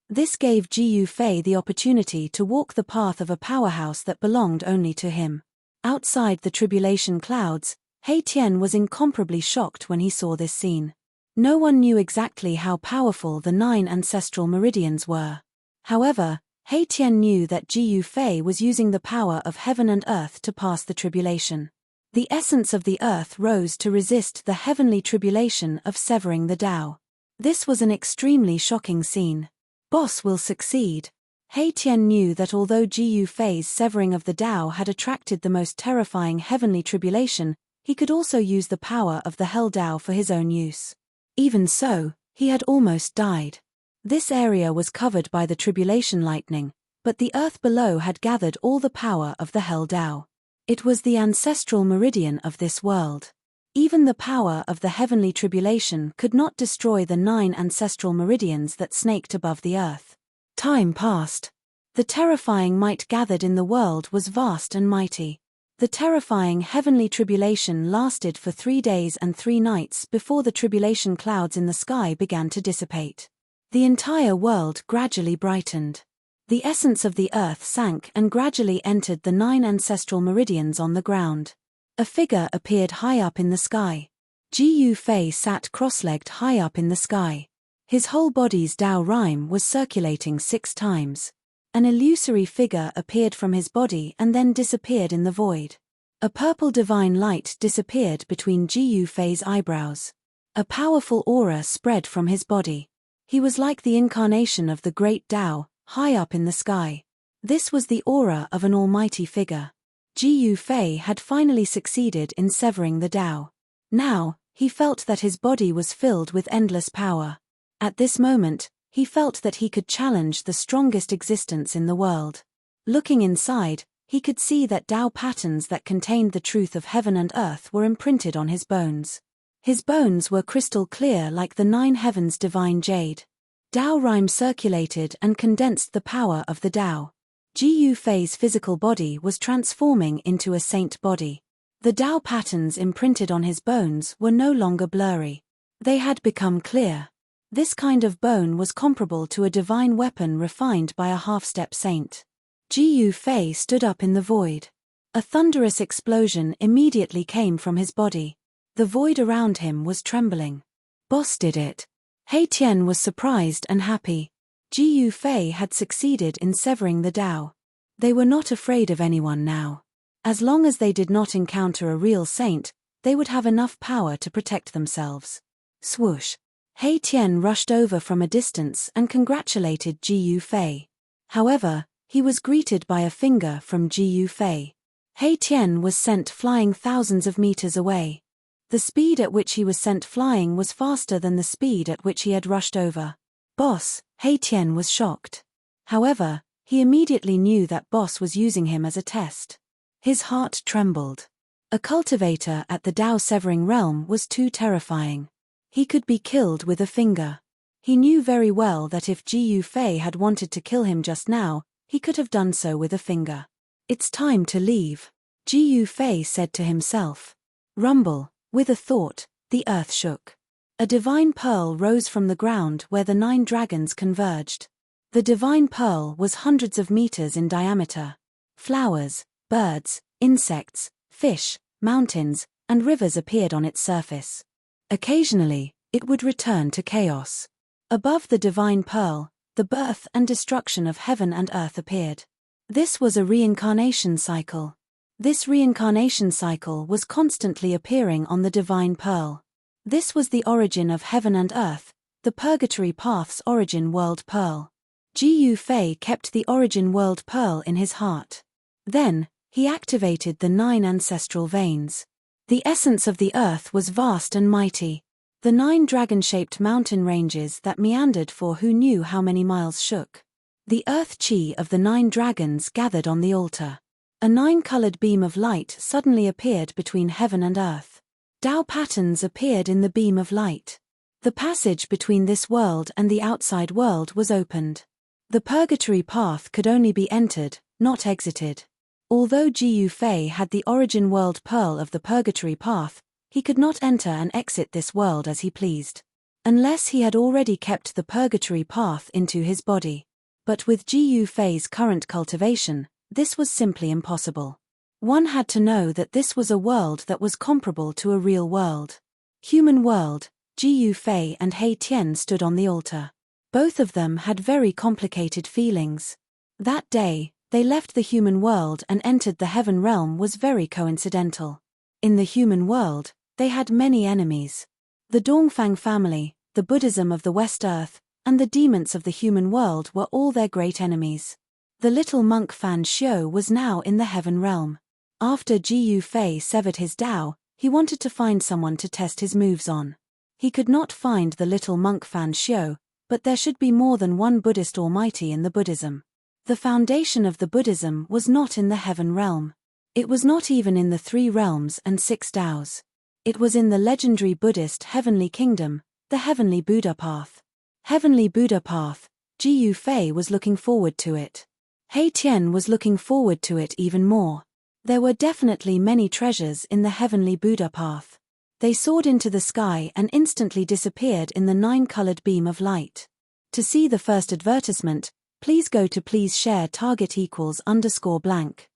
This gave Jiyu Fei the opportunity to walk the path of a powerhouse that belonged only to him. Outside the tribulation clouds, He Tian was incomparably shocked when he saw this scene. No one knew exactly how powerful the 9 ancestral meridians were. However, He Tian knew that Jiyu Fei was using the power of heaven and earth to pass the tribulation. The essence of the earth rose to resist the heavenly tribulation of severing the Tao. This was an extremely shocking scene. Boss will succeed. He Tian knew that although Jiyu Fei's severing of the Tao had attracted the most terrifying heavenly tribulation, he could also use the power of the Hell Tao for his own use. Even so, he had almost died. This area was covered by the tribulation lightning, but the earth below had gathered all the power of the Hell Tao. It was the ancestral meridian of this world. Even the power of the heavenly tribulation could not destroy the 9 ancestral meridians that snaked above the earth. Time passed. The terrifying might gathered in the world was vast and mighty. The terrifying heavenly tribulation lasted for 3 days and 3 nights before the tribulation clouds in the sky began to dissipate. The entire world gradually brightened. The essence of the earth sank and gradually entered the 9 ancestral meridians on the ground. A figure appeared high up in the sky. Jiyu Fei sat cross-legged high up in the sky. His whole body's Tao rhyme was circulating 6 times. An illusory figure appeared from his body and then disappeared in the void. A purple divine light disappeared between Jiyu Fei's eyebrows. A powerful aura spread from his body. He was like the incarnation of the great Tao, high up in the sky. This was the aura of an almighty figure. Jiyu Fei had finally succeeded in severing the Tao. Now, he felt that his body was filled with endless power. At this moment, he felt that he could challenge the strongest existence in the world. Looking inside, he could see that Tao patterns that contained the truth of heaven and earth were imprinted on his bones. His bones were crystal clear like the 9 heavens' divine jade. Tao rhyme circulated and condensed the power of the Tao. Jiyu Fei's physical body was transforming into a saint body. The Tao patterns imprinted on his bones were no longer blurry. They had become clear. This kind of bone was comparable to a divine weapon refined by a half-step saint. Jiyu Fei stood up in the void. A thunderous explosion immediately came from his body. The void around him was trembling. Boss did it. He Tian was surprised and happy. Jiyu Fei had succeeded in severing the Tao. They were not afraid of anyone now. As long as they did not encounter a real saint, they would have enough power to protect themselves. Swoosh! He Tian rushed over from a distance and congratulated Jiyu Fei. However, he was greeted by a finger from Jiyu Fei. He Tian was sent flying thousands of meters away. The speed at which he was sent flying was faster than the speed at which he had rushed over. Boss, He Tian was shocked. However, he immediately knew that Boss was using him as a test. His heart trembled. A cultivator at the Tao severing realm was too terrifying. He could be killed with a finger. He knew very well that if Jiyu Fei had wanted to kill him just now, he could have done so with a finger. It's time to leave. Jiu Fei said to himself. Rumble, with a thought, the earth shook. A divine pearl rose from the ground where the 9 dragons converged. The divine pearl was hundreds of meters in diameter. Flowers, birds, insects, fish, mountains, and rivers appeared on its surface. Occasionally, it would return to chaos. Above the divine pearl, the birth and destruction of heaven and earth appeared. This was a reincarnation cycle. This reincarnation cycle was constantly appearing on the divine pearl. This was the origin of heaven and earth, the purgatory path's origin world pearl. Jiu Fei kept the origin world pearl in his heart. Then, he activated the 9 ancestral veins. The essence of the earth was vast and mighty. The 9 dragon-shaped mountain ranges that meandered for who knew how many miles shook. The earth chi of the 9 dragons gathered on the altar. A 9-colored beam of light suddenly appeared between heaven and earth. Tao patterns appeared in the beam of light. The passage between this world and the outside world was opened. The purgatory path could only be entered, not exited. Although Jiu Fei had the origin world pearl of the purgatory path, he could not enter and exit this world as he pleased. Unless he had already kept the purgatory path into his body. But with Jiu Fei's current cultivation, this was simply impossible. One had to know that this was a world that was comparable to a real world. Human world, Jiu Fei and He Tian stood on the altar. Both of them had very complicated feelings. That day, they left the human world and entered the heaven realm was very coincidental. In the human world, they had many enemies. The Dongfang family, the Buddhism of the West Earth, and the demons of the human world were all their great enemies. The little monk Fan Xiu was now in the heaven realm. After Jiu Fei severed his Tao, he wanted to find someone to test his moves on. He could not find the little monk Fan Xiu, but there should be more than one Buddhist almighty in the Buddhism. The foundation of the Buddhism was not in the heaven realm. It was not even in the 3 realms and 6 Taos. It was in the legendary Buddhist heavenly kingdom, the heavenly Buddha path. Heavenly Buddha path, Jiu Fei was looking forward to it. He Tian was looking forward to it even more. There were definitely many treasures in the heavenly Buddha path. They soared into the sky and instantly disappeared in the 9-colored beam of light. To see the first advertisement, please go to please share target =_ blank.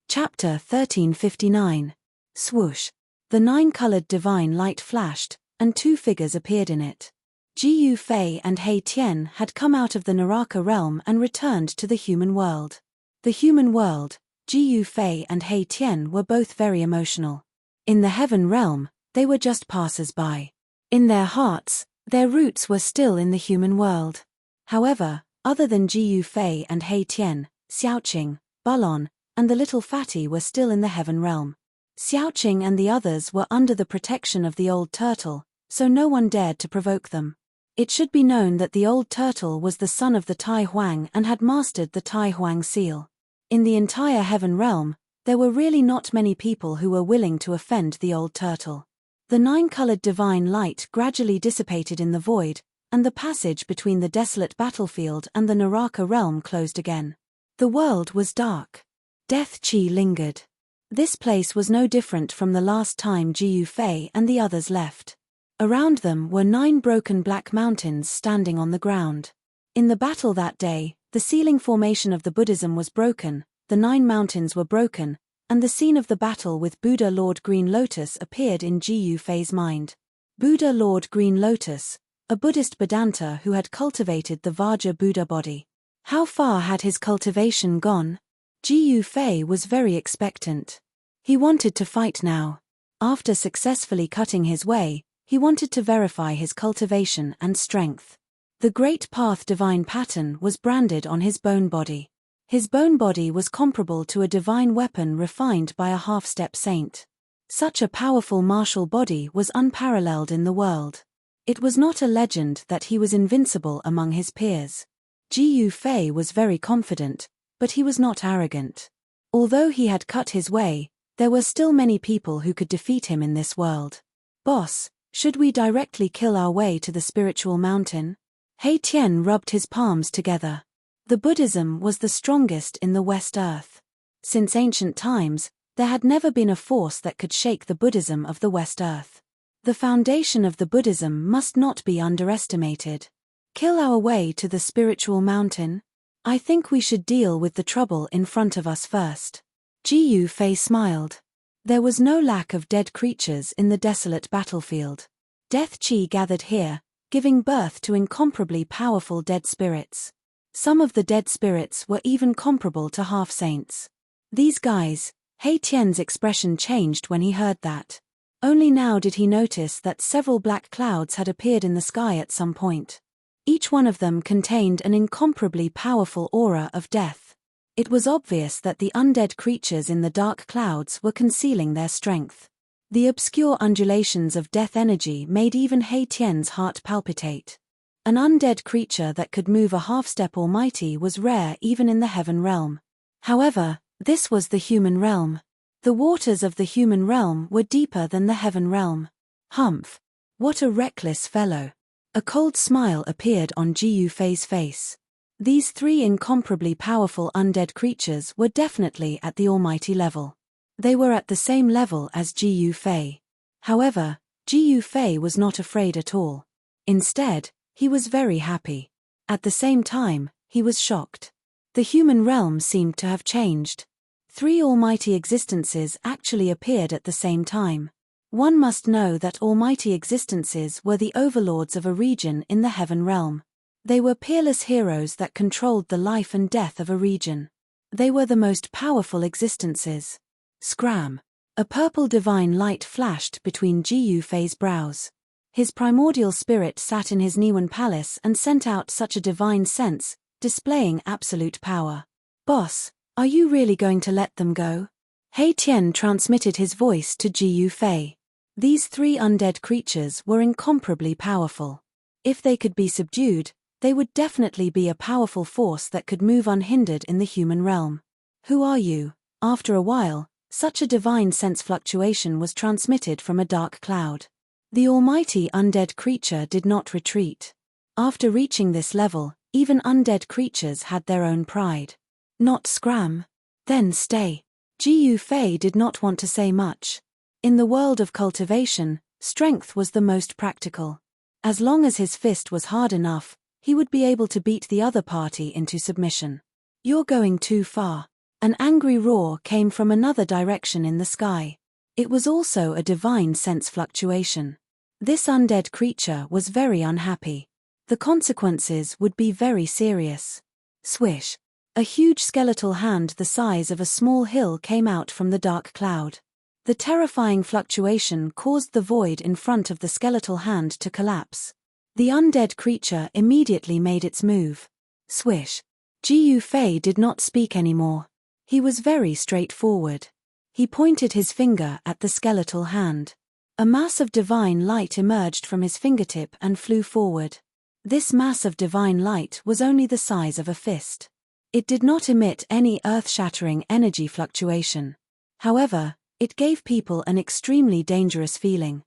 Chapter 1359. Swoosh. The 9-colored divine light flashed, and 2 figures appeared in it. Jiu Fei and He Tian had come out of the Naraka realm and returned to the human world. The human world, Jiu Fei and He Tian were both very emotional. In the heaven realm, they were just passers-by. In their hearts, their roots were still in the human world. However, other than Jiu Fei and He Tian, Xiaoqing, Balon, and the little fatty were still in the heaven realm. Xiaoqing and the others were under the protection of the old turtle, so no one dared to provoke them. It should be known that the old turtle was the son of the Tai Huang and had mastered the Tai Huang seal. In the entire heaven realm, there were really not many people who were willing to offend the old turtle. The 9-colored divine light gradually dissipated in the void, and the passage between the desolate battlefield and the Naraka realm closed again. The world was dark. Death Chi lingered. This place was no different from the last time Jiu Fei and the others left. Around them were 9 broken black mountains standing on the ground. In the battle that day, the ceiling formation of the Buddhism was broken, the 9 mountains were broken, and the scene of the battle with Buddha Lord Green Lotus appeared in Jiu Fei's mind. Buddha Lord Green Lotus, a Buddhist Vedanta who had cultivated the Vajra Buddha body. How far had his cultivation gone? Jiu Fei was very expectant. He wanted to fight now. After successfully cutting his way, he wanted to verify his cultivation and strength. The Great Path divine pattern was branded on his bone body. His bone body was comparable to a divine weapon refined by a half-step saint. Such a powerful martial body was unparalleled in the world. It was not a legend that he was invincible among his peers. Jiu Fei was very confident, but he was not arrogant. Although he had cut his way, there were still many people who could defeat him in this world. Boss, should we directly kill our way to the spiritual mountain? He Tian rubbed his palms together. The Buddhism was the strongest in the West Earth. Since ancient times, There had never been a force that could shake the Buddhism of the West Earth. The foundation of the Buddhism must not be underestimated. Kill our way to the spiritual mountain? I think we should deal with the trouble in front of us first. Jiyu Fei smiled. There was no lack of dead creatures in the desolate battlefield. Death Qi gathered here, giving birth to incomparably powerful dead spirits. Some of the dead spirits were even comparable to half-saints. These guys. He Tian's expression changed when he heard that. Only now did he notice that several black clouds had appeared in the sky at some point. Each one of them contained an incomparably powerful aura of death. It was obvious that the undead creatures in the dark clouds were concealing their strength. The obscure undulations of death energy made even He Tian's heart palpitate. An undead creature that could move a half-step almighty was rare even in the heaven realm. However, this was the human realm. The waters of the human realm were deeper than the heaven realm. Humph! What a reckless fellow! A cold smile appeared on Jiyu Fei's face. These three incomparably powerful undead creatures were definitely at the almighty level. They were at the same level as Jiyu Fei. However, Jiyu Fei was not afraid at all. Instead, he was very happy. At the same time, he was shocked. The human realm seemed to have changed. Three almighty existences actually appeared at the same time. One must know that almighty existences were the overlords of a region in the heaven realm. They were peerless heroes that controlled the life and death of a region. They were the most powerful existences. Scram! A purple divine light flashed between Jiyu Fei's brows. His primordial spirit sat in his Niwen palace and sent out such a divine sense, displaying absolute power. Boss, are you really going to let them go? He Tian transmitted his voice to Jiyu Fei. These three undead creatures were incomparably powerful. If they could be subdued, they would definitely be a powerful force that could move unhindered in the human realm. Who are you? After a while, such a divine sense fluctuation was transmitted from a dark cloud. The almighty undead creature did not retreat. After reaching this level, even undead creatures had their own pride. Not scram. Then stay. Jiyu Fei did not want to say much. In the world of cultivation, strength was the most practical. As long as his fist was hard enough, he would be able to beat the other party into submission. You're going too far. An angry roar came from another direction in the sky. It was also a divine sense fluctuation. This undead creature was very unhappy. The consequences would be very serious. Swish! A huge skeletal hand the size of a small hill came out from the dark cloud. The terrifying fluctuation caused the void in front of the skeletal hand to collapse. The undead creature immediately made its move. Swish! Jiyu Fei did not speak anymore. He was very straightforward. He pointed his finger at the skeletal hand. A mass of divine light emerged from his fingertip and flew forward. This mass of divine light was only the size of a fist. It did not emit any earth-shattering energy fluctuation. However, it gave people an extremely dangerous feeling.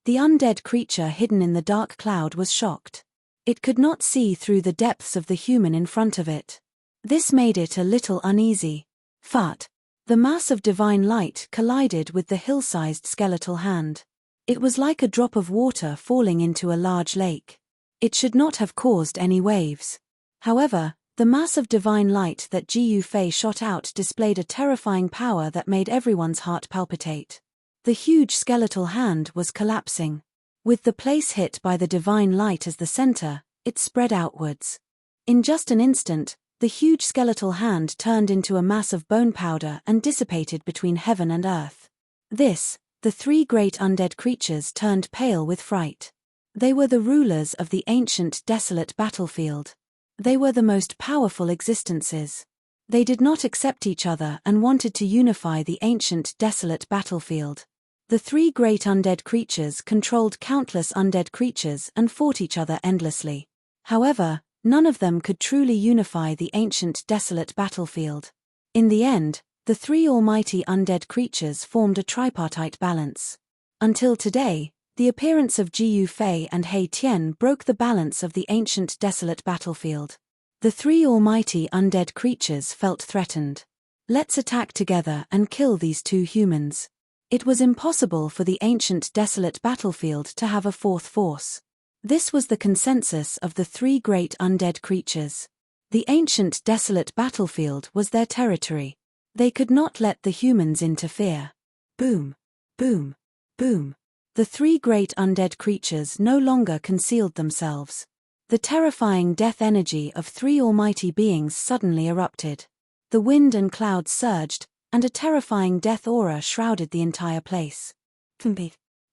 The undead creature hidden in the dark cloud was shocked. It could not see through the depths of the human in front of it. This made it a little uneasy. Fart! The mass of divine light collided with the hill-sized skeletal hand. It was like a drop of water falling into a large lake. It should not have caused any waves. However, the mass of divine light that Jiyu Fei shot out displayed a terrifying power that made everyone's heart palpitate. The huge skeletal hand was collapsing. With the place hit by the divine light as the center, it spread outwards. In just an instant, the huge skeletal hand turned into a mass of bone powder and dissipated between heaven and earth. The three great undead creatures turned pale with fright. They were the rulers of the ancient desolate battlefield. They were the most powerful existences. They did not accept each other and wanted to unify the ancient desolate battlefield. The three great undead creatures controlled countless undead creatures and fought each other endlessly. However, none of them could truly unify the ancient desolate battlefield. In the end, the three almighty undead creatures formed a tripartite balance. Until today, the appearance of Jiyu Fei and He Tian broke the balance of the ancient desolate battlefield. The three almighty undead creatures felt threatened. Let's attack together and kill these two humans. It was impossible for the ancient desolate battlefield to have a fourth force. This was the consensus of the three great undead creatures. The ancient desolate battlefield was their territory. They could not let the humans interfere. Boom, boom, boom. The three great undead creatures no longer concealed themselves. The terrifying death energy of three almighty beings suddenly erupted. The wind and clouds surged, and a terrifying death aura shrouded the entire place.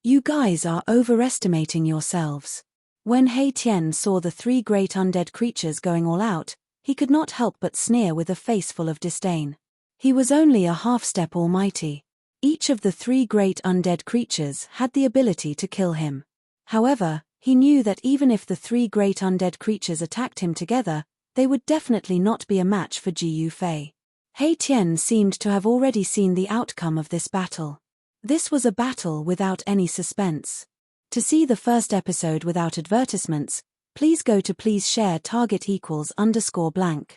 You guys are overestimating yourselves. When He Tian saw the three great undead creatures going all out, he could not help but sneer with a face full of disdain. He was only a half-step almighty. Each of the three great undead creatures had the ability to kill him. However, he knew that even if the three great undead creatures attacked him together, they would definitely not be a match for Ji Yufei. He Tian seemed to have already seen the outcome of this battle. This was a battle without any suspense. To see the first episode without advertisements, please go to please share target=_blank.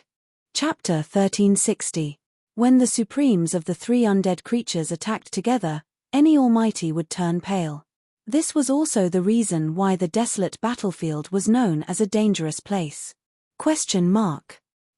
Chapter 1360. When the supremes of the three undead creatures attacked together, any almighty would turn pale. This was also the reason why the desolate battlefield was known as a dangerous place.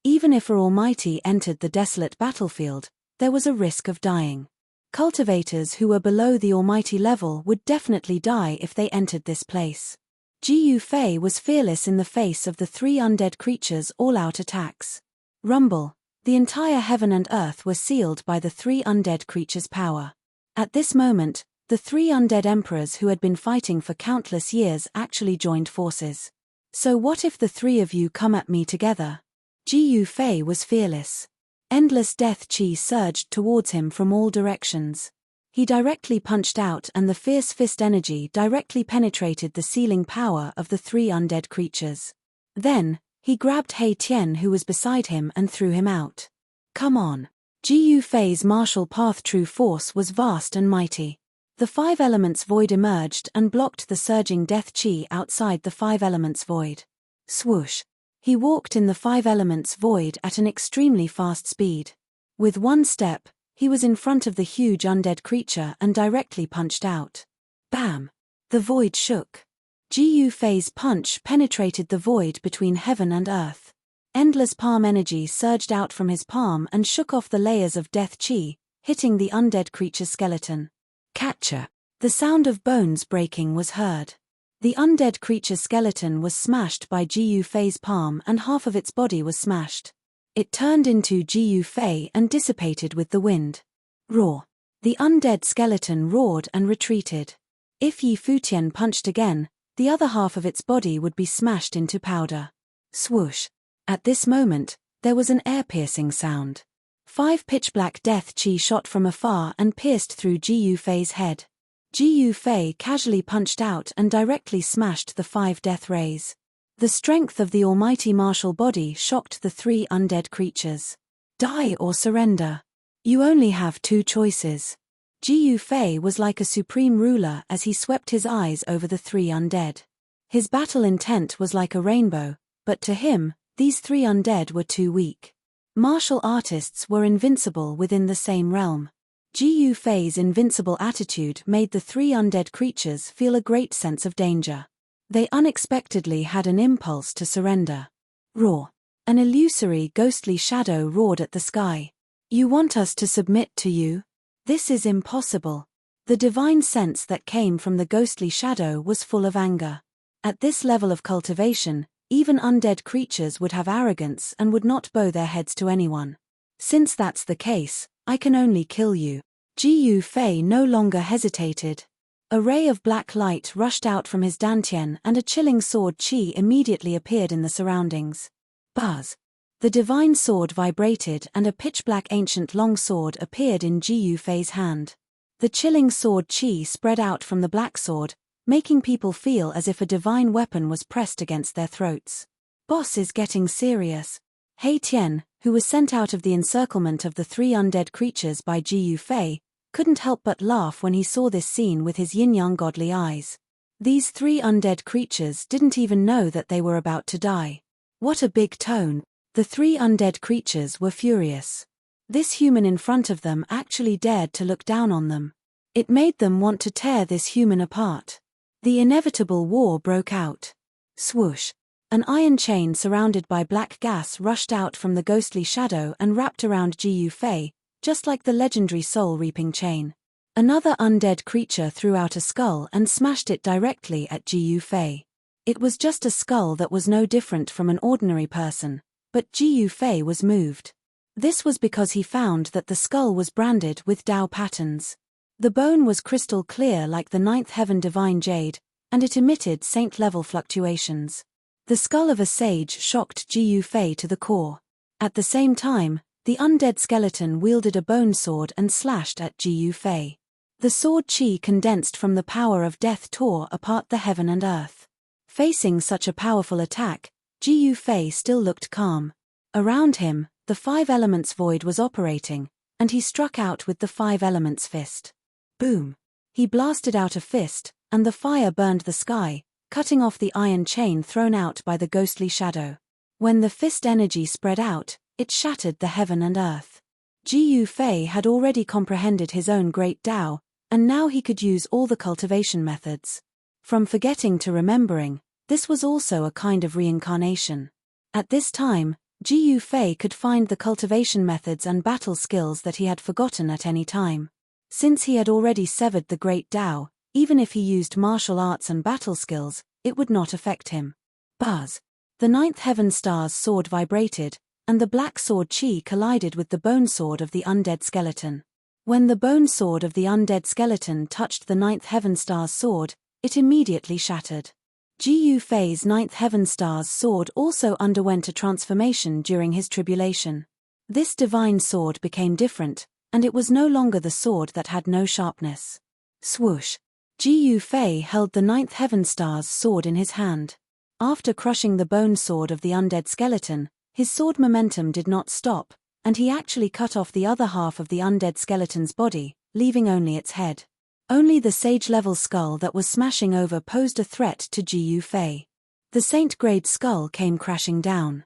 Even if an almighty entered the desolate battlefield, there was a risk of dying. Cultivators who were below the almighty level would definitely die if they entered this place. Ji Yufei was fearless in the face of the three undead creatures' all-out attacks. Rumble. The entire heaven and earth were sealed by the three undead creatures' power. At this moment, the three undead emperors who had been fighting for countless years actually joined forces. So what if the three of you come at me together? Ji Yufei was fearless. Endless death chi surged towards him from all directions. He directly punched out and the fierce fist energy directly penetrated the sealing power of the three undead creatures. Then, he grabbed He Tian who was beside him and threw him out. Come on. Ji Yufei's martial path true force was vast and mighty. The five elements void emerged and blocked the surging death chi outside the five elements void. Swoosh. He walked in the five elements void at an extremely fast speed. With one step, he was in front of the huge undead creature and directly punched out. Bam! The void shook. Ji Yufei's punch penetrated the void between heaven and earth. Endless palm energy surged out from his palm and shook off the layers of death chi, hitting the undead creature's skeleton. Catcher! The sound of bones breaking was heard. The undead creature's skeleton was smashed by Ji Yufei's palm and half of its body was smashed. It turned into Ji Yufei and dissipated with the wind. Roar! The undead skeleton roared and retreated. If Yi Futian punched again, the other half of its body would be smashed into powder. Swoosh! At this moment, there was an air-piercing sound. 5 pitch-black death chi shot from afar and pierced through Ji Yufei's head. Ji Yufei casually punched out and directly smashed the 5 death rays. The strength of the almighty martial body shocked the 3 undead creatures. Die or surrender. You only have 2 choices. Ji Yufei was like a supreme ruler as he swept his eyes over the 3 undead. His battle intent was like a rainbow, but to him, these 3 undead were too weak. Martial artists were invincible within the same realm. Ji Yufei's invincible attitude made the 3 undead creatures feel a great sense of danger. They unexpectedly had an impulse to surrender. Roar! An illusory ghostly shadow roared at the sky. You want us to submit to you? This is impossible. The divine sense that came from the ghostly shadow was full of anger. At this level of cultivation, even undead creatures would have arrogance and would not bow their heads to anyone. Since that's the case, I can only kill you. Ji Yufei no longer hesitated. A ray of black light rushed out from his dantian and a chilling sword chi immediately appeared in the surroundings. Buzz! The divine sword vibrated and a pitch-black ancient long sword appeared in Ji Yufei's hand. The chilling sword chi spread out from the black sword, making people feel as if a divine weapon was pressed against their throats. Boss is getting serious. He Tian, who was sent out of the encirclement of the 3 undead creatures by Ji Yufei, couldn't help but laugh when he saw this scene with his yin-yang godly eyes. These 3 undead creatures didn't even know that they were about to die. What a big tone! The 3 undead creatures were furious. This human in front of them actually dared to look down on them. It made them want to tear this human apart. The inevitable war broke out. Swoosh! An iron chain surrounded by black gas rushed out from the ghostly shadow and wrapped around Ji Yufei, just like the legendary soul-reaping chain. Another undead creature threw out a skull and smashed it directly at Ji Yufei. It was just a skull that was no different from an ordinary person, but Ji Yufei was moved. This was because he found that the skull was branded with Tao patterns. The bone was crystal clear like the ninth heaven divine jade, and it emitted saint-level fluctuations. The skull of a sage shocked Ji Yufei to the core. At the same time, the undead skeleton wielded a bone sword and slashed at Ji Yufei. The sword chi condensed from the power of death tore apart the heaven and earth. Facing such a powerful attack, Ji Yufei still looked calm. Around him, the five elements void was operating, and he struck out with the five elements fist. Boom! He blasted out a fist, and the fire burned the sky, cutting off the iron chain thrown out by the ghostly shadow. When the fist energy spread out, it shattered the heaven and earth. Ji Yufei had already comprehended his own great Tao, and now he could use all the cultivation methods. From forgetting to remembering, this was also a kind of reincarnation. At this time, Ji Yufei could find the cultivation methods and battle skills that he had forgotten at any time. Since he had already severed the great Tao, even if he used martial arts and battle skills, it would not affect him. Buzz! The ninth heaven star's sword vibrated, and the black sword chi collided with the bone sword of the undead skeleton. When the bone sword of the undead skeleton touched the ninth heaven star's sword, it immediately shattered. Ji Yufei's ninth heaven star's sword also underwent a transformation during his tribulation. This divine sword became different, and it was no longer the sword that had no sharpness. Swoosh! Ji Yufei held the ninth heaven star's sword in his hand. After crushing the bone sword of the undead skeleton, his sword momentum did not stop, and he actually cut off the other half of the undead skeleton's body, leaving only its head. Only the sage-level skull that was smashing over posed a threat to Ji Yufei. The saint-grade skull came crashing down.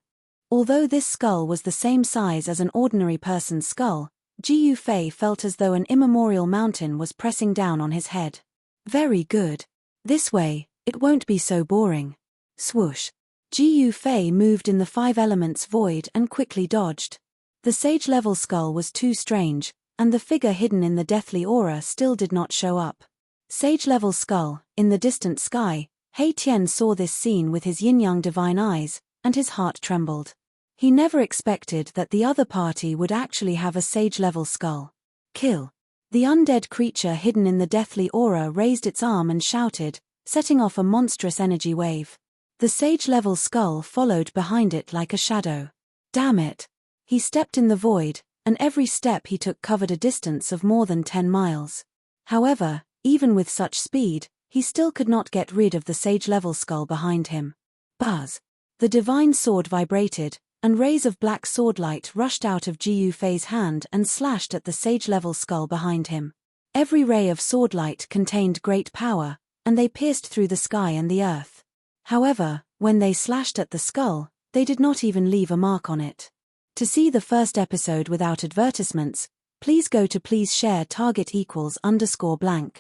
Although this skull was the same size as an ordinary person's skull, Ji Yufei felt as though an immemorial mountain was pressing down on his head. Very good. This way, it won't be so boring. Swoosh! Ji Yufei moved in the five elements void and quickly dodged. The sage-level skull was too strange, and the figure hidden in the deathly aura still did not show up. Sage-level skull, in the distant sky, Hei Tian saw this scene with his yin-yang divine eyes, and his heart trembled. He never expected that the other party would actually have a sage-level skull. Kill! The undead creature hidden in the deathly aura raised its arm and shouted, setting off a monstrous energy wave. The sage-level skull followed behind it like a shadow. Damn it! He stepped in the void, and every step he took covered a distance of more than 10 miles. However, even with such speed, he still could not get rid of the sage-level skull behind him. Buzz! The divine sword vibrated, and rays of black swordlight rushed out of Ji Yufei's hand and slashed at the sage-level skull behind him. Every ray of swordlight contained great power, and they pierced through the sky and the earth. However, when they slashed at the skull, they did not even leave a mark on it. To see the first episode without advertisements, please go to please share target=_blank.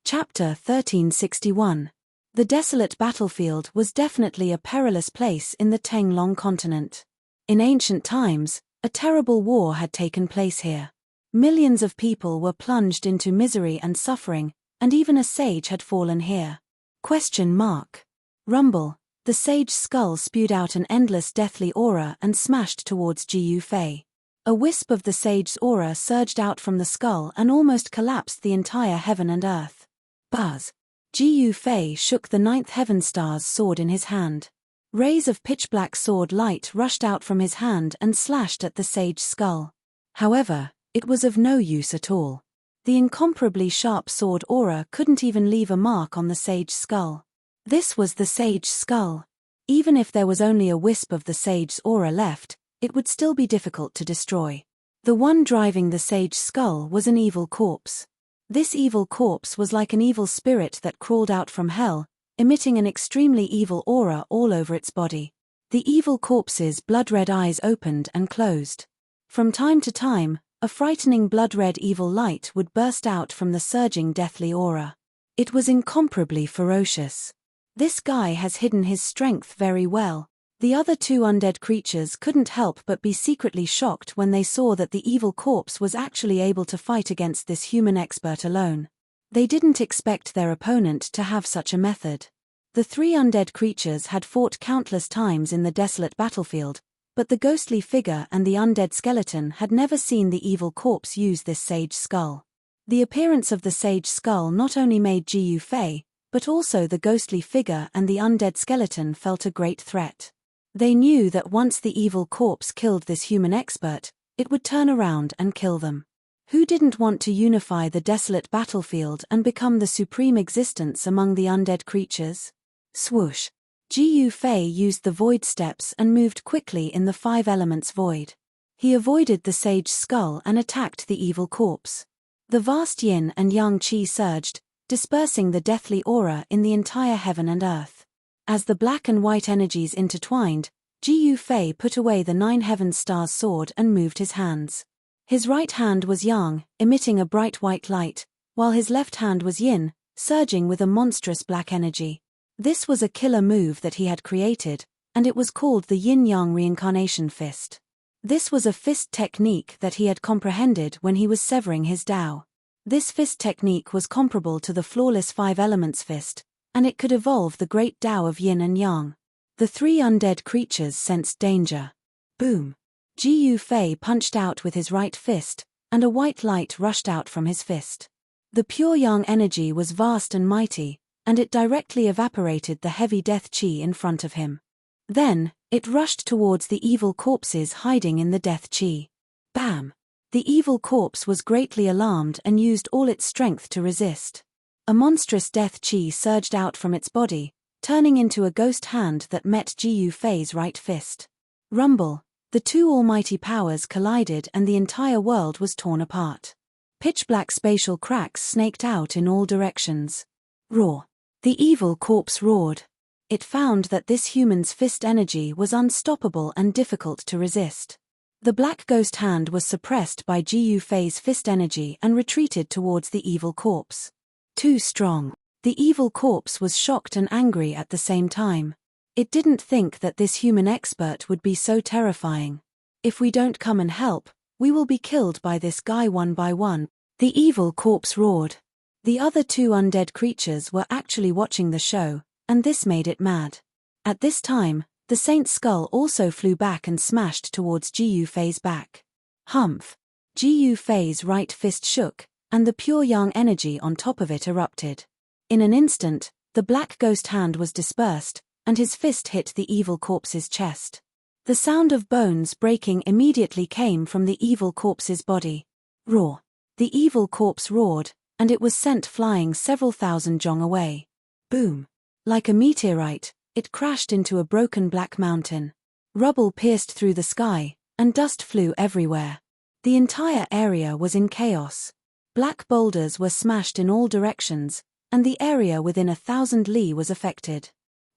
Chapter 1361. The desolate battlefield was definitely a perilous place in the Tenglong continent. In ancient times, a terrible war had taken place here. Millions of people were plunged into misery and suffering, and even a sage had fallen here. Rumble. The sage's skull spewed out an endless deathly aura and smashed towards Ji Yufei. A wisp of the sage's aura surged out from the skull and almost collapsed the entire heaven and earth. Buzz! Ji Yufei shook the ninth heaven star's sword in his hand. Rays of pitch-black sword light rushed out from his hand and slashed at the sage's skull. However, it was of no use at all. The incomparably sharp sword aura couldn't even leave a mark on the sage's skull. This was the sage's skull. Even if there was only a wisp of the sage's aura left, it would still be difficult to destroy. The one driving the sage's skull was an evil corpse. This evil corpse was like an evil spirit that crawled out from hell, emitting an extremely evil aura all over its body. The evil corpse's blood-red eyes opened and closed. From time to time, a frightening blood-red evil light would burst out from the surging deathly aura. It was incomparably ferocious. This guy has hidden his strength very well. The other two undead creatures couldn't help but be secretly shocked when they saw that the evil corpse was actually able to fight against this human expert alone. They didn't expect their opponent to have such a method. The three undead creatures had fought countless times in the desolate battlefield, but the ghostly figure and the undead skeleton had never seen the evil corpse use this sage skull. The appearance of the sage skull not only made Jiu Fei, but also the ghostly figure and the undead skeleton felt a great threat. They knew that once the evil corpse killed this human expert, it would turn around and kill them. Who didn't want to unify the desolate battlefield and become the supreme existence among the undead creatures? Swoosh! Jiu Fei used the void steps and moved quickly in the 5 elements void. He avoided the sage skull and attacked the evil corpse. The vast yin and yang qi surged, dispersing the deathly aura in the entire heaven and earth. As the black and white energies intertwined, Jiu Fei put away the 9 heaven stars sword and moved his hands. His right hand was yang, emitting a bright white light, while his left hand was yin, surging with a monstrous black energy. This was a killer move that he had created, and it was called the yin-yang reincarnation fist. This was a fist technique that he had comprehended when he was severing his Tao. This fist technique was comparable to the flawless 5 elements fist, and it could evolve the great Tao of yin and yang. The 3 undead creatures sensed danger. Boom! Jiu Fei punched out with his right fist, and a white light rushed out from his fist. The pure yang energy was vast and mighty, and it directly evaporated the heavy death qi in front of him. Then, it rushed towards the evil corpses hiding in the death qi. Bam! The evil corpse was greatly alarmed and used all its strength to resist. A monstrous death qi surged out from its body, turning into a ghost hand that met Jiu Fei's right fist. Rumble! The 2 almighty powers collided and the entire world was torn apart. Pitch-black spatial cracks snaked out in all directions. Roar! The evil corpse roared. It found that this human's fist energy was unstoppable and difficult to resist. The black ghost hand was suppressed by Jiu Fei's fist energy and retreated towards the evil corpse. Too strong. The evil corpse was shocked and angry at the same time. It didn't think that this human expert would be so terrifying. If we don't come and help, we will be killed by this guy one by one, the evil corpse roared. The other 2 undead creatures were actually watching the show, and this made it mad. At this time, the saint's skull also flew back and smashed towards Jiu Fei's back. Humph! Jiu Fei's right fist shook, and the pure yang energy on top of it erupted. In an instant, the black ghost hand was dispersed, and his fist hit the evil corpse's chest. The sound of bones breaking immediately came from the evil corpse's body. Roar! The evil corpse roared, and it was sent flying several thousand zhong away. Boom! Like a meteorite, it crashed into a broken black mountain. Rubble pierced through the sky, and dust flew everywhere. The entire area was in chaos. Black boulders were smashed in all directions, and the area within 1,000 li was affected.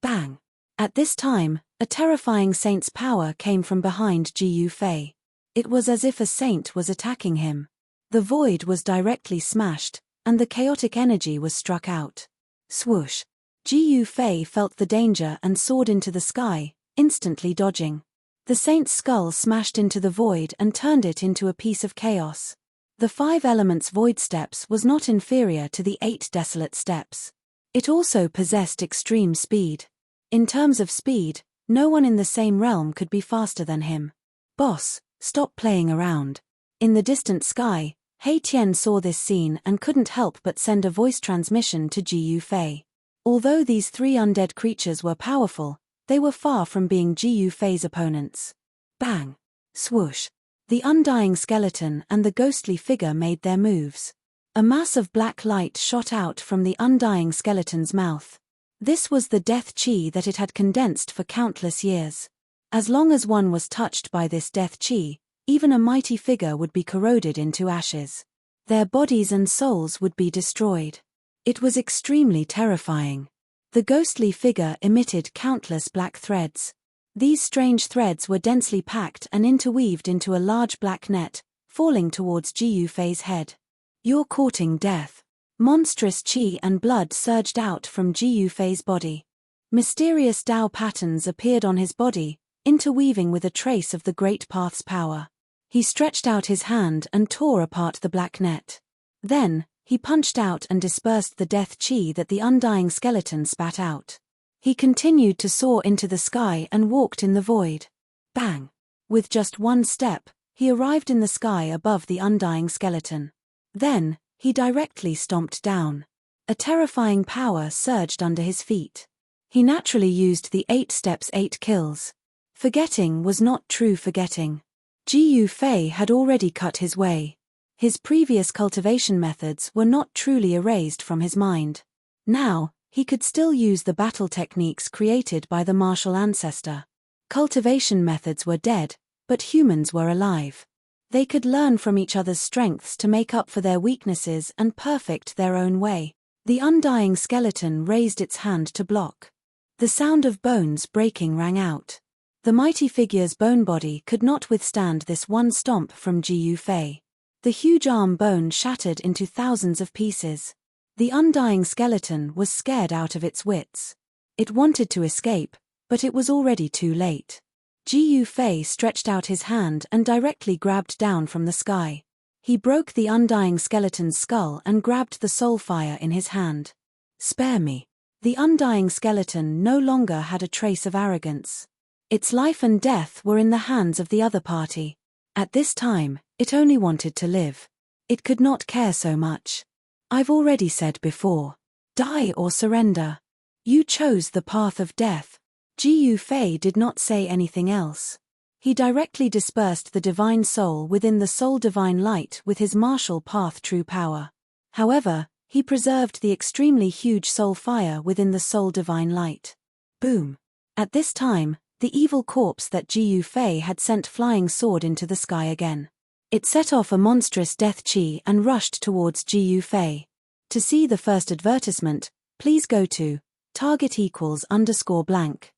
Bang! At this time, a terrifying saint's power came from behind Jiu Fei. It was as if a saint was attacking him. The void was directly smashed, and the chaotic energy was struck out. Swoosh! Jiu Fei felt the danger and soared into the sky, instantly dodging. The saint's skull smashed into the void and turned it into a piece of chaos. The 5 elements void steps was not inferior to the 8 desolate steps. It also possessed extreme speed. In terms of speed, no one in the same realm could be faster than him. Boss, stop playing around. In the distant sky, Hei Tian saw this scene and couldn't help but send a voice transmission to Jiu Fei. Although these 3 undead creatures were powerful, they were far from being Jiu Fei's opponents. Bang! Swoosh! The undying skeleton and the ghostly figure made their moves. A mass of black light shot out from the undying skeleton's mouth. This was the death qi that it had condensed for countless years. As long as one was touched by this death qi, even a mighty figure would be corroded into ashes. Their bodies and souls would be destroyed. It was extremely terrifying. The ghostly figure emitted countless black threads. These strange threads were densely packed and interweaved into a large black net, falling towards Ji Yufei's head. "You're courting death." Monstrous qi and blood surged out from Ji Yufei's body. Mysterious Dao patterns appeared on his body, interweaving with a trace of the Great Path's power. He stretched out his hand and tore apart the black net. Then, he punched out and dispersed the death qi that the undying skeleton spat out. He continued to soar into the sky and walked in the void. Bang! With just one step, he arrived in the sky above the undying skeleton. Then, he directly stomped down. A terrifying power surged under his feet. He naturally used the 8 steps 8 kills. Forgetting was not true forgetting. Ji Yufei had already cut his way. His previous cultivation methods were not truly erased from his mind. Now, he could still use the battle techniques created by the martial ancestor. Cultivation methods were dead, but humans were alive. They could learn from each other's strengths to make up for their weaknesses and perfect their own way. The undying skeleton raised its hand to block. The sound of bones breaking rang out. The mighty figure's bone body could not withstand this one stomp from Ji Yufei. The huge arm bone shattered into thousands of pieces. The undying skeleton was scared out of its wits. It wanted to escape, but it was already too late. Ji Yufei stretched out his hand and directly grabbed down from the sky. He broke the undying skeleton's skull and grabbed the soul fire in his hand. "Spare me." The undying skeleton no longer had a trace of arrogance. Its life and death were in the hands of the other party. At this time, it only wanted to live. It could not care so much. "I've already said before. Die or surrender. You chose the path of death." Ji Yufei did not say anything else. He directly dispersed the divine soul within the soul divine light with his martial path true power. However, he preserved the extremely huge soul fire within the soul divine light. Boom! At this time, the evil corpse that Ji Yufei had sent flying soared into the sky again. It set off a monstrous death qi and rushed towards Ji Yufei. To see the first advertisement, please go to target=_blank.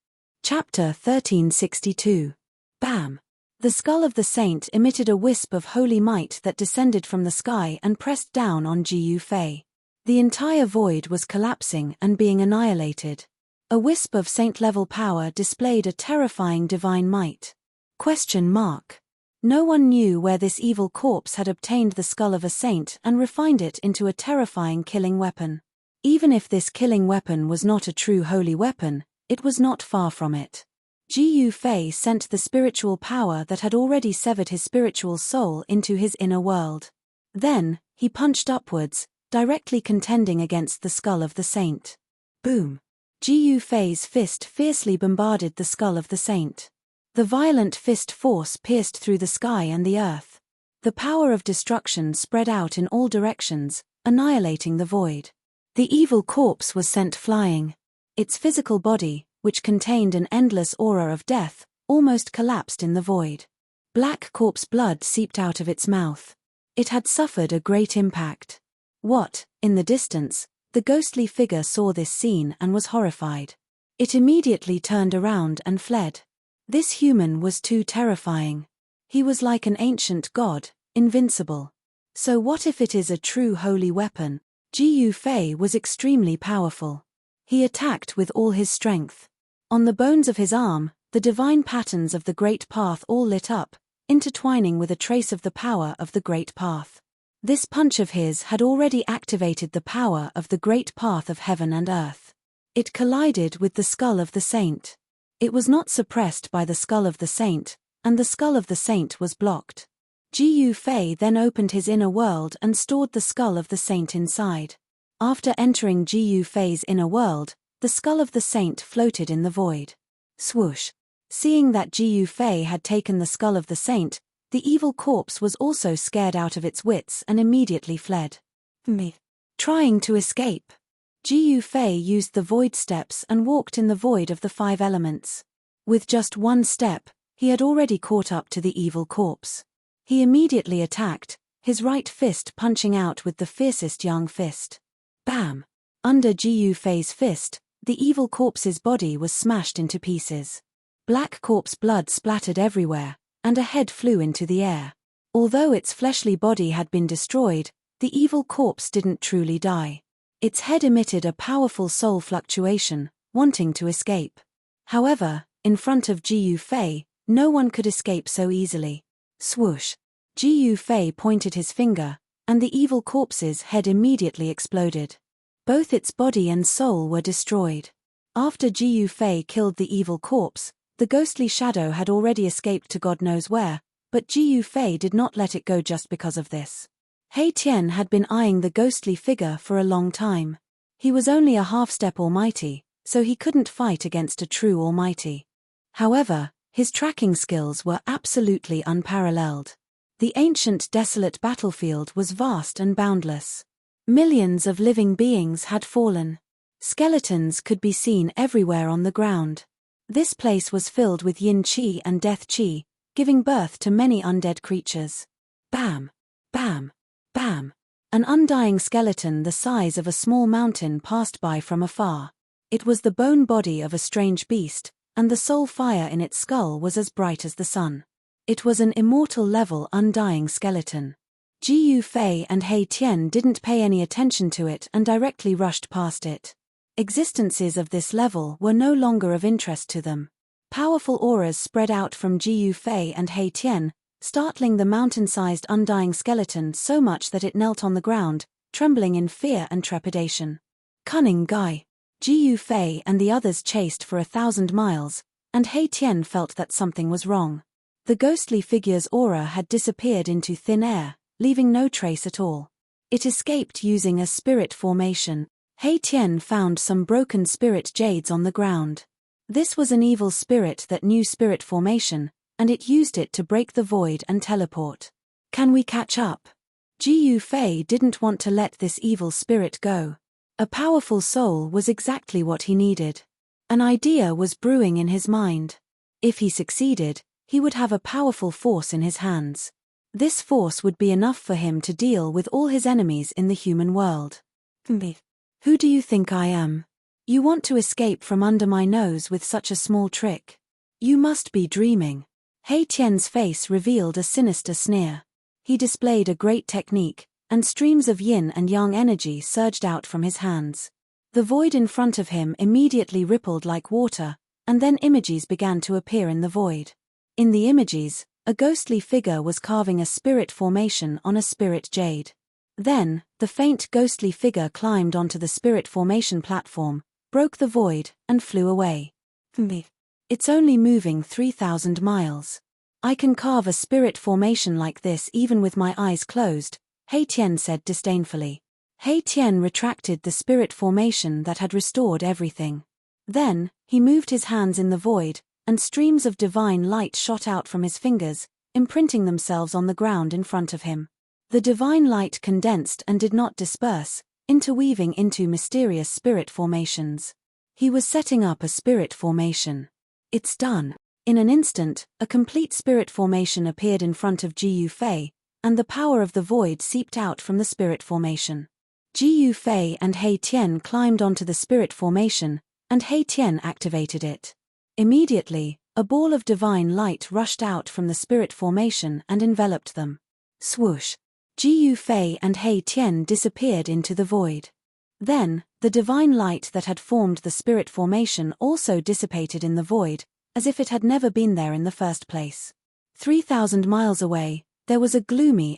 Chapter 1362. Bam! The skull of the saint emitted a wisp of holy might that descended from the sky and pressed down on Ji Yufei. The entire void was collapsing and being annihilated. A wisp of saint-level power displayed a terrifying divine might. No one knew where this evil corpse had obtained the skull of a saint and refined it into a terrifying killing weapon. Even if this killing weapon was not a true holy weapon, it was not far from it. Ji Yufei sent the spiritual power that had already severed his spiritual soul into his inner world. Then, he punched upwards, directly contending against the skull of the saint. Boom! Ji Yufei's fist fiercely bombarded the skull of the saint. The violent fist force pierced through the sky and the earth. The power of destruction spread out in all directions, annihilating the void. The evil corpse was sent flying. Its physical body, which contained an endless aura of death, almost collapsed in the void. Black corpse blood seeped out of its mouth. It had suffered a great impact. In the distance, the ghostly figure saw this scene and was horrified. It immediately turned around and fled. This human was too terrifying. He was like an ancient god, invincible. So what if it is a true holy weapon? Ji Yufei was extremely powerful. He attacked with all his strength. On the bones of his arm, the divine patterns of the Great Path all lit up, intertwining with a trace of the power of the Great Path. This punch of his had already activated the power of the Great Path of heaven and earth. It collided with the skull of the saint. It was not suppressed by the skull of the saint, and the skull of the saint was blocked. Ji Yufei then opened his inner world and stored the skull of the saint inside. After entering Ji Yufei's inner world, the skull of the saint floated in the void. Swoosh! Seeing that Ji Yufei had taken the skull of the saint, the evil corpse was also scared out of its wits and immediately fled. Trying to escape. Ji Yufei used the void steps and walked in the void of the 5 elements. With just one step, he had already caught up to the evil corpse. He immediately attacked, his right fist punching out with the fiercest yang fist. Bam! Under Ji Yufei's fist, the evil corpse's body was smashed into pieces. Black corpse blood splattered everywhere, and a head flew into the air. Although its fleshly body had been destroyed, the evil corpse didn't truly die. Its head emitted a powerful soul fluctuation, wanting to escape. However, in front of Jiu Fei, no one could escape so easily. Swoosh! Jiu Fei pointed his finger, and the evil corpse's head immediately exploded. Both its body and soul were destroyed. After Jiu Fei killed the evil corpse, the ghostly shadow had already escaped to God knows where, but Jiu Fei did not let it go just because of this. He Tian had been eyeing the ghostly figure for a long time. He was only a half-step almighty, so he couldn't fight against a true almighty. However, his tracking skills were absolutely unparalleled. The ancient desolate battlefield was vast and boundless. Millions of living beings had fallen. Skeletons could be seen everywhere on the ground. This place was filled with yin qi and death qi, giving birth to many undead creatures. Bam! Bam! Bam! An undying skeleton the size of a small mountain passed by from afar. It was the bone body of a strange beast, and the soul fire in its skull was as bright as the sun. It was an immortal-level undying skeleton. Jiu Fei and He Tian didn't pay any attention to it and directly rushed past it. Existences of this level were no longer of interest to them. Powerful auras spread out from Jiu Fei and He Tian, startling the mountain-sized undying skeleton so much that it knelt on the ground, trembling in fear and trepidation. Cunning guy! Jiu Fei and the others chased for 1,000 miles, and He Tian felt that something was wrong. The ghostly figure's aura had disappeared into thin air, leaving no trace at all. It escaped using a spirit formation. He Tian found some broken spirit jades on the ground. This was an evil spirit that knew spirit formation, and it used it to break the void and teleport. Can we catch up? Jiu Fei didn't want to let this evil spirit go. A powerful soul was exactly what he needed. An idea was brewing in his mind. If he succeeded, he would have a powerful force in his hands. This force would be enough for him to deal with all his enemies in the human world. Who do you think I am? You want to escape from under my nose with such a small trick? You must be dreaming. He Tian's face revealed a sinister sneer. He displayed a great technique, and streams of yin and yang energy surged out from his hands. The void in front of him immediately rippled like water, and then images began to appear in the void. In the images, a ghostly figure was carving a spirit formation on a spirit jade. Then, the faint ghostly figure climbed onto the spirit formation platform, broke the void, and flew away. It's only moving 3,000 miles. I can carve a spirit formation like this even with my eyes closed, He Tian said disdainfully. He Tian retracted the spirit formation that had restored everything. Then, he moved his hands in the void, and streams of divine light shot out from his fingers, imprinting themselves on the ground in front of him. The divine light condensed and did not disperse, interweaving into mysterious spirit formations. He was setting up a spirit formation. It's done. In an instant, a complete spirit formation appeared in front of Jiu Fei, and the power of the void seeped out from the spirit formation. Jiu Fei and He Tian climbed onto the spirit formation, and He Tian activated it. Immediately, a ball of divine light rushed out from the spirit formation and enveloped them. Swoosh! Jiu Fei and He Tian disappeared into the void. Then, the divine light that had formed the spirit formation also dissipated in the void, as if it had never been there in the first place. 3,000 miles away, there was a gloomy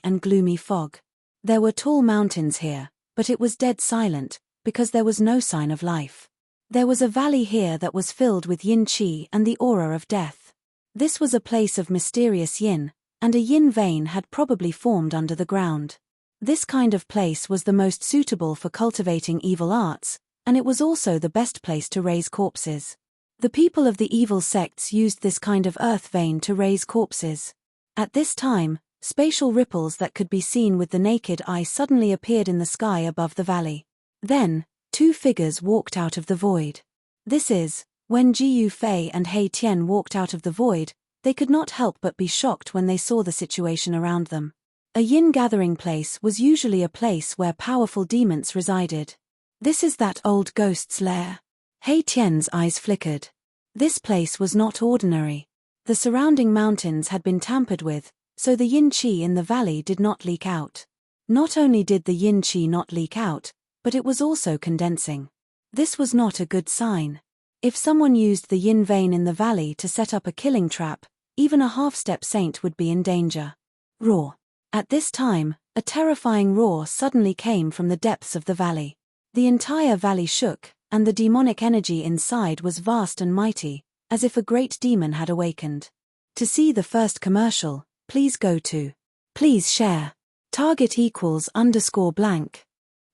fog. There were tall mountains here, but it was dead silent, because there was no sign of life. There was a valley here that was filled with yin qi and the aura of death. This was a place of mysterious yin, and a yin vein had probably formed under the ground. This kind of place was the most suitable for cultivating evil arts, and it was also the best place to raise corpses. The people of the evil sects used this kind of earth vein to raise corpses. At this time, spatial ripples that could be seen with the naked eye suddenly appeared in the sky above the valley. Then, two figures walked out of the void. This is, when Jiu Fei and He Tian walked out of the void, they could not help but be shocked when they saw the situation around them. A yin gathering place was usually a place where powerful demons resided. This is that old ghost's lair. He Tian's eyes flickered. This place was not ordinary. The surrounding mountains had been tampered with, so the yin qi in the valley did not leak out. Not only did the yin qi not leak out, but it was also condensing. This was not a good sign. If someone used the yin vein in the valley to set up a killing trap, even a half-step saint would be in danger. Roar. At this time, a terrifying roar suddenly came from the depths of the valley. The entire valley shook, and the demonic energy inside was vast and mighty, as if a great demon had awakened. To see the first commercial, please go to. Please share. Target =_blank.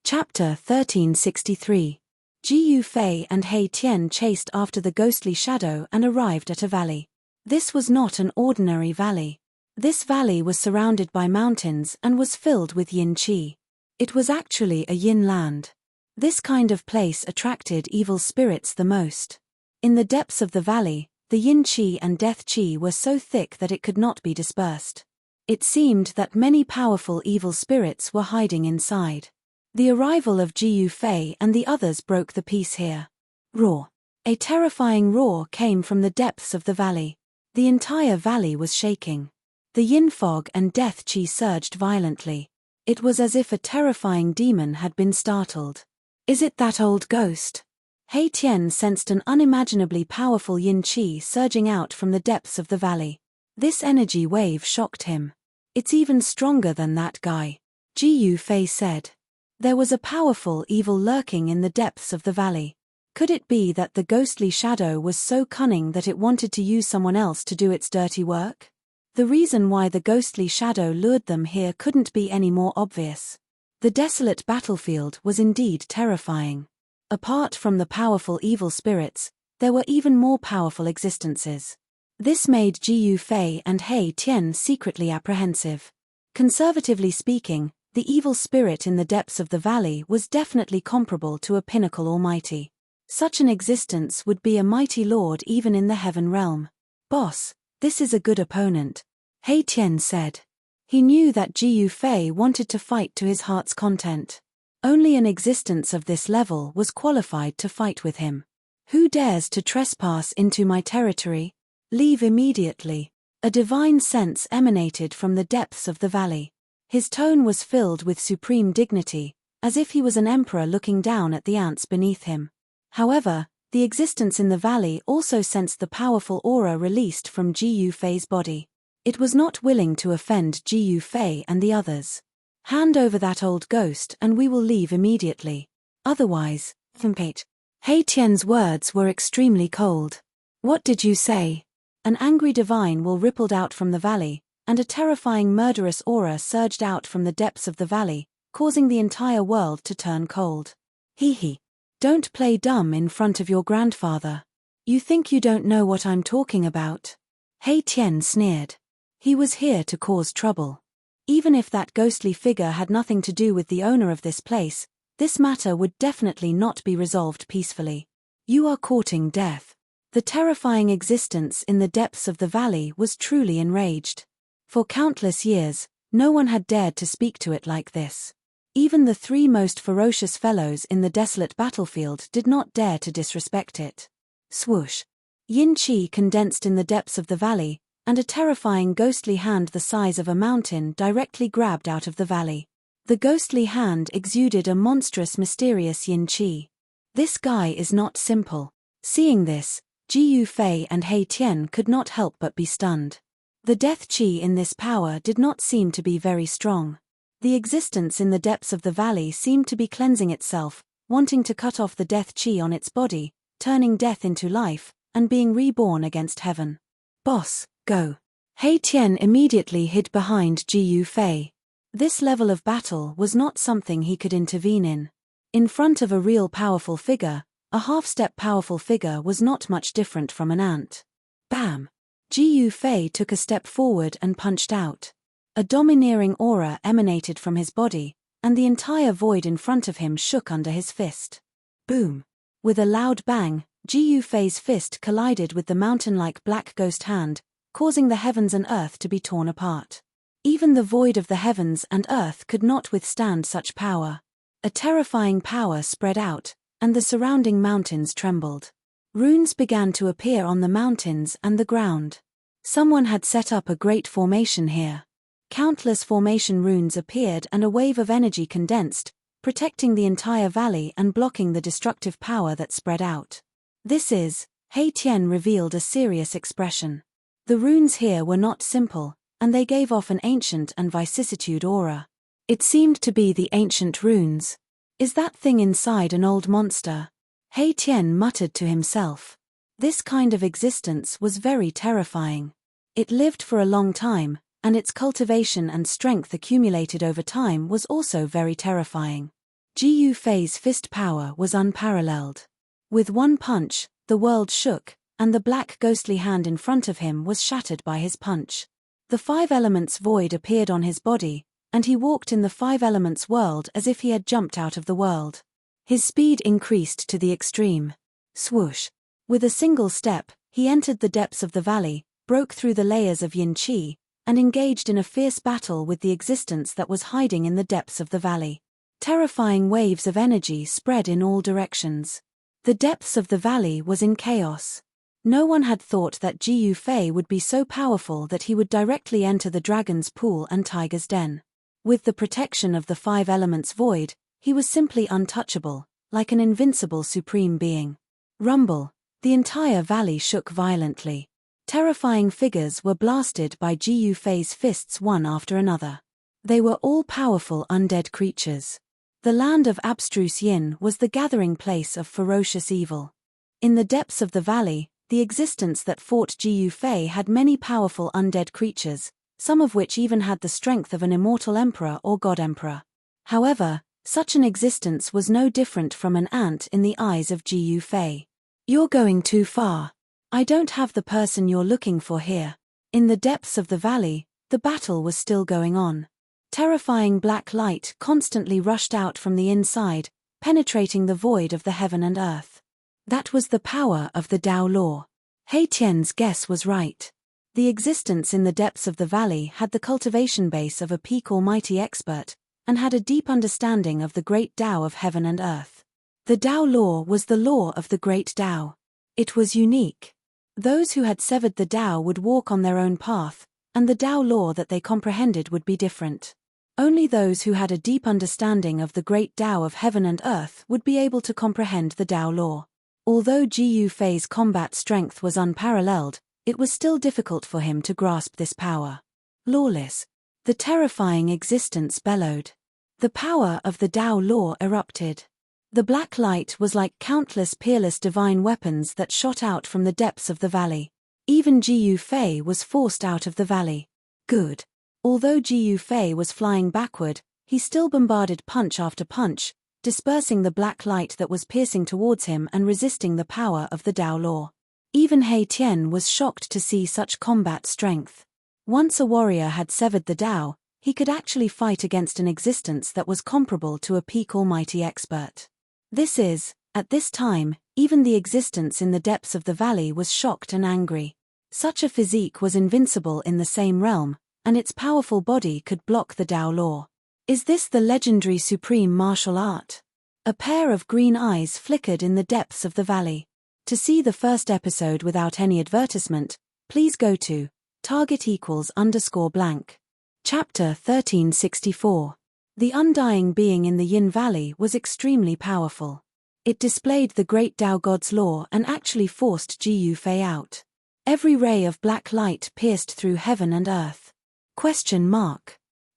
Chapter 1363. Jiyu Fei and He Tian chased after the ghostly shadow and arrived at a valley. This was not an ordinary valley. This valley was surrounded by mountains and was filled with yin qi. It was actually a yin land. This kind of place attracted evil spirits the most. In the depths of the valley, the yin qi and death qi were so thick that it could not be dispersed. It seemed that many powerful evil spirits were hiding inside. The arrival of Jiyu Fei and the others broke the peace here. Roar. A terrifying roar came from the depths of the valley. The entire valley was shaking. The yin fog and death qi surged violently. It was as if a terrifying demon had been startled. Is it that old ghost? He Tian sensed an unimaginably powerful yin qi surging out from the depths of the valley. This energy wave shocked him. It's even stronger than that guy, Jiyu Fei said. There was a powerful evil lurking in the depths of the valley. Could it be that the ghostly shadow was so cunning that it wanted to use someone else to do its dirty work? The reason why the ghostly shadow lured them here couldn't be any more obvious. The desolate battlefield was indeed terrifying. Apart from the powerful evil spirits, there were even more powerful existences. This made Jiyu Fei and He Tian secretly apprehensive. Conservatively speaking, the evil spirit in the depths of the valley was definitely comparable to a pinnacle almighty. Such an existence would be a mighty lord even in the heaven realm. Boss, this is a good opponent, He Tian said. He knew that Jiyu Fei wanted to fight to his heart's content. Only an existence of this level was qualified to fight with him. Who dares to trespass into my territory? Leave immediately. A divine sense emanated from the depths of the valley. His tone was filled with supreme dignity, as if he was an emperor looking down at the ants beneath him. However, the existence in the valley also sensed the powerful aura released from Jiyu Fei's body. It was not willing to offend Jiyu Fei and the others. Hand over that old ghost and we will leave immediately. Otherwise, He Tian's words were extremely cold. What did you say? An angry divine will rippled out from the valley, and a terrifying murderous aura surged out from the depths of the valley, causing the entire world to turn cold. Hee. Don't play dumb in front of your grandfather. You think you don't know what I'm talking about? He Tian sneered. He was here to cause trouble. Even if that ghostly figure had nothing to do with the owner of this place, this matter would definitely not be resolved peacefully. You are courting death. The terrifying existence in the depths of the valley was truly enraged. For countless years, no one had dared to speak to it like this. Even the three most ferocious fellows in the desolate battlefield did not dare to disrespect it. Swoosh. Yin qi condensed in the depths of the valley, and a terrifying ghostly hand the size of a mountain directly grabbed out of the valley. The ghostly hand exuded a monstrous mysterious yin qi. This guy is not simple. Seeing this, Jiyu Fei and He Tian could not help but be stunned. The death qi in this power did not seem to be very strong. The existence in the depths of the valley seemed to be cleansing itself, wanting to cut off the death qi on its body, turning death into life, and being reborn against heaven. Boss, go. He Tian immediately hid behind Jiyu Fei. This level of battle was not something he could intervene in. In front of a real powerful figure, a half-step powerful figure was not much different from an ant. Bam! Jiyu Fei took a step forward and punched out. A domineering aura emanated from his body, and the entire void in front of him shook under his fist. Boom! With a loud bang, Jiyu Fei's fist collided with the mountain-like black ghost hand, causing the heavens and earth to be torn apart. Even the void of the heavens and earth could not withstand such power. A terrifying power spread out, and the surrounding mountains trembled. Runes began to appear on the mountains and the ground. Someone had set up a great formation here. Countless formation runes appeared and a wave of energy condensed, protecting the entire valley and blocking the destructive power that spread out. This is, He Tian revealed a serious expression. The runes here were not simple, and they gave off an ancient and vicissitude aura. It seemed to be the ancient runes. Is that thing inside an old monster? He Tian muttered to himself. This kind of existence was very terrifying. It lived for a long time, and its cultivation and strength accumulated over time was also very terrifying. Ji Yufei's fist power was unparalleled. With one punch, the world shook, and the black ghostly hand in front of him was shattered by his punch. The five elements void appeared on his body, and he walked in the five elements world as if he had jumped out of the world. His speed increased to the extreme. Swoosh! With a single step, he entered the depths of the valley, broke through the layers of yin qi, and engaged in a fierce battle with the existence that was hiding in the depths of the valley. Terrifying waves of energy spread in all directions. The depths of the valley was in chaos. No one had thought that Ji Yufei would be so powerful that he would directly enter the dragon's pool and tiger's den. With the protection of the five elements void, he was simply untouchable, like an invincible supreme being. Rumble! The entire valley shook violently. Terrifying figures were blasted by Ji Yufei's fists one after another. They were all powerful undead creatures. The land of abstruse yin was the gathering place of ferocious evil. In the depths of the valley, the existence that fought Ji Yufei had many powerful undead creatures, some of which even had the strength of an immortal emperor or god-emperor. However, such an existence was no different from an ant in the eyes of Ji Yufei. You're going too far. I don't have the person you're looking for here. In the depths of the valley, the battle was still going on. Terrifying black light constantly rushed out from the inside, penetrating the void of the heaven and earth. That was the power of the Tao law. He Tian's guess was right. The existence in the depths of the valley had the cultivation base of a peak almighty expert, and had a deep understanding of the great Tao of heaven and earth. The Tao law was the law of the great Tao. It was unique. Those who had severed the Tao would walk on their own path, and the Tao law that they comprehended would be different. Only those who had a deep understanding of the great Tao of heaven and earth would be able to comprehend the Tao law. Although Ji Yufei's combat strength was unparalleled, it was still difficult for him to grasp this power. Lawless. The terrifying existence bellowed. The power of the Tao law erupted. The black light was like countless peerless divine weapons that shot out from the depths of the valley. Even Ji Yufei was forced out of the valley. Good. Although Ji Yufei was flying backward, he still bombarded punch after punch, dispersing the black light that was piercing towards him and resisting the power of the Tao law. Even He Tian was shocked to see such combat strength. Once a warrior had severed the Tao, he could actually fight against an existence that was comparable to a peak almighty expert. This is, at this time, even the existence in the depths of the valley was shocked and angry. Such a physique was invincible in the same realm, and its powerful body could block the Tao law. Is this the legendary supreme martial art? A pair of green eyes flickered in the depths of the valley. To see the first episode without any advertisement, please go to target=_blank. Chapter 1364. The undying being in the Yin Valley was extremely powerful. It displayed the great Tao God's law and actually forced Ji Yufei out. Every ray of black light pierced through heaven and earth.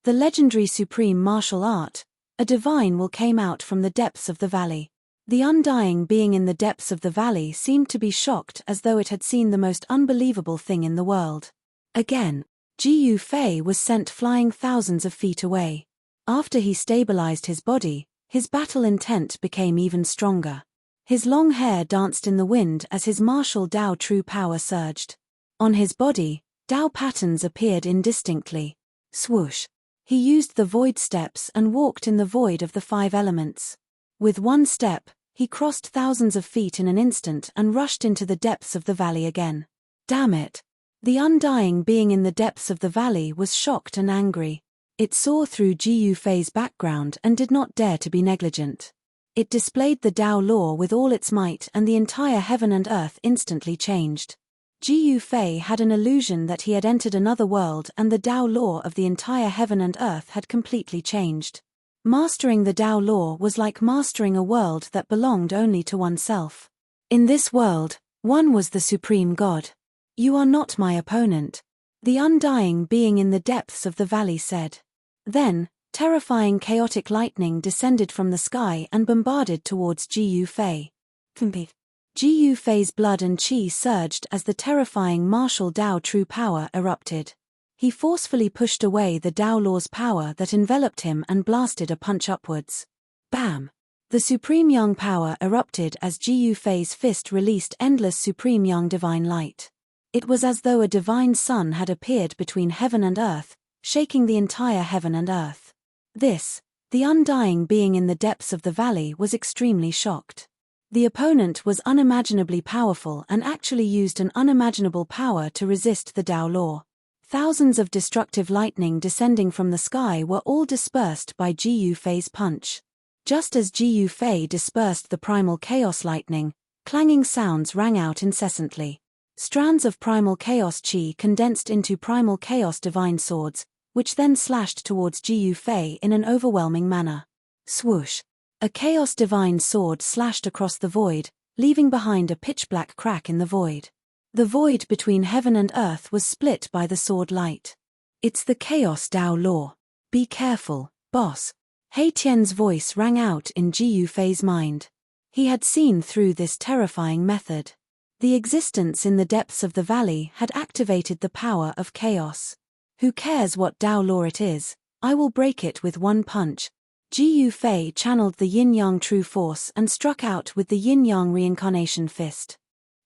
The legendary supreme martial art, a divine will came out from the depths of the valley. The undying being in the depths of the valley seemed to be shocked as though it had seen the most unbelievable thing in the world. Again, Ji Yufei was sent flying thousands of feet away. After he stabilized his body, his battle intent became even stronger. His long hair danced in the wind as his martial Tao true power surged. On his body, Tao patterns appeared indistinctly. Swoosh! He used the void steps and walked in the void of the five elements. With one step, he crossed thousands of feet in an instant and rushed into the depths of the valley again. Damn it! The undying being in the depths of the valley was shocked and angry. It saw through Ji Yufei's background and did not dare to be negligent. It displayed the Tao law with all its might, and the entire heaven and earth instantly changed. Ji Yufei had an illusion that he had entered another world, and the Tao law of the entire heaven and earth had completely changed. Mastering the Tao law was like mastering a world that belonged only to oneself. In this world, one was the supreme God. You are not my opponent, the undying being in the depths of the valley said. Then, terrifying chaotic lightning descended from the sky and bombarded towards Ji Yufei. Ji Yufei's blood and qi surged as the terrifying martial Tao true power erupted. He forcefully pushed away the Tao law's power that enveloped him and blasted a punch upwards. Bam! The supreme yang power erupted as Ji Yufei's fist released endless supreme yang divine light. It was as though a divine sun had appeared between heaven and earth, shaking the entire heaven and earth. This, the undying being in the depths of the valley, was extremely shocked. The opponent was unimaginably powerful and actually used an unimaginable power to resist the Tao law. Thousands of destructive lightning descending from the sky were all dispersed by Ji Yufei's punch. Just as Ji Yufei dispersed the primal chaos lightning, clanging sounds rang out incessantly. Strands of primal chaos qi condensed into primal chaos divine swords, which then slashed towards Ji Yufei in an overwhelming manner. Swoosh! A chaos divine sword slashed across the void, leaving behind a pitch-black crack in the void. The void between heaven and earth was split by the sword light. It's the chaos Tao law. Be careful, boss. He Tian's voice rang out in Ji Yufei's mind. He had seen through this terrifying method. The existence in the depths of the valley had activated the power of chaos. Who cares what Tao law it is, I will break it with one punch. Ji Yufei channeled the yin-yang true force and struck out with the yin-yang reincarnation fist.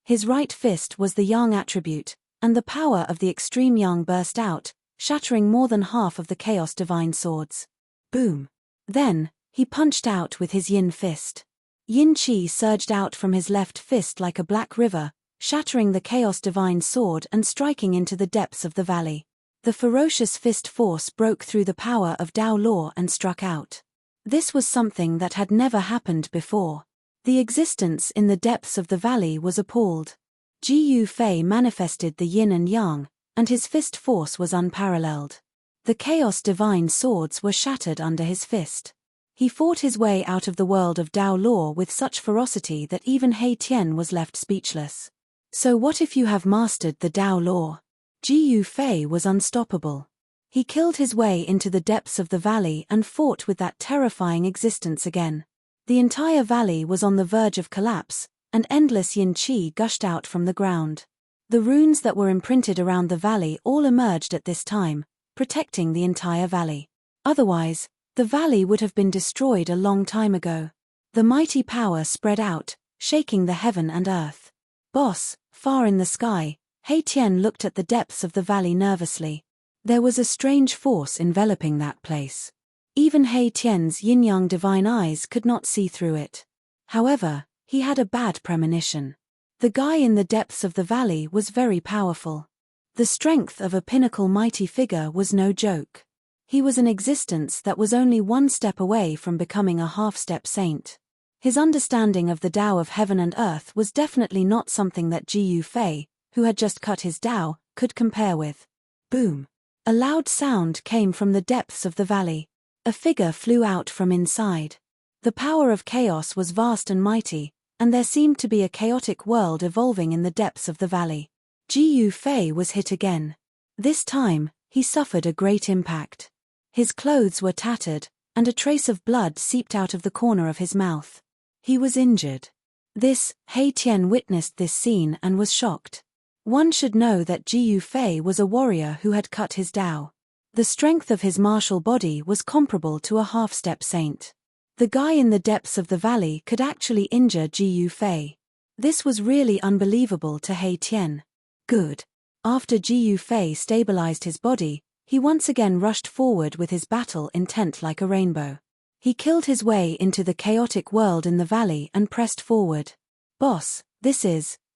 His right fist was the yang attribute, and the power of the extreme yang burst out, shattering more than half of the chaos divine swords. Boom! Then, he punched out with his yin fist. Yin qi surged out from his left fist like a black river, shattering the chaos divine sword and striking into the depths of the valley. The ferocious fist force broke through the power of Tao law and struck out. This was something that had never happened before. The existence in the depths of the valley was appalled. Ji Yufei manifested the yin and yang, and his fist force was unparalleled. The chaos divine swords were shattered under his fist. He fought his way out of the world of Tao law with such ferocity that even He Tian was left speechless. So what if you have mastered the Tao law? Ji Yufei was unstoppable. He killed his way into the depths of the valley and fought with that terrifying existence again. The entire valley was on the verge of collapse, and endless yin qi gushed out from the ground. The runes that were imprinted around the valley all emerged at this time, protecting the entire valley. Otherwise, the valley would have been destroyed a long time ago. The mighty power spread out, shaking the heaven and earth. Boss, far in the sky, He Tian looked at the depths of the valley nervously. There was a strange force enveloping that place. Even He Tian's yin-yang divine eyes could not see through it. However, he had a bad premonition. The guy in the depths of the valley was very powerful. The strength of a pinnacle mighty figure was no joke. He was an existence that was only one step away from becoming a half-step saint. His understanding of the Tao of heaven and earth was definitely not something that Ji Yufei, who had just cut his Tao, could compare with. Boom! A loud sound came from the depths of the valley. A figure flew out from inside. The power of chaos was vast and mighty, and there seemed to be a chaotic world evolving in the depths of the valley. Ji Yufei was hit again. This time, he suffered a great impact. His clothes were tattered, and a trace of blood seeped out of the corner of his mouth. He was injured. He Tian witnessed this scene and was shocked. One should know that Ji Yufei was a warrior who had cut his Tao. The strength of his martial body was comparable to a half-step saint. The guy in the depths of the valley could actually injure Ji Yufei. This was really unbelievable to He Tian. Good. After Ji Yufei stabilized his body, he once again rushed forward with his battle intent like a rainbow. He killed his way into the chaotic world in the valley and pressed forward. Boss,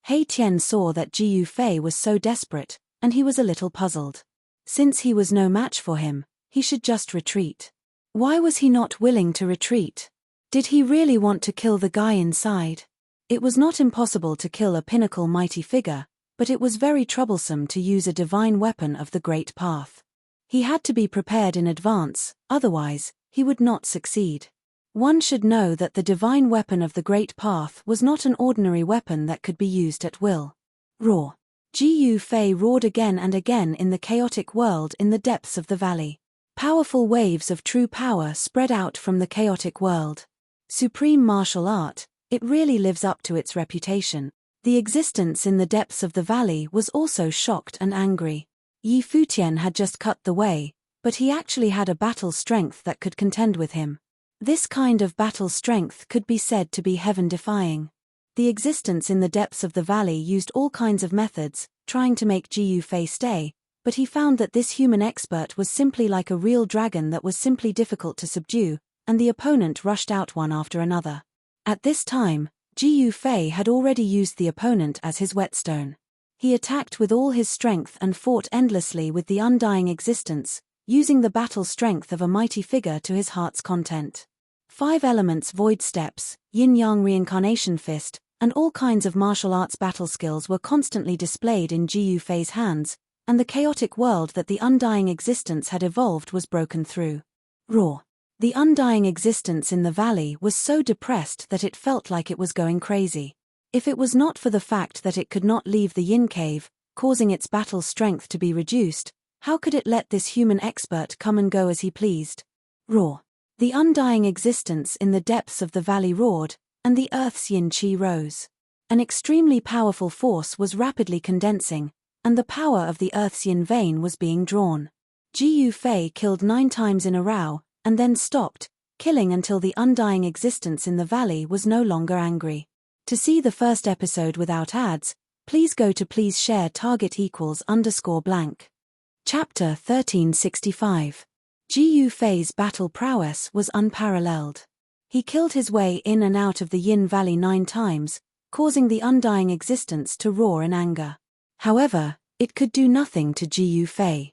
He Tian saw that Ji Yufei was so desperate, and he was a little puzzled. Since he was no match for him, he should just retreat. Why was he not willing to retreat? Did he really want to kill the guy inside? It was not impossible to kill a pinnacle mighty figure, but it was very troublesome to use a divine weapon of the great path. He had to be prepared in advance, otherwise, he would not succeed. One should know that the divine weapon of the great path was not an ordinary weapon that could be used at will. Roar. Gu Fei roared again and again in the chaotic world in the depths of the valley. Powerful waves of true power spread out from the chaotic world. Supreme martial art, it really lives up to its reputation. The existence in the depths of the valley was also shocked and angry. Yi Futian had just cut the way, but he actually had a battle strength that could contend with him. This kind of battle strength could be said to be heaven-defying. The existence in the depths of the valley used all kinds of methods, trying to make Gu Fei stay, but he found that this human expert was simply like a real dragon that was simply difficult to subdue, and the opponent rushed out one after another. At this time, Gu Fei had already used the opponent as his whetstone. He attacked with all his strength and fought endlessly with the undying existence, using the battle strength of a mighty figure to his heart's content. 5 elements void steps, yin-yang reincarnation fist, and all kinds of martial arts battle skills were constantly displayed in Gu Fei's hands, and the chaotic world that the undying existence had evolved was broken through. Roar. The undying existence in the valley was so depressed that it felt like it was going crazy. If it was not for the fact that it could not leave the yin cave, causing its battle strength to be reduced, how could it let this human expert come and go as he pleased? Roar. The undying existence in the depths of the valley roared, and the earth's yin qi rose. An extremely powerful force was rapidly condensing, and the power of the earth's yin vein was being drawn. Gu Fei killed 9 times in a row, and then stopped, killing until the undying existence in the valley was no longer angry. To see the first episode without ads, please go to please share target =_blank. Chapter 1365. Gu Fei's battle prowess was unparalleled. He killed his way in and out of the Yin Valley 9 times, causing the undying existence to roar in anger. However, it could do nothing to Gu Fei.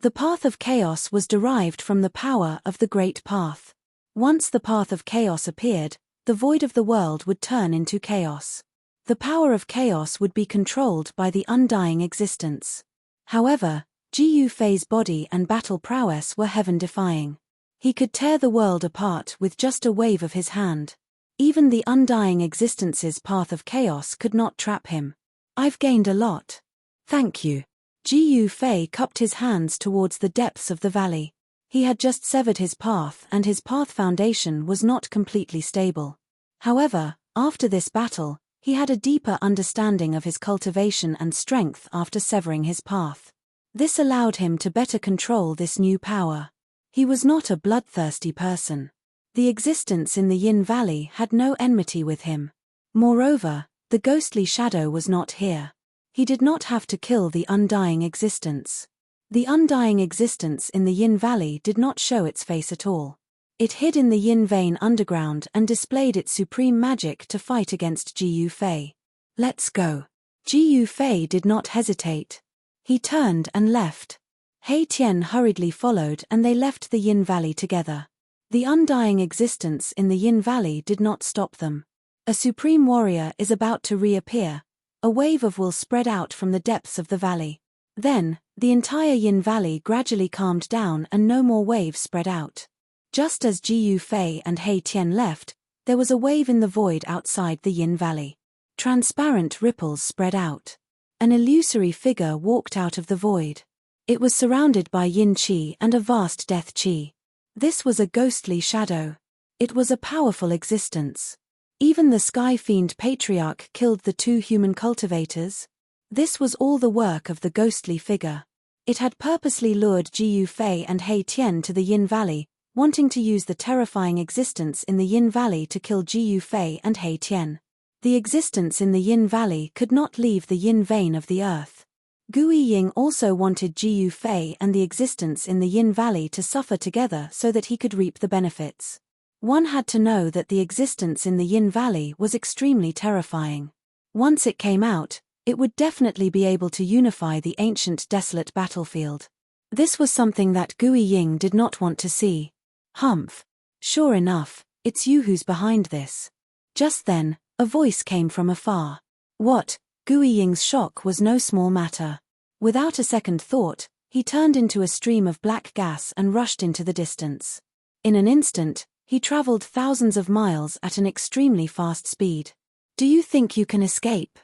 The path of chaos was derived from the power of the great path. Once the path of chaos appeared, the void of the world would turn into chaos. The power of chaos would be controlled by the undying existence. However, Gu Fei's body and battle prowess were heaven-defying. He could tear the world apart with just a wave of his hand. Even the undying existence's path of chaos could not trap him. I've gained a lot. Thank you. Gu Fei cupped his hands towards the depths of the valley. He had just severed his path and his path foundation was not completely stable. However, after this battle, he had a deeper understanding of his cultivation and strength after severing his path. This allowed him to better control this new power. He was not a bloodthirsty person. The existence in the Yin Valley had no enmity with him. Moreover, the ghostly shadow was not here. He did not have to kill the undying existence. The undying existence in the Yin Valley did not show its face at all. It hid in the Yin vein underground and displayed its supreme magic to fight against Gu Fei. Let's go. Gu Fei did not hesitate. He turned and left. Hei Tian hurriedly followed and they left the Yin Valley together. The undying existence in the Yin Valley did not stop them. A supreme warrior is about to reappear. A wave of will spread out from the depths of the valley. Then, the entire Yin Valley gradually calmed down and no more waves spread out. Just as Gu Fei and Hei Tian left, there was a wave in the void outside the Yin Valley. Transparent ripples spread out. An illusory figure walked out of the void. It was surrounded by yin qi and a vast death qi. This was a ghostly shadow. It was a powerful existence. Even the Sky Fiend Patriarch killed the 2 human cultivators. This was all the work of the ghostly figure. It had purposely lured Gu Fei and Hei Tian to the Yin Valley, wanting to use the terrifying existence in the Yin Valley to kill Gu Fei and Hei Tian. The existence in the Yin Valley could not leave the Yin vein of the earth. Gui Ying also wanted Gu Fei and the existence in the Yin Valley to suffer together so that he could reap the benefits. One had to know that the existence in the Yin Valley was extremely terrifying. Once it came out, it would definitely be able to unify the ancient desolate battlefield. This was something that Gui Ying did not want to see. Humph. Sure enough, it's you who's behind this. Just then, a voice came from afar. What? Gui Ying's shock was no small matter. Without a second thought, he turned into a stream of black gas and rushed into the distance. In an instant, he traveled thousands of miles at an extremely fast speed. Do you think you can escape?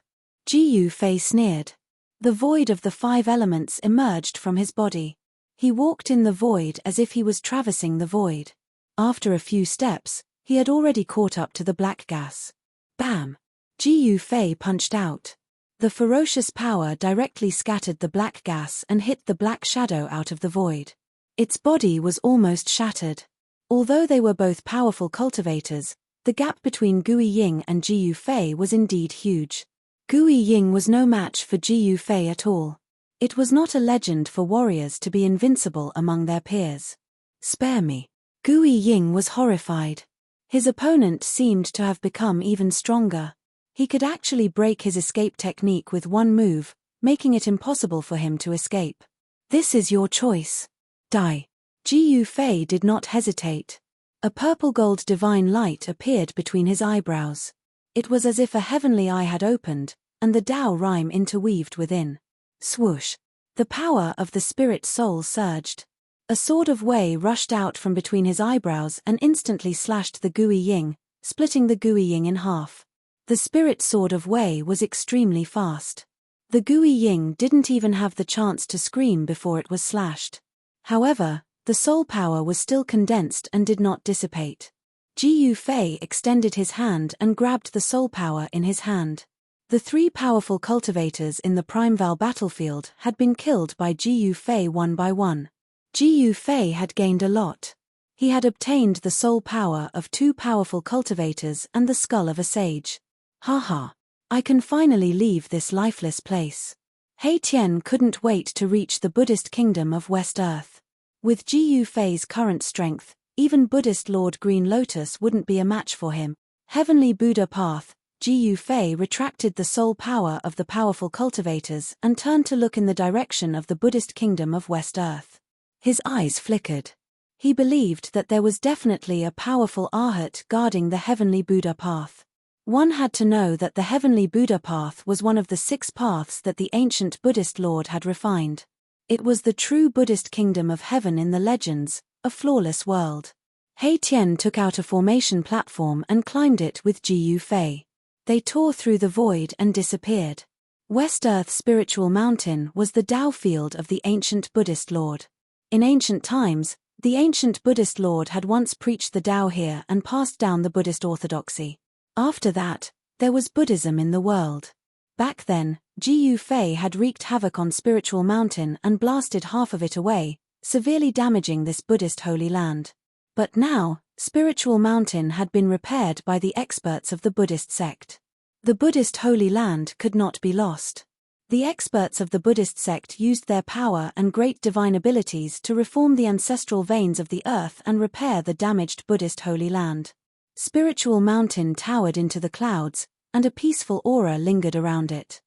Ji Fei sneered. The void of the 5 elements emerged from his body. He walked in the void as if he was traversing the void. After a few steps, he had already caught up to the black gas. Bam! Ji Fei punched out. The ferocious power directly scattered the black gas and hit the black shadow out of the void. Its body was almost shattered. Although they were both powerful cultivators, the gap between Gui Ying and Ji Fei was indeed huge. Gui Ying was no match for Ji Fei at all. It was not a legend for warriors to be invincible among their peers. Spare me. Gui Ying was horrified. His opponent seemed to have become even stronger. He could actually break his escape technique with one move, making it impossible for him to escape. This is your choice. Die. Ji Fei did not hesitate. A purple-gold divine light appeared between his eyebrows. It was as if a heavenly eye had opened, and the Tao rhyme interweaved within. Swoosh! The power of the spirit soul surged. A sword of Wei rushed out from between his eyebrows and instantly slashed the Gui Ying, splitting the Gui Ying in half. The spirit sword of Wei was extremely fast. The Gui Ying didn't even have the chance to scream before it was slashed. However, the soul power was still condensed and did not dissipate. Ji Fei extended his hand and grabbed the soul power in his hand. The 3 powerful cultivators in the Primeval battlefield had been killed by Ji Fei one by one. Ji Fei had gained a lot. He had obtained the soul power of 2 powerful cultivators and the skull of a sage. Haha! I can finally leave this lifeless place. He Tian couldn't wait to reach the Buddhist kingdom of West Earth. With Ji Fei's current strength, even Buddhist Lord Green Lotus wouldn't be a match for him. Heavenly Buddha Path, Ji Fei retracted the soul power of the powerful cultivators and turned to look in the direction of the Buddhist kingdom of West Earth. His eyes flickered. He believed that there was definitely a powerful Arhat guarding the Heavenly Buddha Path. One had to know that the Heavenly Buddha Path was one of the 6 paths that the ancient Buddhist Lord had refined. It was the true Buddhist kingdom of heaven in the legends, a flawless world. He Tian took out a formation platform and climbed it with Ji Fei. They tore through the void and disappeared. West Earth Spiritual Mountain was the Tao field of the ancient Buddhist Lord. In ancient times, the ancient Buddhist Lord had once preached the Tao here and passed down the Buddhist orthodoxy. After that, there was Buddhism in the world. Back then, Ji Fei had wreaked havoc on Spiritual Mountain and blasted half of it away, severely damaging this Buddhist holy land. But now, Spiritual Mountain had been repaired by the experts of the Buddhist sect. The Buddhist holy land could not be lost. The experts of the Buddhist sect used their power and great divine abilities to reform the ancestral veins of the earth and repair the damaged Buddhist holy land. Spiritual Mountain towered into the clouds, and a peaceful aura lingered around it.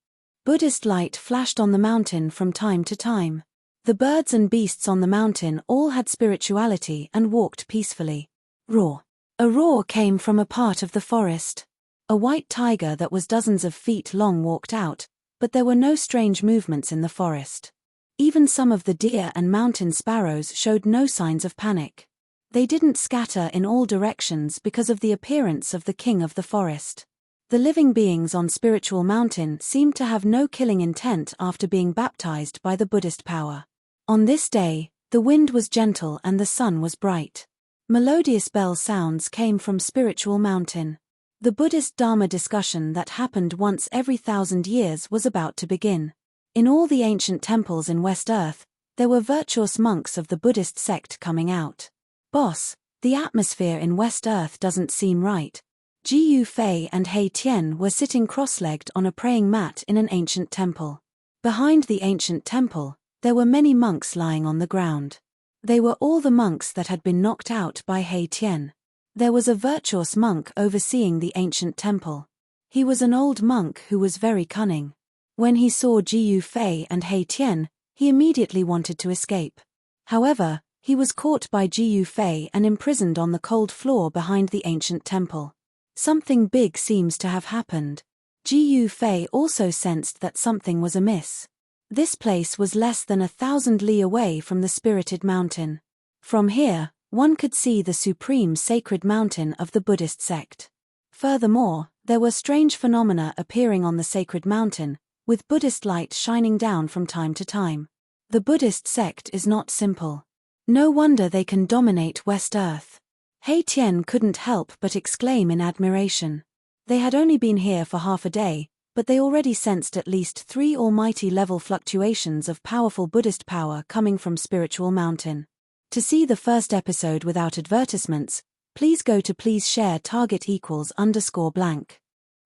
Buddhist light flashed on the mountain from time to time. The birds and beasts on the mountain all had spirituality and walked peacefully. Roar. A roar came from a part of the forest. A white tiger that was dozens of feet long walked out, but there were no strange movements in the forest. Even some of the deer and mountain sparrows showed no signs of panic. They didn't scatter in all directions because of the appearance of the king of the forest. The living beings on Spiritual Mountain seemed to have no killing intent after being baptized by the Buddhist power. On this day, the wind was gentle and the sun was bright. Melodious bell sounds came from Spiritual Mountain. The Buddhist Dharma discussion that happened once every 1,000 years was about to begin. In all the ancient temples in West Earth, there were virtuous monks of the Buddhist sect coming out. Boss, the atmosphere in West Earth doesn't seem right. Ji Fei and He Tian were sitting cross-legged on a praying mat in an ancient temple. Behind the ancient temple, there were many monks lying on the ground. They were all the monks that had been knocked out by He Tian. There was a virtuous monk overseeing the ancient temple. He was an old monk who was very cunning. When he saw Ji Fei and He Tian, he immediately wanted to escape. However, He was caught by Ji Yufei and imprisoned on the cold floor behind the ancient temple. Something big seems to have happened. Ji Yufei also sensed that something was amiss. This place was less than 1,000 li away from the spirited mountain. From here, one could see the supreme sacred mountain of the Buddhist sect. Furthermore, there were strange phenomena appearing on the sacred mountain, with Buddhist light shining down from time to time. The Buddhist sect is not simple. No wonder they can dominate West Earth. He Tian couldn't help but exclaim in admiration. They had only been here for half a day, but they already sensed at least 3 almighty level fluctuations of powerful Buddhist power coming from Spiritual Mountain. To see the first episode without advertisements, please go to please share _blank.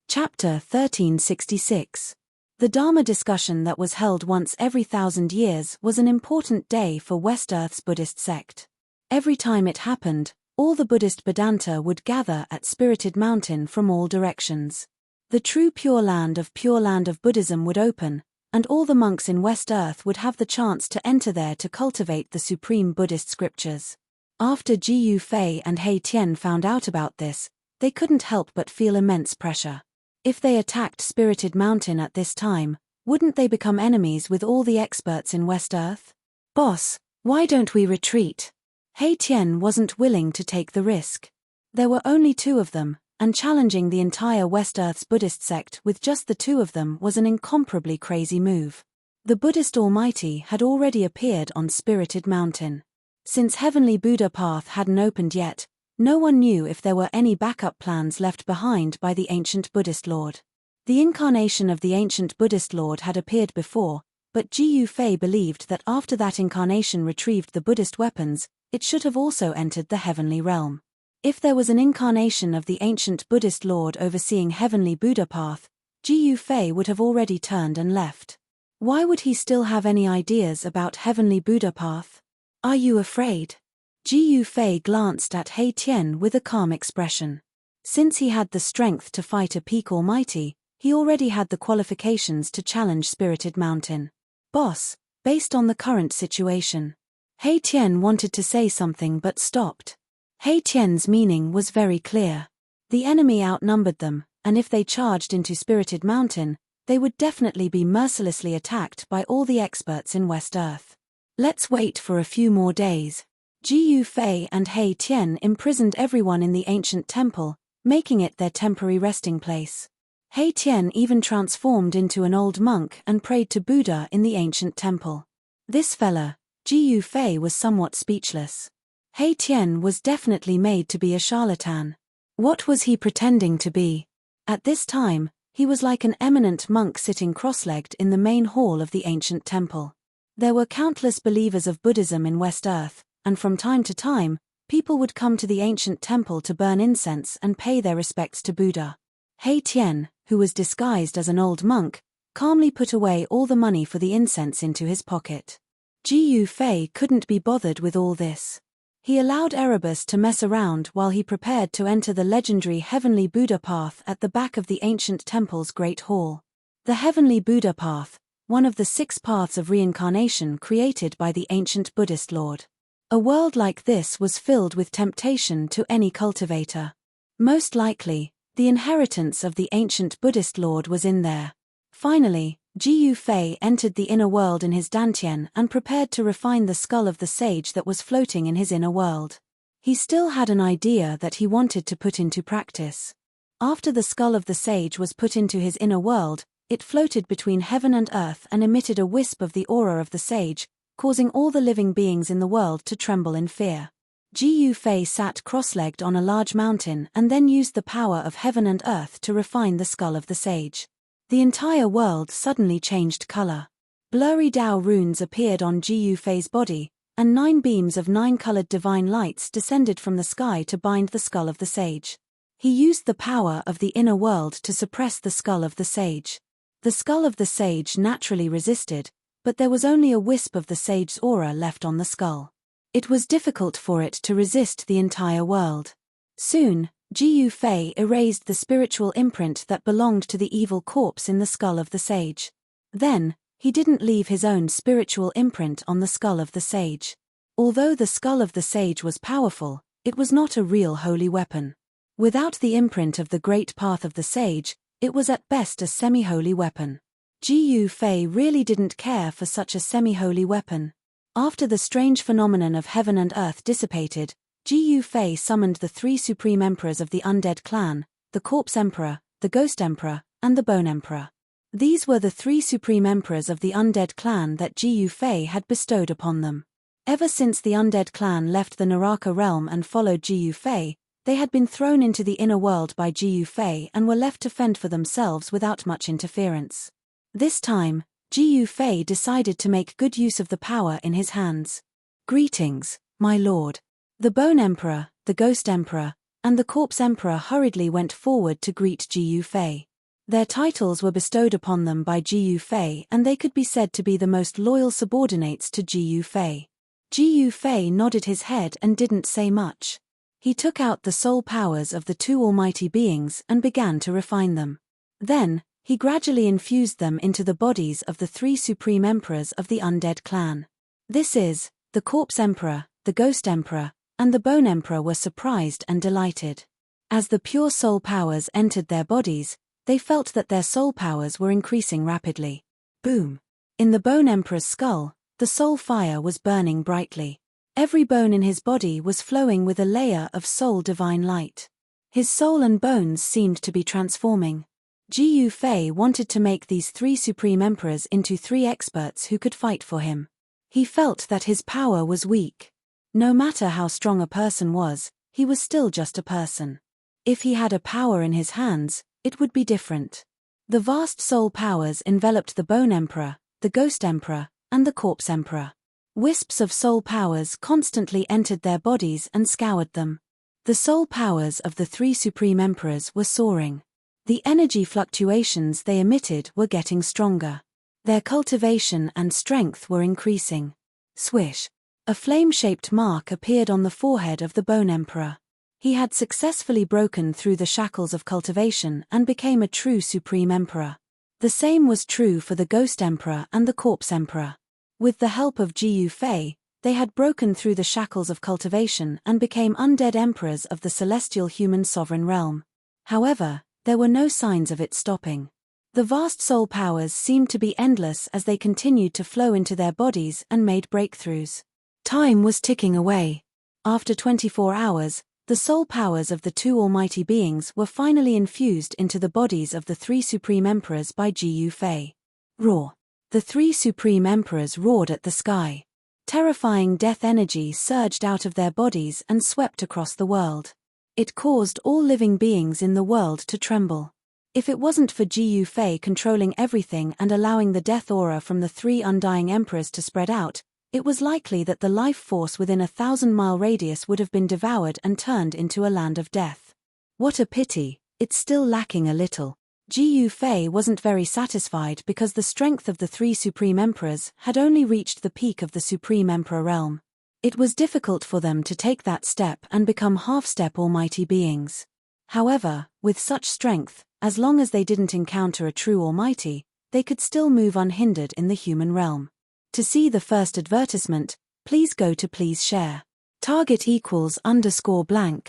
Chapter 1366. The Dharma discussion that was held once every 1,000 years was an important day for West Earth's Buddhist sect. Every time it happened, all the Buddhist Vedanta would gather at Spirited Mountain from all directions. The true Pure Land of Buddhism would open, and all the monks in West Earth would have the chance to enter there to cultivate the supreme Buddhist scriptures. After Ji Yufei and He Tian found out about this, they couldn't help but feel immense pressure. If they attacked Spirited Mountain at this time, wouldn't they become enemies with all the experts in West Earth? Boss, why don't we retreat? He Tian wasn't willing to take the risk. There were only 2 of them, and challenging the entire West Earth's Buddhist sect with just the 2 of them was an incomparably crazy move. The Buddhist Almighty had already appeared on Spirited Mountain. Since Heavenly Buddha Path hadn't opened yet, no one knew if there were any backup plans left behind by the ancient Buddhist Lord. The incarnation of the ancient Buddhist Lord had appeared before, but Ji Yufei believed that after that incarnation retrieved the Buddhist weapons, it should have also entered the heavenly realm. If there was an incarnation of the ancient Buddhist Lord overseeing Heavenly Buddha Path, Ji Yufei would have already turned and left. Why would he still have any ideas about Heavenly Buddha Path? Are you afraid? Ji Yufei glanced at He Tian with a calm expression. Since he had the strength to fight a peak almighty, he already had the qualifications to challenge Spirited Mountain. Boss, based on the current situation. He Tian wanted to say something but stopped. He Tian's meaning was very clear. The enemy outnumbered them, and if they charged into Spirited Mountain, they would definitely be mercilessly attacked by all the experts in West Earth. Let's wait for a few more days. Ji Yufei and He Tian imprisoned everyone in the ancient temple, making it their temporary resting place. He Tian even transformed into an old monk and prayed to Buddha in the ancient temple. This fella, Ji Yufei, was somewhat speechless. He Tian was definitely made to be a charlatan. What was he pretending to be? At this time, he was like an eminent monk sitting cross-legged in the main hall of the ancient temple. There were countless believers of Buddhism in West Earth, and from time to time, people would come to the ancient temple to burn incense and pay their respects to Buddha. He Tian, who was disguised as an old monk, calmly put away all the money for the incense into his pocket. Ji Yufei couldn't be bothered with all this. He allowed Erebus to mess around while he prepared to enter the legendary Heavenly Buddha Path at the back of the ancient temple's Great Hall. The Heavenly Buddha Path, one of the 6 paths of reincarnation created by the ancient Buddhist Lord. A world like this was filled with temptation to any cultivator. Most likely, the inheritance of the ancient Buddhist Lord was in there. Finally, Ji Yufei entered the inner world in his dantian and prepared to refine the skull of the sage that was floating in his inner world. He still had an idea that he wanted to put into practice. After the skull of the sage was put into his inner world, it floated between heaven and earth and emitted a wisp of the aura of the sage, causing all the living beings in the world to tremble in fear. Ji Yufei sat cross-legged on a large mountain and then used the power of heaven and earth to refine the skull of the sage. The entire world suddenly changed color. Blurry Tao runes appeared on Ji Yufei's body, and 9 beams of 9-colored divine lights descended from the sky to bind the skull of the sage. He used the power of the inner world to suppress the skull of the sage. The skull of the sage naturally resisted, but there was only a wisp of the sage's aura left on the skull. It was difficult for it to resist the entire world. Soon, Ji Yufei erased the spiritual imprint that belonged to the evil corpse in the skull of the sage. Then, he didn't leave his own spiritual imprint on the skull of the sage. Although the skull of the sage was powerful, it was not a real holy weapon. Without the imprint of the great path of the sage, it was at best a semi-holy weapon. Ji Fei really didn't care for such a semi-holy weapon. After the strange phenomenon of heaven and earth dissipated, Ji Fei summoned the 3 supreme emperors of the undead clan, the Corpse Emperor, the Ghost Emperor, and the Bone Emperor. These were the 3 supreme emperors of the undead clan that Ji Fei had bestowed upon them. Ever since the undead clan left the Naraka realm and followed Ji Fei, they had been thrown into the inner world by Ji Fei and were left to fend for themselves without much interference. This time, Ji Fei decided to make good use of the power in his hands. "Greetings, my lord." The Bone Emperor, the Ghost Emperor, and the Corpse Emperor hurriedly went forward to greet Ji Fei. Their titles were bestowed upon them by Ji Fei and they could be said to be the most loyal subordinates to Ji Fei. Ji Fei nodded his head and didn't say much. He took out the soul powers of the 2 almighty beings and began to refine them. Then, he gradually infused them into the bodies of the 3 supreme emperors of the undead clan. This is, the Corpse Emperor, the Ghost Emperor, and the Bone Emperor were surprised and delighted. As the pure soul powers entered their bodies, they felt that their soul powers were increasing rapidly. Boom! In the Bone Emperor's skull, the soul fire was burning brightly. Every bone in his body was flowing with a layer of soul divine light. His soul and bones seemed to be transforming. Ji Fei wanted to make these 3 supreme emperors into 3 experts who could fight for him. He felt that his power was weak. No matter how strong a person was, he was still just a person. If he had a power in his hands, it would be different. The vast soul powers enveloped the Bone Emperor, the Ghost Emperor, and the Corpse Emperor. Wisps of soul powers constantly entered their bodies and scoured them. The soul powers of the 3 supreme emperors were soaring. The energy fluctuations they emitted were getting stronger. Their cultivation and strength were increasing. Swish! A flame-shaped mark appeared on the forehead of the Bone Emperor. He had successfully broken through the shackles of cultivation and became a true supreme emperor. The same was true for the Ghost Emperor and the Corpse Emperor. With the help of Ji Fei, they had broken through the shackles of cultivation and became undead emperors of the celestial human sovereign realm. However, there were no signs of it stopping. The vast soul powers seemed to be endless as they continued to flow into their bodies and made breakthroughs. Time was ticking away. After 24 hours, the soul powers of the 2 almighty beings were finally infused into the bodies of the 3 supreme emperors by Ji Fei. Roar! The 3 supreme emperors roared at the sky. Terrifying death energy surged out of their bodies and swept across the world. It caused all living beings in the world to tremble. If it wasn't for Ji Fei controlling everything and allowing the death aura from the 3 undying emperors to spread out, it was likely that the life force within a 1,000-mile radius would have been devoured and turned into a land of death. What a pity, it's still lacking a little. Ji Fei wasn't very satisfied because the strength of the 3 supreme emperors had only reached the peak of the supreme emperor realm. It was difficult for them to take that step and become half-step almighty beings. However, with such strength, as long as they didn't encounter a true almighty, they could still move unhindered in the human realm. To see the first advertisement, please go to please share. Target =_blank.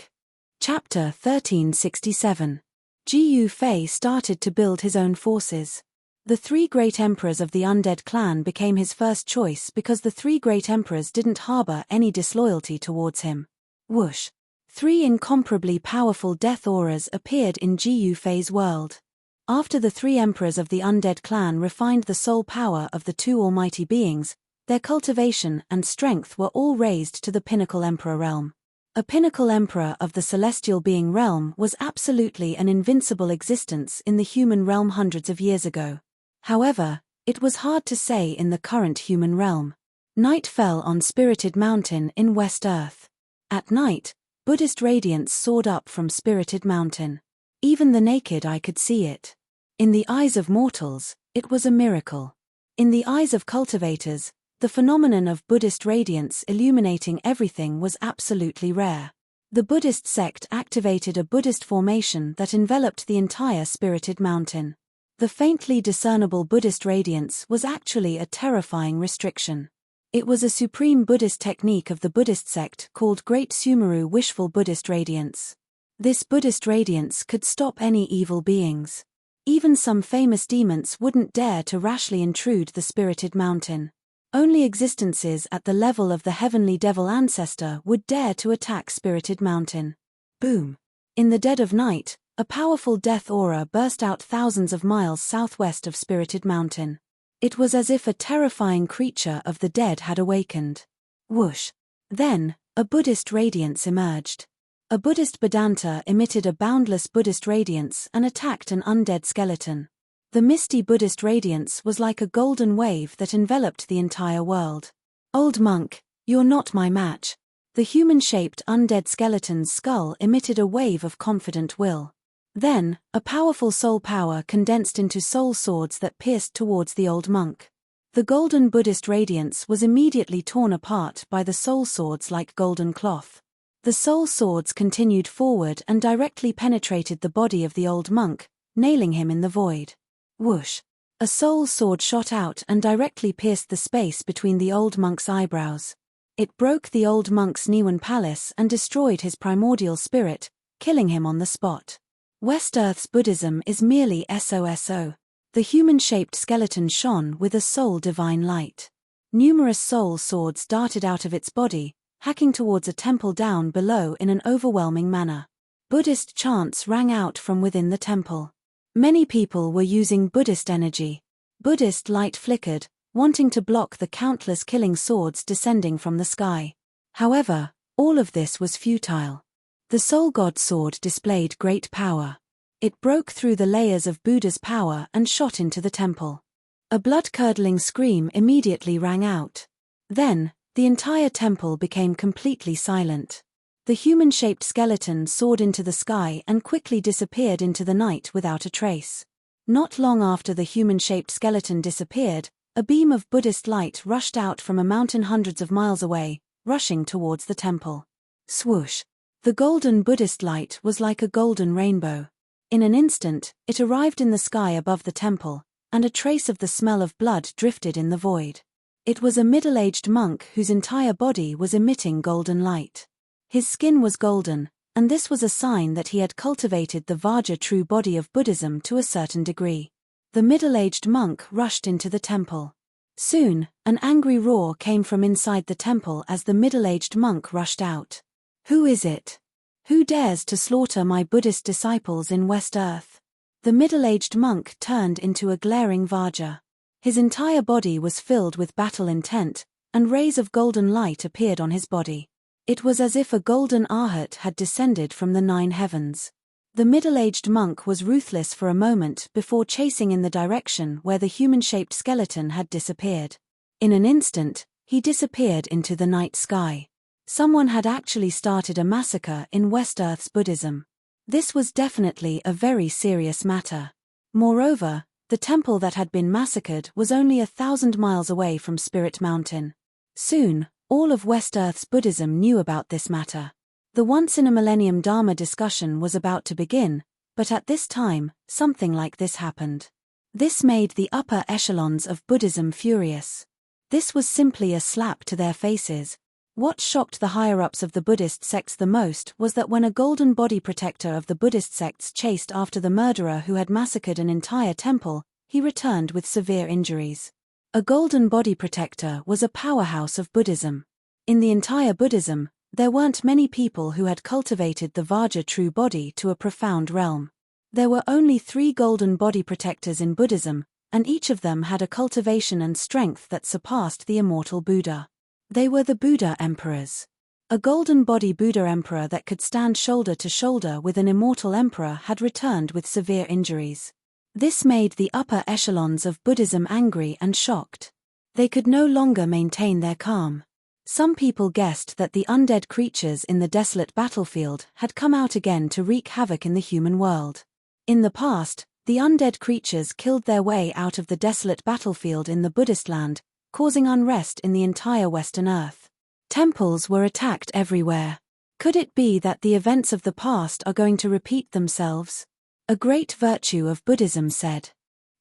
Chapter 1367. Ji Fei started to build his own forces. The 3 great emperors of the undead clan became his first choice because the 3 great emperors didn't harbor any disloyalty towards him. Whoosh! 3 incomparably powerful death auras appeared in Ji Fei's world. After the 3 emperors of the undead clan refined the soul power of the 2 almighty beings, their cultivation and strength were all raised to the pinnacle emperor realm. A pinnacle emperor of the celestial being realm was absolutely an invincible existence in the human realm hundreds of years ago. However, it was hard to say in the current human realm. Night fell on Spirited Mountain in West Earth. At night, Buddhist radiance soared up from Spirited Mountain. Even the naked eye could see it. In the eyes of mortals, it was a miracle. In the eyes of cultivators, the phenomenon of Buddhist radiance illuminating everything was absolutely rare. The Buddhist sect activated a Buddhist formation that enveloped the entire Spirited Mountain. The faintly discernible Buddhist radiance was actually a terrifying restriction. It was a supreme Buddhist technique of the Buddhist sect called Great Sumeru Wishful Buddhist Radiance. This Buddhist radiance could stop any evil beings. Even some famous demons wouldn't dare to rashly intrude the spirited mountain. Only existences at the level of the heavenly devil ancestor would dare to attack spirited mountain. Boom! In the dead of night, a powerful death aura burst out thousands of miles southwest of spirited mountain. It was as if a terrifying creature of the dead had awakened. Whoosh! Then, a Buddhist radiance emerged. A Buddhist Vedanta emitted a boundless Buddhist radiance and attacked an undead skeleton. The misty Buddhist radiance was like a golden wave that enveloped the entire world. Old monk, you're not my match. The human-shaped undead skeleton's skull emitted a wave of confident will. Then, a powerful soul power condensed into soul swords that pierced towards the old monk. The golden Buddhist radiance was immediately torn apart by the soul swords like golden cloth. The soul swords continued forward and directly penetrated the body of the old monk, nailing him in the void. Whoosh! A soul sword shot out and directly pierced the space between the old monk's eyebrows. It broke the old monk's Niwan palace and destroyed his primordial spirit, killing him on the spot. West Earth's Buddhism is merely SOSO. The human-shaped skeleton shone with a soul divine light. Numerous soul swords darted out of its body, hacking towards a temple down below in an overwhelming manner. Buddhist chants rang out from within the temple. Many people were using Buddhist energy. Buddhist light flickered, wanting to block the countless killing swords descending from the sky. However, all of this was futile. The Soul God sword displayed great power. It broke through the layers of Buddha's power and shot into the temple. A blood-curdling scream immediately rang out. Then, the entire temple became completely silent. The human-shaped skeleton soared into the sky and quickly disappeared into the night without a trace. Not long after the human-shaped skeleton disappeared, a beam of Buddhist light rushed out from a mountain hundreds of miles away, rushing towards the temple. Swoosh! The golden Buddhist light was like a golden rainbow. In an instant, it arrived in the sky above the temple, and a trace of the smell of blood drifted in the void. It was a middle-aged monk whose entire body was emitting golden light. His skin was golden, and this was a sign that he had cultivated the Vajra true body of Buddhism to a certain degree. The middle-aged monk rushed into the temple. Soon, an angry roar came from inside the temple as the middle-aged monk rushed out. Who is it? Who dares to slaughter my Buddhist disciples in West Earth? The middle-aged monk turned into a glaring Vajra. His entire body was filled with battle intent, and rays of golden light appeared on his body. It was as if a golden arhat had descended from the 9 heavens. The middle-aged monk was ruthless for a moment before chasing in the direction where the human-shaped skeleton had disappeared. In an instant, he disappeared into the night sky. Someone had actually started a massacre in West Earth's Buddhism. This was definitely a very serious matter. Moreover, the temple that had been massacred was only 1,000 miles away from Spirit Mountain. Soon, all of West Earth's Buddhism knew about this matter. The once-in-a-millennium Dharma discussion was about to begin, but at this time, something like this happened. This made the upper echelons of Buddhism furious. This was simply a slap to their faces. What shocked the higher-ups of the Buddhist sects the most was that when a golden body protector of the Buddhist sects chased after the murderer who had massacred an entire temple, he returned with severe injuries. A golden body protector was a powerhouse of Buddhism. In the entire Buddhism, there weren't many people who had cultivated the Vajra true body to a profound realm. There were only 3 golden body protectors in Buddhism, and each of them had a cultivation and strength that surpassed the immortal Buddha. They were the Buddha emperors. A golden body Buddha emperor that could stand shoulder to shoulder with an immortal emperor had returned with severe injuries. This made the upper echelons of Buddhism angry and shocked. They could no longer maintain their calm. Some people guessed that the undead creatures in the desolate battlefield had come out again to wreak havoc in the human world. In the past, the undead creatures killed their way out of the desolate battlefield in the Buddhist land, causing unrest in the entire Western Earth. Temples were attacked everywhere. Could it be that the events of the past are going to repeat themselves? A great virtue of Buddhism said.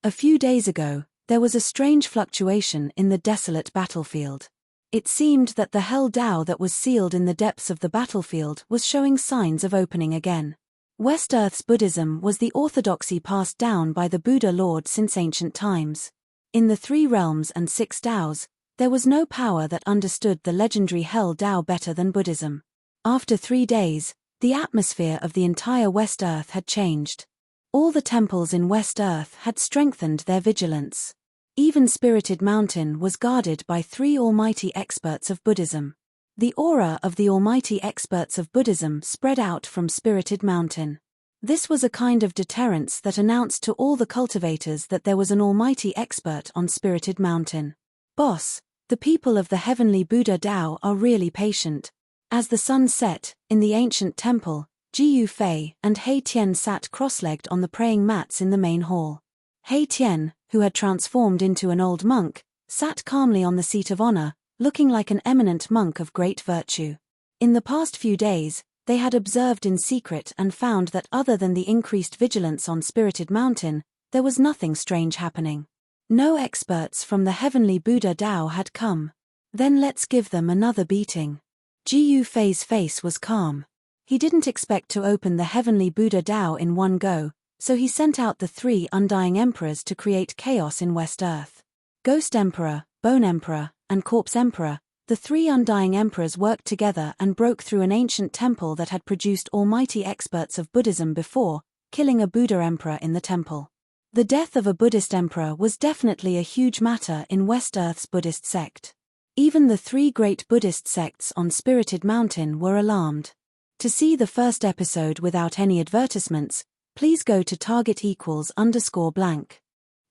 A few days ago, there was a strange fluctuation in the desolate battlefield. It seemed that the Hell Tao that was sealed in the depths of the battlefield was showing signs of opening again. West Earth's Buddhism was the orthodoxy passed down by the Buddha Lord since ancient times. In the 3 realms and 6 Taos, there was no power that understood the legendary Hell Tao better than Buddhism. After 3 days, the atmosphere of the entire West Earth had changed. All the temples in West Earth had strengthened their vigilance. Even Spirited Mountain was guarded by 3 almighty experts of Buddhism. The aura of the almighty experts of Buddhism spread out from Spirited Mountain. This was a kind of deterrence that announced to all the cultivators that there was an almighty expert on Spirited Mountain. Boss, the people of the heavenly Buddha Tao are really patient. As the sun set, in the ancient temple, Jiu Fei and Hei Tian sat cross-legged on the praying mats in the main hall. Hei Tian, who had transformed into an old monk, sat calmly on the seat of honor, looking like an eminent monk of great virtue. In the past few days, they had observed in secret and found that other than the increased vigilance on Spirited Mountain, there was nothing strange happening. No experts from the heavenly Buddha Tao had come. Then let's give them another beating. Jiu Fei's face was calm. He didn't expect to open the heavenly Buddha Tao in one go, so he sent out the 3 undying emperors to create chaos in West Earth. Ghost Emperor, Bone Emperor, and Corpse Emperor, the 3 undying emperors worked together and broke through an ancient temple that had produced almighty experts of Buddhism before, killing a Buddha emperor in the temple. The death of a Buddhist emperor was definitely a huge matter in West Earth's Buddhist sect. Even the 3 great Buddhist sects on Spirited Mountain were alarmed. To see the first episode without any advertisements, please go to target=_blank.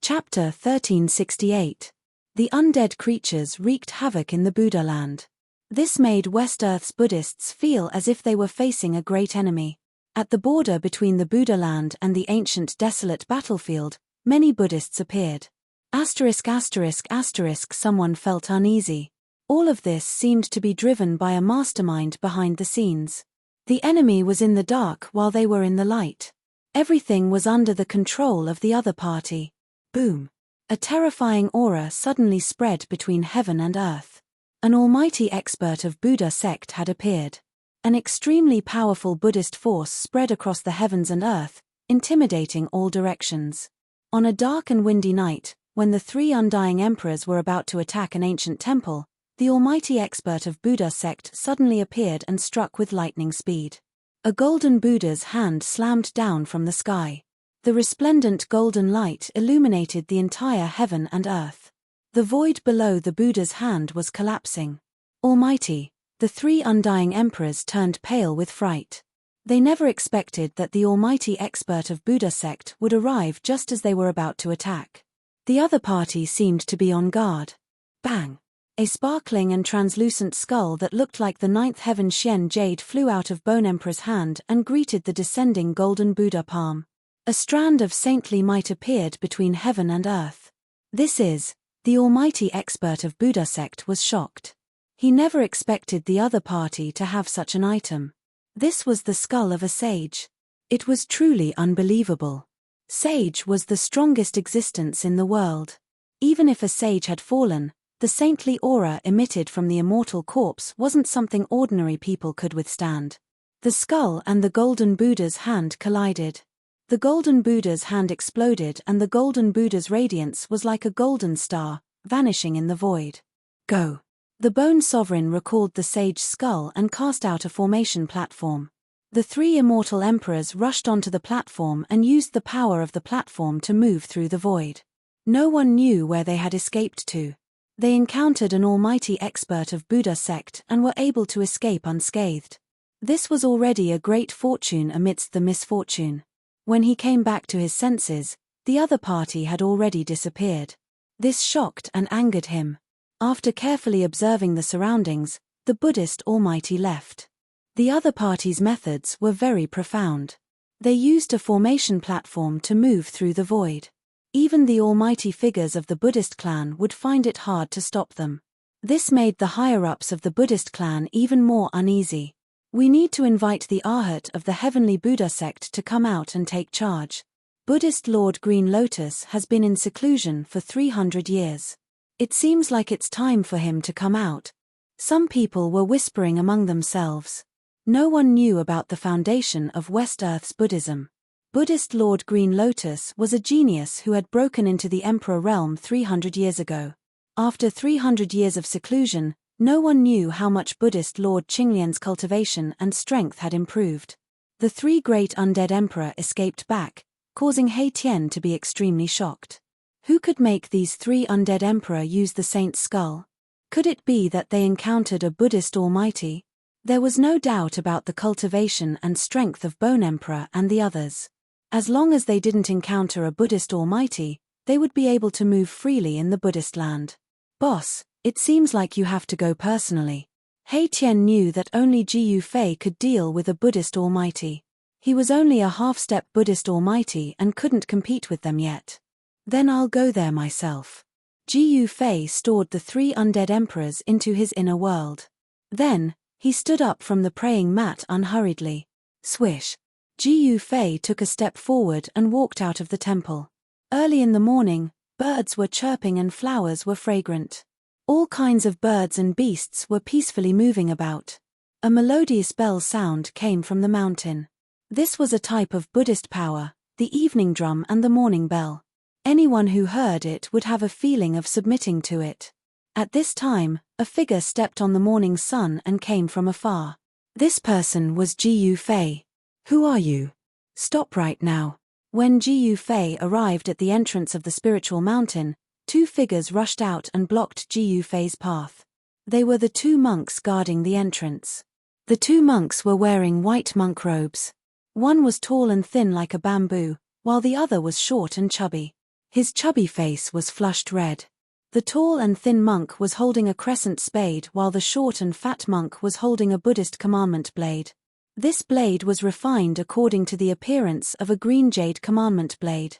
Chapter 1368. The undead creatures wreaked havoc in the Buddha land. This made West Earth's Buddhists feel as if they were facing a great enemy. At the border between the Buddha land and the ancient desolate battlefield, many Buddhists appeared. Someone felt uneasy. All of this seemed to be driven by a mastermind behind the scenes. The enemy was in the dark while they were in the light. Everything was under the control of the other party. Boom. A terrifying aura suddenly spread between heaven and earth. An almighty expert of Buddha sect had appeared. An extremely powerful Buddhist force spread across the heavens and earth, intimidating all directions. On a dark and windy night, when the 3 undying emperors were about to attack an ancient temple, the almighty expert of Buddha sect suddenly appeared and struck with lightning speed. A golden Buddha's hand slammed down from the sky. The resplendent golden light illuminated the entire heaven and earth. The void below the Buddha's hand was collapsing. Almighty, the 3 undying emperors turned pale with fright. They never expected that the almighty expert of Buddha sect would arrive just as they were about to attack. The other party seemed to be on guard. Bang! A sparkling and translucent skull that looked like the 9th heaven Xian jade flew out of Bone Emperor's hand and greeted the descending golden Buddha palm. A strand of saintly might appeared between heaven and earth. The almighty expert of Buddha sect was shocked. He never expected the other party to have such an item. This was the skull of a sage. It was truly unbelievable. Sage was the strongest existence in the world. Even if a sage had fallen, the saintly aura emitted from the immortal corpse wasn't something ordinary people could withstand. The skull and the golden Buddha's hand collided. The golden Buddha's hand exploded and the golden Buddha's radiance was like a golden star, vanishing in the void. Go! The Bone Sovereign recalled the sage's skull and cast out a formation platform. The 3 immortal emperors rushed onto the platform and used the power of the platform to move through the void. No one knew where they had escaped to. They encountered an almighty expert of Buddha sect and were able to escape unscathed. This was already a great fortune amidst the misfortune. When he came back to his senses, the other party had already disappeared. This shocked and angered him. After carefully observing the surroundings, the Buddhist almighty left. The other party's methods were very profound. They used a formation platform to move through the void. Even the almighty figures of the Buddhist clan would find it hard to stop them. This made the higher-ups of the Buddhist clan even more uneasy. We need to invite the Arhat of the heavenly Buddha sect to come out and take charge. Buddhist Lord Green Lotus has been in seclusion for 300 years. It seems like it's time for him to come out, Some people were whispering among themselves. No one knew about the foundation of West Earth's Buddhism. Buddhist Lord Green Lotus was a genius who had broken into the Emperor realm 300 years ago. After 300 years of seclusion, no one knew how much Buddhist Lord Qinglian's cultivation and strength had improved. The three great undead emperor escaped back, causing He Tian to be extremely shocked. Who could make these three undead emperor use the saint's skull? Could it be that they encountered a Buddhist almighty? There was no doubt about the cultivation and strength of Bone Emperor and the others. As long as they didn't encounter a Buddhist almighty, they would be able to move freely in the Buddhist land. Boss, it seems like you have to go personally. He Tian knew that only Ji Yufei could deal with a Buddhist almighty. He was only a half-step Buddhist almighty and couldn't compete with them yet. Then I'll go there myself. Ji Yufei stored the three undead emperors into his inner world. Then, he stood up from the praying mat unhurriedly. Swish. Ji Yufei took a step forward and walked out of the temple. Early in the morning, birds were chirping and flowers were fragrant. All kinds of birds and beasts were peacefully moving about. A melodious bell sound came from the mountain. This was a type of Buddhist power, the evening drum and the morning bell. Anyone who heard it would have a feeling of submitting to it. At this time, a figure stepped on the morning sun and came from afar. This person was Ji Yufei. Who are you? Stop right now. When Ji Yufei arrived at the entrance of the spiritual mountain, two figures rushed out and blocked Ji Yufei's path. They were the two monks guarding the entrance. The two monks were wearing white monk robes. One was tall and thin like a bamboo, while the other was short and chubby. His chubby face was flushed red. The tall and thin monk was holding a crescent spade while the short and fat monk was holding a Buddhist commandment blade. This blade was refined according to the appearance of a green jade commandment blade.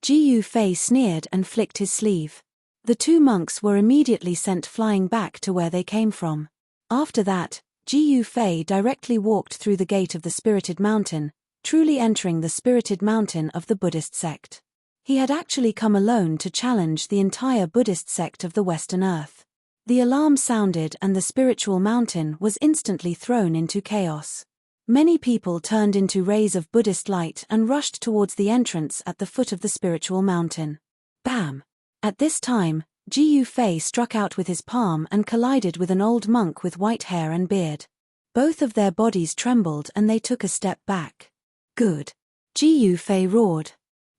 Ji Yufei sneered and flicked his sleeve. The two monks were immediately sent flying back to where they came from. After that, Ji Yufei directly walked through the gate of the spirited mountain, truly entering the spirited mountain of the Buddhist sect. He had actually come alone to challenge the entire Buddhist sect of the Western Earth. The alarm sounded and the spiritual mountain was instantly thrown into chaos. Many people turned into rays of Buddhist light and rushed towards the entrance at the foot of the spiritual mountain. Bam! At this time, Ji Yufei struck out with his palm and collided with an old monk with white hair and beard. Both of their bodies trembled and they took a step back. Good! Ji Yufei roared.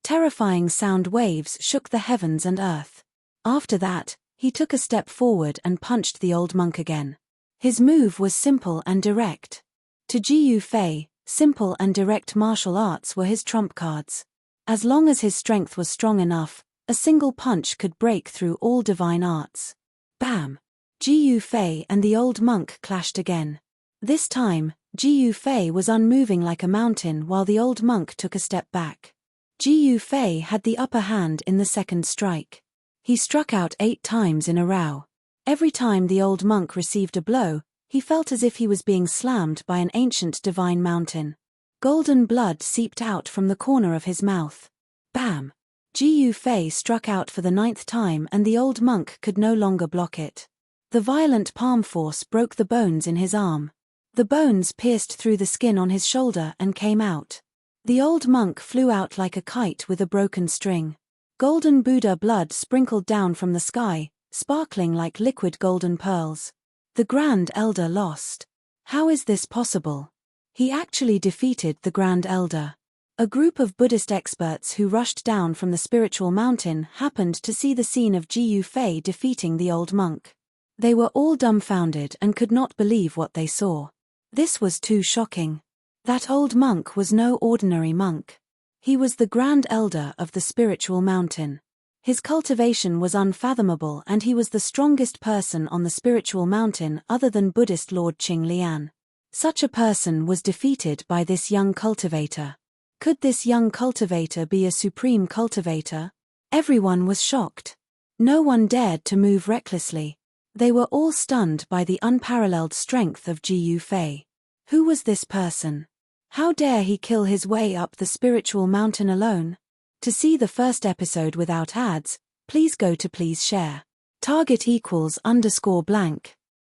Terrifying sound waves shook the heavens and earth. After that, he took a step forward and punched the old monk again. His move was simple and direct. To Ji Yufei, simple and direct martial arts were his trump cards. As long as his strength was strong enough, a single punch could break through all divine arts. Bam! Ji Yufei and the old monk clashed again. This time, Ji Yufei was unmoving like a mountain while the old monk took a step back. Ji Yufei had the upper hand in the second strike. He struck out 8 times in a row. Every time the old monk received a blow, he felt as if he was being slammed by an ancient divine mountain. Golden blood seeped out from the corner of his mouth. Bam! Ji Yufei struck out for the 9th time and the old monk could no longer block it. The violent palm force broke the bones in his arm. The bones pierced through the skin on his shoulder and came out. The old monk flew out like a kite with a broken string. Golden Buddha blood sprinkled down from the sky, sparkling like liquid golden pearls. The Grand Elder lost. How is this possible? He actually defeated the Grand Elder. A group of Buddhist experts who rushed down from the spiritual mountain happened to see the scene of Ji Yufei defeating the old monk. They were all dumbfounded and could not believe what they saw. This was too shocking. That old monk was no ordinary monk. He was the Grand Elder of the spiritual mountain. His cultivation was unfathomable and he was the strongest person on the spiritual mountain other than Buddhist Lord Qinglian. Such a person was defeated by this young cultivator. Could this young cultivator be a supreme cultivator? Everyone was shocked. No one dared to move recklessly. They were all stunned by the unparalleled strength of Ji Yufei. Who was this person? How dare he kill his way up the spiritual mountain alone? To see the first episode without ads, please go to please share. Target =_blank.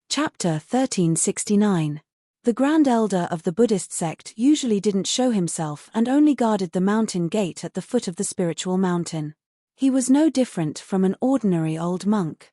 Chapter 1369. The Grand Elder of the Buddhist sect usually didn't show himself and only guarded the mountain gate at the foot of the spiritual mountain. He was no different from an ordinary old monk.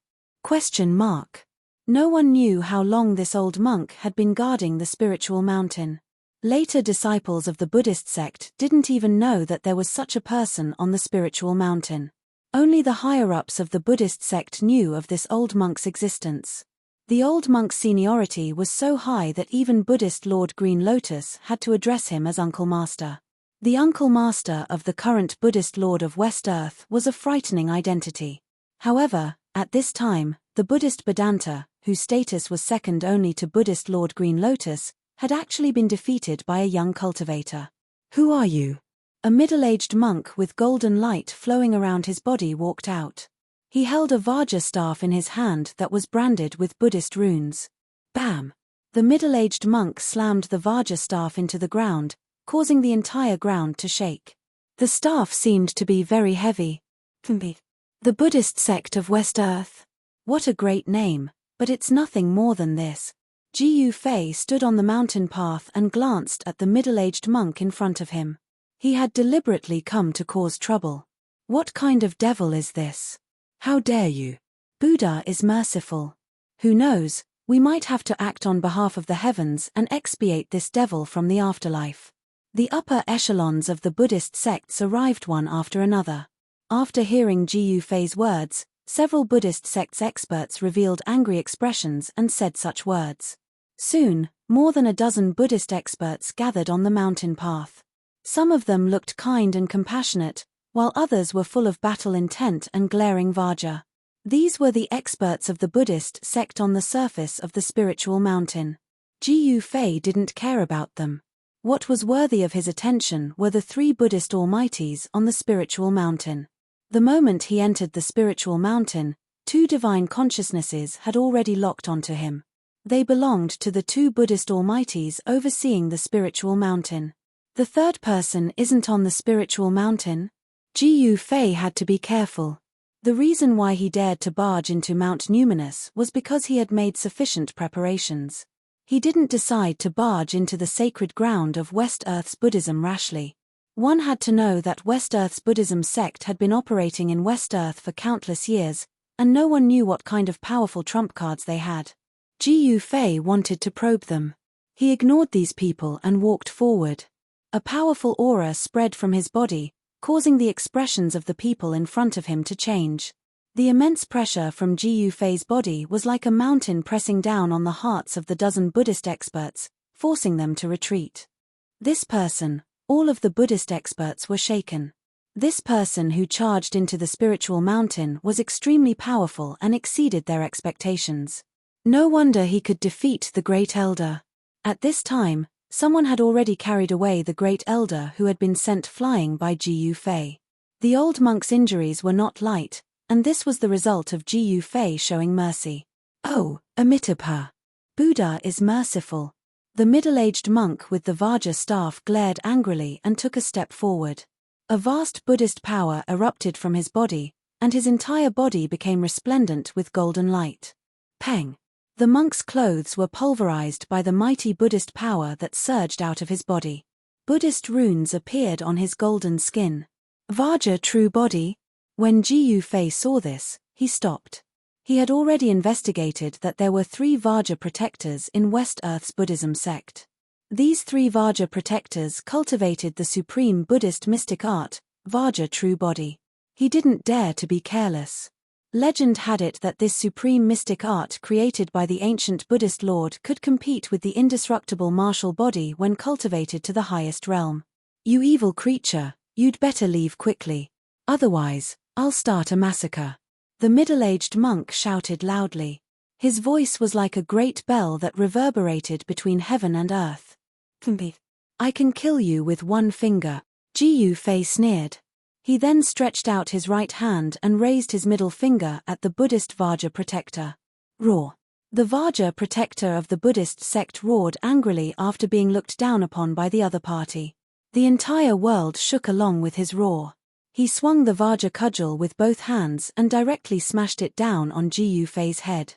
No one knew how long this old monk had been guarding the spiritual mountain. Later disciples of the Buddhist sect didn't even know that there was such a person on the spiritual mountain. Only the higher-ups of the Buddhist sect knew of this old monk's existence. The old monk's seniority was so high that even Buddhist Lord Green Lotus had to address him as Uncle Master. The Uncle Master of the current Buddhist Lord of West Earth was a frightening identity. However, at this time, the Buddhist Vedanta, whose status was second only to Buddhist Lord Green Lotus, had actually been defeated by a young cultivator. "Who are you?" A middle-aged monk with golden light flowing around his body walked out. He held a Vajra staff in his hand that was branded with Buddhist runes. Bam! The middle-aged monk slammed the Vajra staff into the ground, causing the entire ground to shake. The staff seemed to be very heavy. The Buddhist sect of West Earth. What a great name, but it's nothing more than this. Ji Fei stood on the mountain path and glanced at the middle-aged monk in front of him. He had deliberately come to cause trouble. What kind of devil is this? How dare you? Buddha is merciful. Who knows, we might have to act on behalf of the heavens and expiate this devil from the afterlife. The upper echelons of the Buddhist sects arrived one after another. After hearing Ji Fei's words, several Buddhist sects experts revealed angry expressions and said such words. Soon, more than a dozen Buddhist experts gathered on the mountain path. Some of them looked kind and compassionate, while others were full of battle intent and glaring Vajra. These were the experts of the Buddhist sect on the surface of the spiritual mountain. Ji Fei didn't care about them. What was worthy of his attention were the three Buddhist almighties on the spiritual mountain. The moment he entered the spiritual mountain, two divine consciousnesses had already locked onto him. They belonged to the two Buddhist almighties overseeing the spiritual mountain. The third person isn't on the spiritual mountain? Ji Fei had to be careful. The reason why he dared to barge into Mount Numinous was because he had made sufficient preparations. He didn't decide to barge into the sacred ground of West Earth's Buddhism rashly. One had to know that West Earth's Buddhism sect had been operating in West Earth for countless years, and no one knew what kind of powerful trump cards they had. Ji Fei wanted to probe them. He ignored these people and walked forward. A powerful aura spread from his body, causing the expressions of the people in front of him to change. The immense pressure from Ji Fei's body was like a mountain pressing down on the hearts of the dozen Buddhist experts, forcing them to retreat. This person, all of the Buddhist experts were shaken. This person who charged into the spiritual mountain was extremely powerful and exceeded their expectations. No wonder he could defeat the Great Elder. At this time, someone had already carried away the Great Elder who had been sent flying by Ji Fei. The old monk's injuries were not light, and this was the result of Ji Fei showing mercy. Oh, Amitabha! Buddha is merciful. The middle-aged monk with the Vajra staff glared angrily and took a step forward. A vast Buddhist power erupted from his body, and his entire body became resplendent with golden light. Peng! The monk's clothes were pulverized by the mighty Buddhist power that surged out of his body. Buddhist runes appeared on his golden skin. Vajra true body? When Ji Fei saw this, he stopped. He had already investigated that there were 3 Vajra protectors in West Earth's Buddhism sect. These 3 Vajra protectors cultivated the supreme Buddhist mystic art, Vajra true body. He didn't dare to be careless. Legend had it that this supreme mystic art created by the ancient Buddhist Lord could compete with the indestructible martial body when cultivated to the highest realm. You evil creature, you'd better leave quickly. Otherwise, I'll start a massacre. The middle-aged monk shouted loudly. His voice was like a great bell that reverberated between heaven and earth. I can kill you with one finger, Ji Fei sneered. He then stretched out his right hand and raised his middle finger at the Buddhist Vajra protector. Roar! The Vajra protector of the Buddhist sect roared angrily after being looked down upon by the other party. The entire world shook along with his roar. He swung the Vajra cudgel with both hands and directly smashed it down on Ji Fei's head.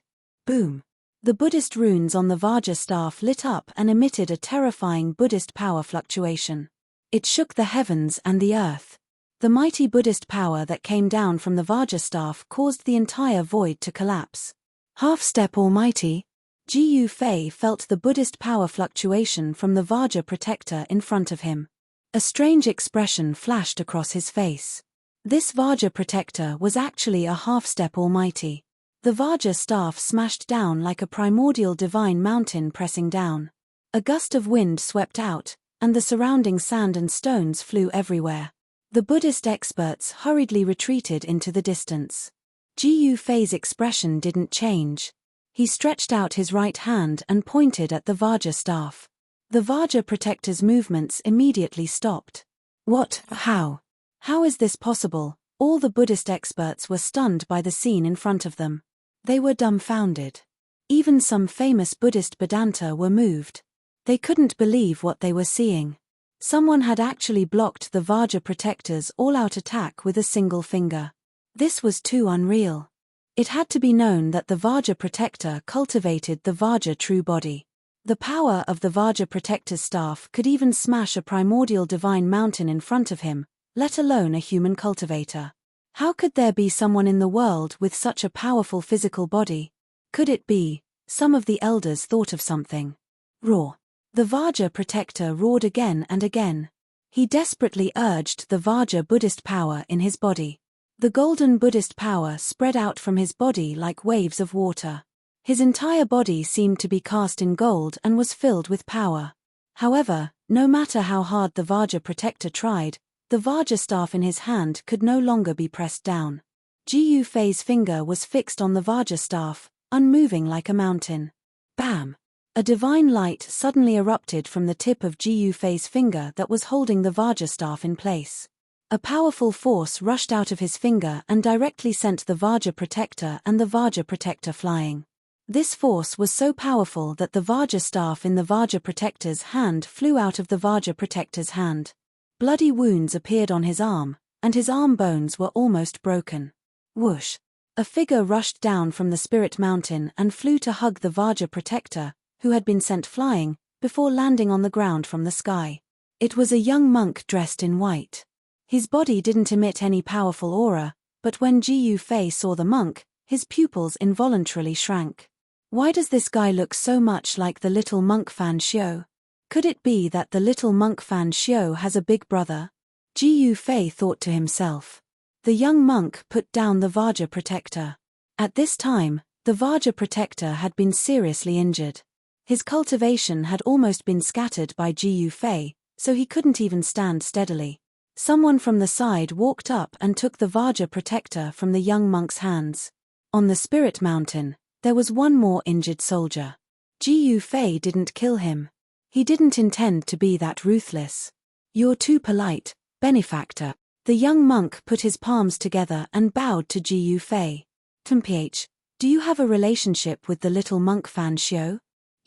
Boom! The Buddhist runes on the Vajra staff lit up and emitted a terrifying Buddhist power fluctuation. It shook the heavens and the earth. The mighty Buddhist power that came down from the Vajra staff caused the entire void to collapse. Half-step almighty. Gu Fei felt the Buddhist power fluctuation from the Vajra protector in front of him. A strange expression flashed across his face. This Vajra protector was actually a half-step almighty. The Vajra staff smashed down like a primordial divine mountain pressing down. A gust of wind swept out, and the surrounding sand and stones flew everywhere. The Buddhist experts hurriedly retreated into the distance. Gu Fei's expression didn't change. He stretched out his right hand and pointed at the Vajra staff. The Vajra protector's movements immediately stopped. What? How? How is this possible? All the Buddhist experts were stunned by the scene in front of them. They were dumbfounded. Even some famous Buddhist Vedanta were moved. They couldn't believe what they were seeing. Someone had actually blocked the Vajra protector's all-out attack with a single finger. This was too unreal. It had to be known that the Vajra protector cultivated the Vajra true body. The power of the Vajra protector's staff could even smash a primordial divine mountain in front of him, let alone a human cultivator. How could there be someone in the world with such a powerful physical body? Could it be? Some of the elders thought of something. Roar. The Vajra protector roared again and again. He desperately urged the Vajra Buddhist power in his body. The golden Buddhist power spread out from his body like waves of water. His entire body seemed to be cast in gold and was filled with power. However, no matter how hard the Vajra protector tried, the Vajra staff in his hand could no longer be pressed down. Gu Fei's finger was fixed on the Vajra staff, unmoving like a mountain. Bam! A divine light suddenly erupted from the tip of Gu Fei's finger that was holding the Vajra staff in place. A powerful force rushed out of his finger and directly sent the Vajra protector and the Vajra protector flying. This force was so powerful that the Vajra staff in the Vajra protector's hand flew out of the Vajra protector's hand. Bloody wounds appeared on his arm, and his arm bones were almost broken. Whoosh! A figure rushed down from the spirit mountain and flew to hug the Vajra protector, who had been sent flying, before landing on the ground from the sky. It was a young monk dressed in white. His body didn't emit any powerful aura, but when Gu Fei saw the monk, his pupils involuntarily shrank. Why does this guy look so much like the little monk Fan Xiu? Could it be that the little monk Fan Xiu has a big brother? Gu Fei thought to himself. The young monk put down the Vajra protector. At this time, the Vajra protector had been seriously injured. His cultivation had almost been scattered by Gu Fei, so he couldn't even stand steadily. Someone from the side walked up and took the Vajra protector from the young monk's hands. On the spirit mountain, there was one more injured soldier. Gu Fei didn't kill him. He didn't intend to be that ruthless. You're too polite, benefactor. The young monk put his palms together and bowed to Gu Fei. Mph, do you have a relationship with the little monk Fan Xiu?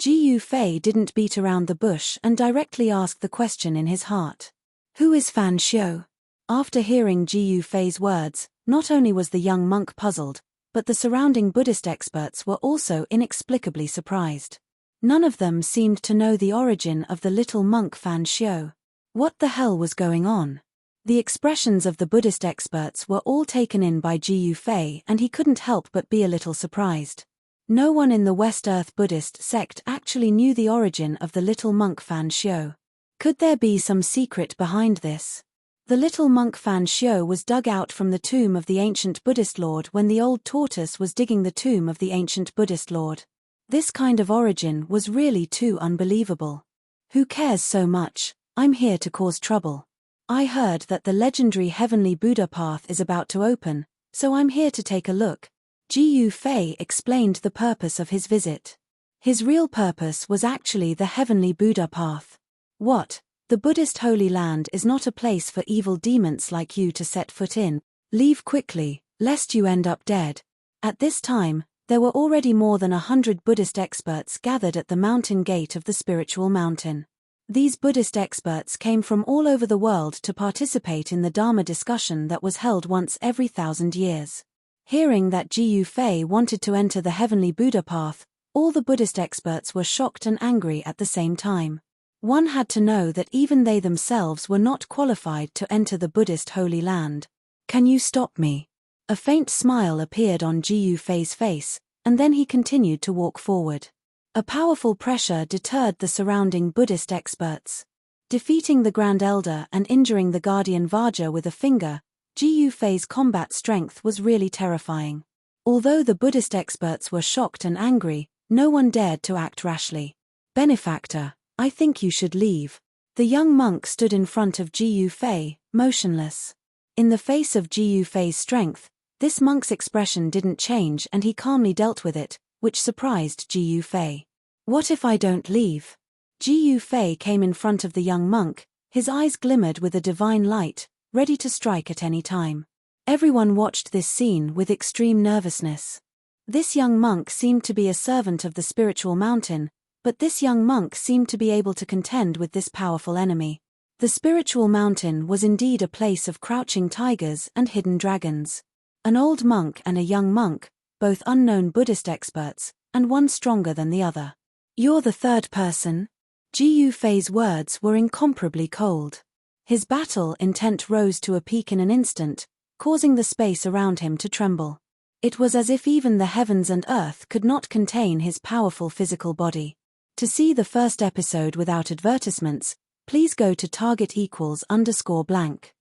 Gu Fei didn't beat around the bush and directly asked the question in his heart. Who is Fan Xiu? After hearing Gu Fei's words, not only was the young monk puzzled, but the surrounding Buddhist experts were also inexplicably surprised. None of them seemed to know the origin of the little monk Fan Xiu. What the hell was going on? The expressions of the Buddhist experts were all taken in by Gu Fei, and he couldn't help but be a little surprised. No one in the West Earth Buddhist sect actually knew the origin of the little monk Fan Xiu. Could there be some secret behind this? The little monk Fan Xiu was dug out from the tomb of the ancient Buddhist lord when the old tortoise was digging the tomb of the ancient Buddhist lord. This kind of origin was really too unbelievable. Who cares so much? I'm here to cause trouble. I heard that the legendary heavenly Buddha path is about to open, so I'm here to take a look. Gu Fei explained the purpose of his visit. His real purpose was actually the heavenly Buddha path. What? The Buddhist Holy Land is not a place for evil demons like you to set foot in. Leave quickly, lest you end up dead. At this time, there were already more than 100 Buddhist experts gathered at the mountain gate of the spiritual mountain. These Buddhist experts came from all over the world to participate in the Dharma discussion that was held once every 1,000 years. Hearing that Gu Fei wanted to enter the heavenly Buddha path, All the Buddhist experts were shocked and angry at the same time. One had to know that even they themselves were not qualified to enter the Buddhist Holy Land. "Can you stop me?" A faint smile appeared on Ji Yufei's face, and then he continued to walk forward. A powerful pressure deterred the surrounding Buddhist experts. Defeating the Grand Elder and injuring the Guardian Vajra with a finger, Ji Yufei's combat strength was really terrifying. Although the Buddhist experts were shocked and angry, no one dared to act rashly. "Benefactor, I think you should leave." The young monk stood in front of Ji Yufei, motionless. In the face of Ji Yufei's strength, this monk's expression didn't change and he calmly dealt with it, which surprised Ji Yufei. "What if I don't leave?" Ji Yufei came in front of the young monk, his eyes glimmered with a divine light, ready to strike at any time. Everyone watched this scene with extreme nervousness. This young monk seemed to be a servant of the spiritual mountain, but this young monk seemed to be able to contend with this powerful enemy. The spiritual mountain was indeed a place of crouching tigers and hidden dragons. An old monk and a young monk, both unknown Buddhist experts, and one stronger than the other. "You're the third person?" Ji Yufei's words were incomparably cold. His battle intent rose to a peak in an instant, causing the space around him to tremble. It was as if even the heavens and earth could not contain his powerful physical body. To see the first episode without advertisements, please go to target=_blank.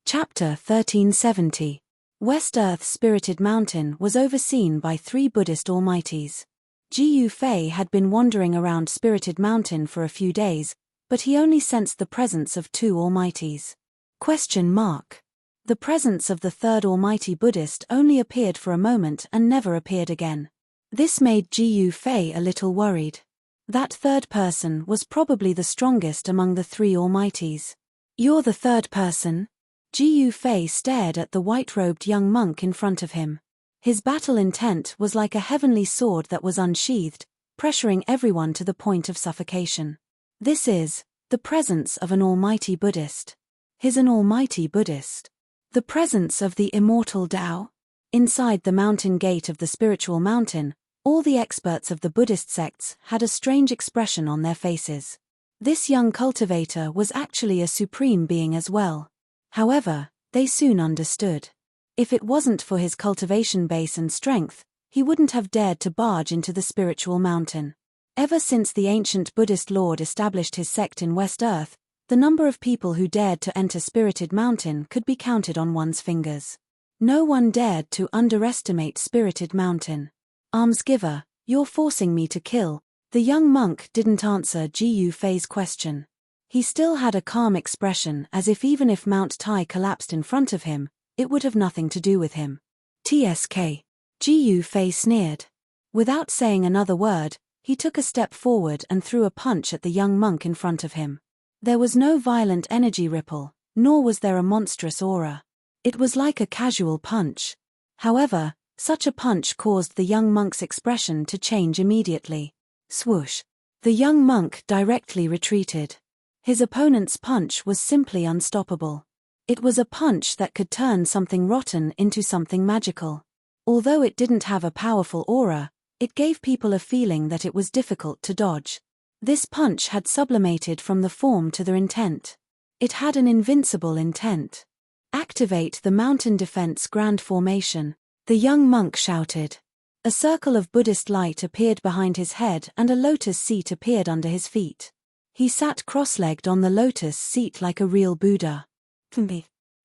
Chapter 1370. West Earth's spirited mountain was overseen by 3 Buddhist almighties. Ji Yufei had been wandering around Spirited Mountain for a few days, but he only sensed the presence of 2 almighties. The presence of the third almighty Buddhist only appeared for a moment and never appeared again. This made Ji Yufei a little worried. That third person was probably the strongest among the 3 almighties. "You're the third person?" Ji Yufei stared at the white-robed young monk in front of him. His battle intent was like a heavenly sword that was unsheathed, pressuring everyone to the point of suffocation. "This is the presence of an almighty Buddhist." "He's an almighty Buddhist." The presence of the immortal Tao? Inside the mountain gate of the spiritual mountain, all the experts of the Buddhist sects had a strange expression on their faces. This young cultivator was actually a supreme being as well. However, they soon understood. If it wasn't for his cultivation base and strength, he wouldn't have dared to barge into the spiritual mountain. Ever since the ancient Buddhist lord established his sect in West Earth, the number of people who dared to enter Spirited Mountain could be counted on one's fingers. No one dared to underestimate Spirited Mountain. "Almsgiver, you're forcing me to kill." The young monk didn't answer Ji Yufei's question. He still had a calm expression, as if even if Mount Tai collapsed in front of him, it would have nothing to do with him. "TSK." Ji Yufei sneered. Without saying another word, he took a step forward and threw a punch at the young monk in front of him. There was no violent energy ripple, nor was there a monstrous aura. It was like a casual punch. However, such a punch caused the young monk's expression to change immediately. Swoosh! The young monk directly retreated. His opponent's punch was simply unstoppable. It was a punch that could turn something rotten into something magical. Although it didn't have a powerful aura, it gave people a feeling that it was difficult to dodge. This punch had sublimated from the form to the intent. It had an invincible intent. "Activate the Mountain Defense Grand Formation," the young monk shouted. A circle of Buddhist light appeared behind his head and a lotus seat appeared under his feet. He sat cross-legged on the lotus seat like a real Buddha.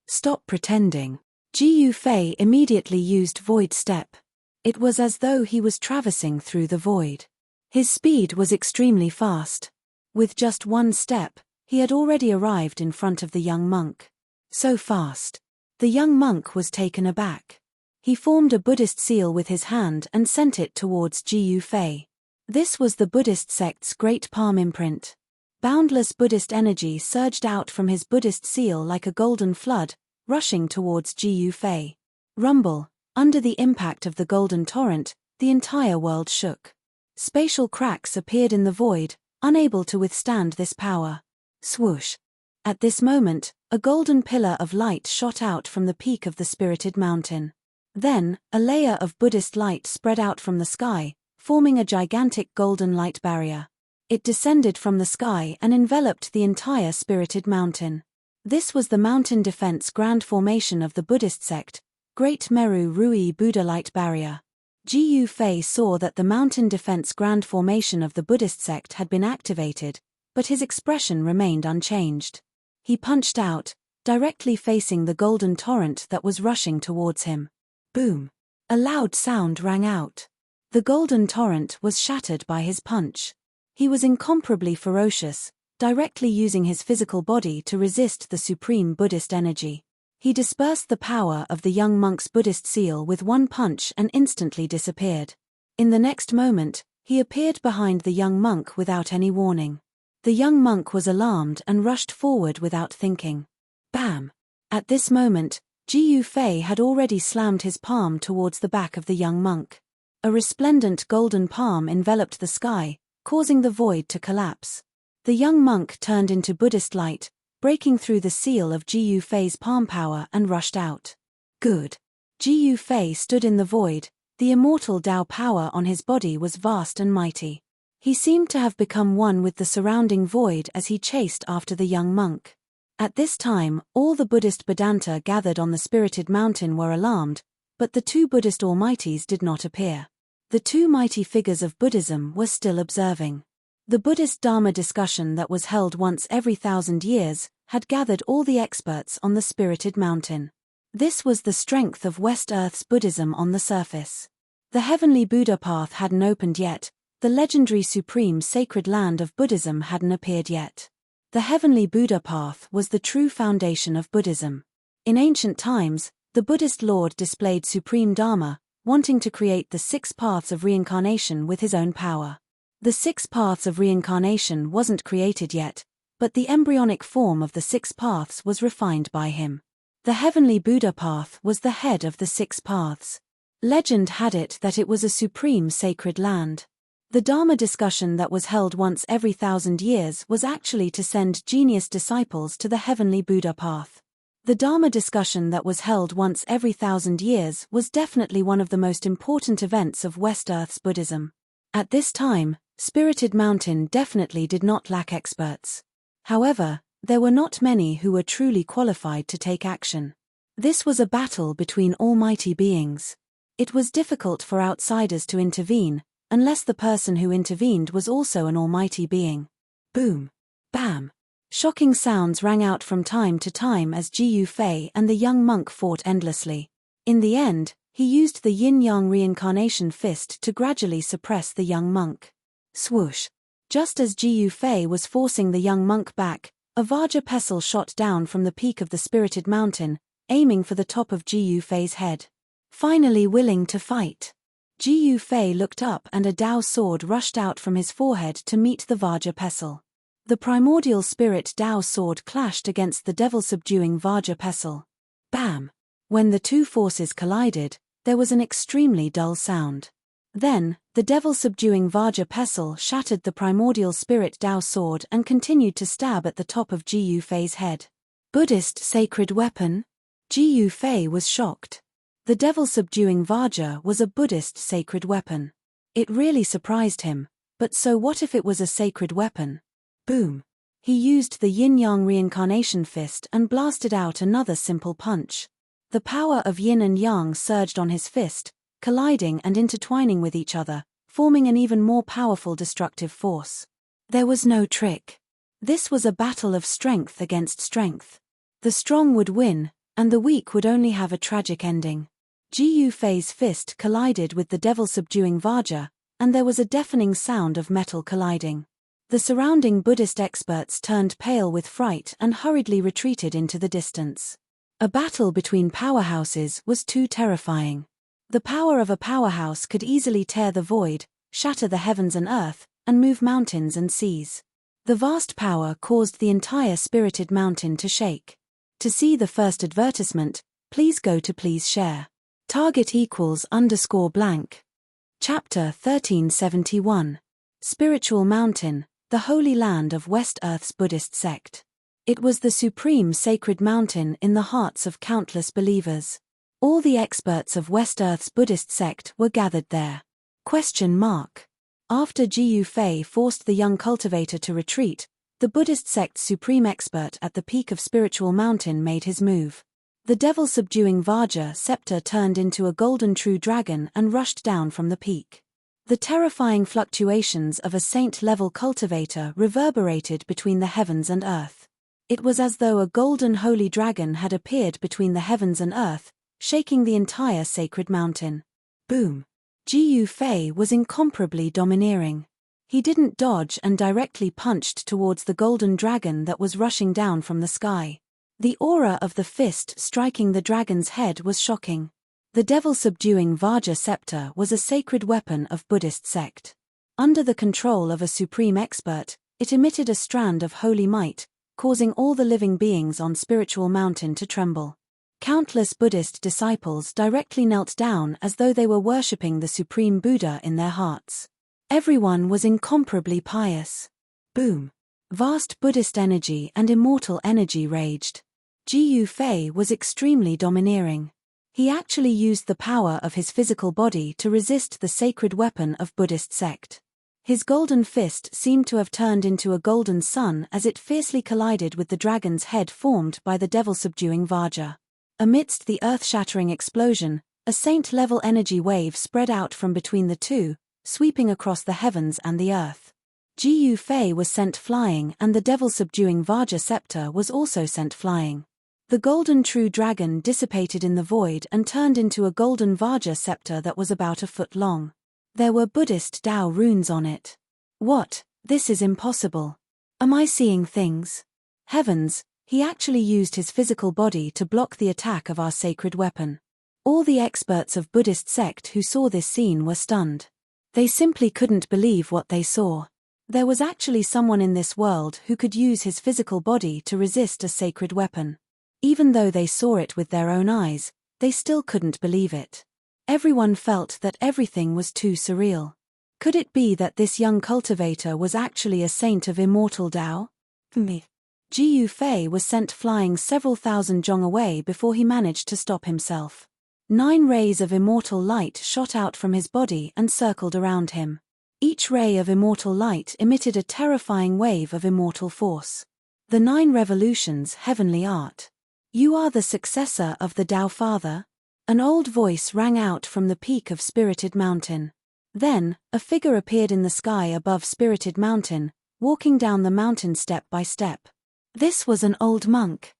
"Stop pretending." Ji Yufei immediately used Void Step. It was as though he was traversing through the void. His speed was extremely fast. With just one step, he had already arrived in front of the young monk. So fast. The young monk was taken aback. He formed a Buddhist seal with his hand and sent it towards Ji Yufei. This was the Buddhist sect's great palm imprint. Boundless Buddhist energy surged out from his Buddhist seal like a golden flood, rushing towards Ji Yufei. Rumble! Under the impact of the golden torrent, the entire world shook. Spatial cracks appeared in the void, unable to withstand this power. Swoosh! At this moment, a golden pillar of light shot out from the peak of the spirited mountain. Then, a layer of Buddhist light spread out from the sky, forming a gigantic golden light barrier. It descended from the sky and enveloped the entire spirited mountain. This was the Mountain Defense Grand Formation of the Buddhist sect, Great Meru Rui Buddha Light Barrier. Gu Fei saw that the Mountain Defense Grand Formation of the Buddhist sect had been activated, but his expression remained unchanged. He punched out, directly facing the golden torrent that was rushing towards him. Boom! A loud sound rang out. The golden torrent was shattered by his punch. He was incomparably ferocious, directly using his physical body to resist the supreme Buddhist energy. He dispersed the power of the young monk's Buddhist seal with one punch and instantly disappeared. In the next moment, he appeared behind the young monk without any warning. The young monk was alarmed and rushed forward without thinking. Bam! At this moment, Gu Fei had already slammed his palm towards the back of the young monk. A resplendent golden palm enveloped the sky, causing the void to collapse. The young monk turned into Buddhist light, breaking through the seal of Gu Fei's palm power and rushed out. Good. Gu Fei stood in the void, the immortal Tao power on his body was vast and mighty. He seemed to have become one with the surrounding void as he chased after the young monk. At this time, all the Buddhist Vedanta gathered on the spirited mountain were alarmed, but the two Buddhist almighties did not appear. The two mighty figures of Buddhism were still observing. The Buddhist Dharma discussion that was held once every 1,000 years had gathered all the experts on the spirited mountain. This was the strength of West Earth's Buddhism on the surface. The heavenly Buddha path hadn't opened yet, the legendary supreme sacred land of Buddhism hadn't appeared yet. The heavenly Buddha path was the true foundation of Buddhism. In ancient times, the Buddhist Lord displayed supreme Dharma, wanting to create the 6 paths of reincarnation with his own power. The 6 paths of reincarnation wasn't created yet, but the embryonic form of the 6 paths was refined by him. The heavenly Buddha path was the head of the 6 paths. Legend had it that it was a supreme sacred land. The Dharma discussion that was held once every 1,000 years was actually to send genius disciples to the heavenly Buddha path. The Dharma discussion that was held once every 1,000 years was definitely one of the most important events of West Earth's Buddhism. At this time, Spirited Mountain definitely did not lack experts. However, there were not many who were truly qualified to take action. This was a battle between almighty beings. It was difficult for outsiders to intervene, unless the person who intervened was also an almighty being. Boom! Bam! Shocking sounds rang out from time to time as Gu Fei and the young monk fought endlessly. In the end, he used the yin-yang reincarnation fist to gradually suppress the young monk. Swoosh! Just as Gu Fei was forcing the young monk back, a Vajra pestle shot down from the peak of the spirited mountain, aiming for the top of Gu Fei's head. Finally willing to fight, Gu Fei looked up and a Tao sword rushed out from his forehead to meet the Vajra pestle. The primordial spirit Tao sword clashed against the devil-subduing Vajra pestle. Bam! When the two forces collided, there was an extremely dull sound. Then, the devil-subduing Vajra pestle shattered the primordial spirit Tao sword and continued to stab at the top of Gu Fei's head. Buddhist sacred weapon? Gu Fei was shocked. The devil-subduing Vajra was a Buddhist sacred weapon. It really surprised him, but so what if it was a sacred weapon? Boom! He used the yin-yang reincarnation fist and blasted out another simple punch. The power of yin and yang surged on his fist, colliding and intertwining with each other, forming an even more powerful destructive force. There was no trick. This was a battle of strength against strength. The strong would win, and the weak would only have a tragic ending. Gu Fei's fist collided with the devil-subduing Vajra, and there was a deafening sound of metal colliding. The surrounding Buddhist experts turned pale with fright and hurriedly retreated into the distance. A battle between powerhouses was too terrifying. The power of a powerhouse could easily tear the void, shatter the heavens and earth, and move mountains and seas. The vast power caused the entire spirited mountain to shake. To see the first advertisement, please go to please share. Target =_blank. Chapter 1371. Spiritual Mountain, the Holy Land of West Earth's Buddhist sect. It was the supreme sacred mountain in the hearts of countless believers. All the experts of West Earth's Buddhist sect were gathered there. Question mark. After Jiyu Fei forced the young cultivator to retreat, the Buddhist sect's supreme expert at the peak of Spiritual Mountain made his move. The devil-subduing Vajra scepter turned into a golden true dragon and rushed down from the peak. The terrifying fluctuations of a saint-level cultivator reverberated between the heavens and earth. It was as though a golden holy dragon had appeared between the heavens and earth, shaking the entire sacred mountain. Boom! Jiyu Fei was incomparably domineering. He didn't dodge and directly punched towards the golden dragon that was rushing down from the sky. The aura of the fist striking the dragon's head was shocking. The devil-subduing Vajra scepter was a sacred weapon of Buddhist sect. Under the control of a supreme expert, it emitted a strand of holy might, causing all the living beings on Spiritual Mountain to tremble. Countless Buddhist disciples directly knelt down as though they were worshipping the Supreme Buddha in their hearts. Everyone was incomparably pious. Boom! Vast Buddhist energy and immortal energy raged. Jiyu Fei was extremely domineering. He actually used the power of his physical body to resist the sacred weapon of Buddhist sect. His golden fist seemed to have turned into a golden sun as it fiercely collided with the dragon's head formed by the devil-subduing Vajra. Amidst the earth-shattering explosion, a saint-level energy wave spread out from between the two, sweeping across the heavens and the earth. Jiyu Fei was sent flying and the devil-subduing Vajra scepter was also sent flying. The golden true dragon dissipated in the void and turned into a golden Vajra scepter that was about a foot long. There were Buddhist Tao runes on it. What? This is impossible. Am I seeing things? Heavens, he actually used his physical body to block the attack of our sacred weapon. All the experts of Buddhist sect who saw this scene were stunned. They simply couldn't believe what they saw. There was actually someone in this world who could use his physical body to resist a sacred weapon. Even though they saw it with their own eyes, they still couldn't believe it. Everyone felt that everything was too surreal. Could it be that this young cultivator was actually a saint of immortal Tao? Jiyu Fei was sent flying several thousand zhong away before he managed to stop himself. 9 rays of immortal light shot out from his body and circled around him. Each ray of immortal light emitted a terrifying wave of immortal force. The 9 revolutions, heavenly art. You are the successor of the Tao Father? An old voice rang out from the peak of Spirited Mountain. Then, a figure appeared in the sky above Spirited Mountain, walking down the mountain step by step. This was an old monk.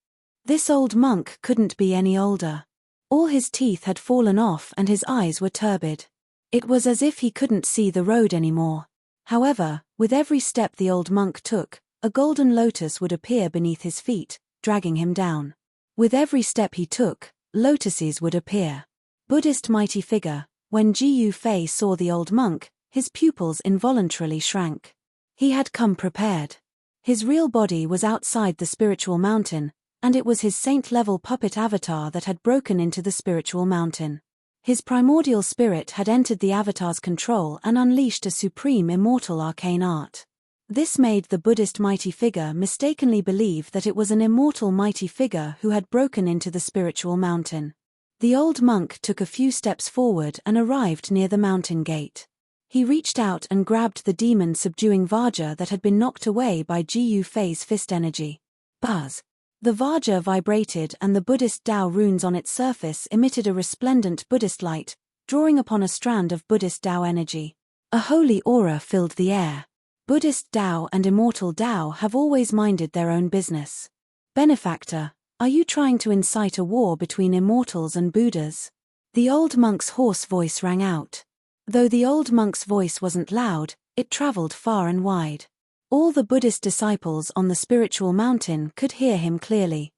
This old monk couldn't be any older. All his teeth had fallen off and his eyes were turbid. It was as if he couldn't see the road anymore. However, with every step the old monk took, a golden lotus would appear beneath his feet, dragging him down. With every step he took, lotuses would appear. Buddhist mighty figure, when Jiyu Fei saw the old monk, his pupils involuntarily shrank. He had come prepared. His real body was outside the Spiritual Mountain, and it was his saint-level puppet avatar that had broken into the Spiritual Mountain. His primordial spirit had entered the avatar's control and unleashed a supreme immortal arcane art. This made the Buddhist mighty figure mistakenly believe that it was an immortal mighty figure who had broken into the Spiritual Mountain. The old monk took a few steps forward and arrived near the mountain gate. He reached out and grabbed the demon-subduing Vajra that had been knocked away by Jiyu Fei's fist energy. Buzz! The Vajra vibrated and the Buddhist Tao runes on its surface emitted a resplendent Buddhist light, drawing upon a strand of Buddhist Tao energy. A holy aura filled the air. Buddhist Tao and immortal Tao have always minded their own business. Benefactor, are you trying to incite a war between immortals and Buddhas? The old monk's hoarse voice rang out. Though the old monk's voice wasn't loud, it traveled far and wide. All the Buddhist disciples on the Spiritual Mountain could hear him clearly.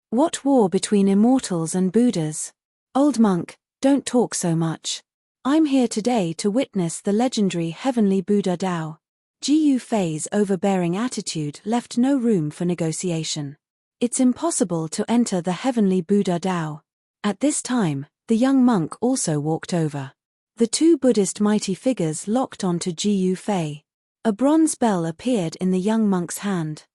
What war between immortals and Buddhas? Old monk, don't talk so much. I'm here today to witness the legendary heavenly Buddha Tao. Jiyu Fei's overbearing attitude left no room for negotiation. It's impossible to enter the heavenly Buddha Tao. At this time, the young monk also walked over. The 2 Buddhist mighty figures locked onto Jiyu Fei. A bronze bell appeared in the young monk's hand.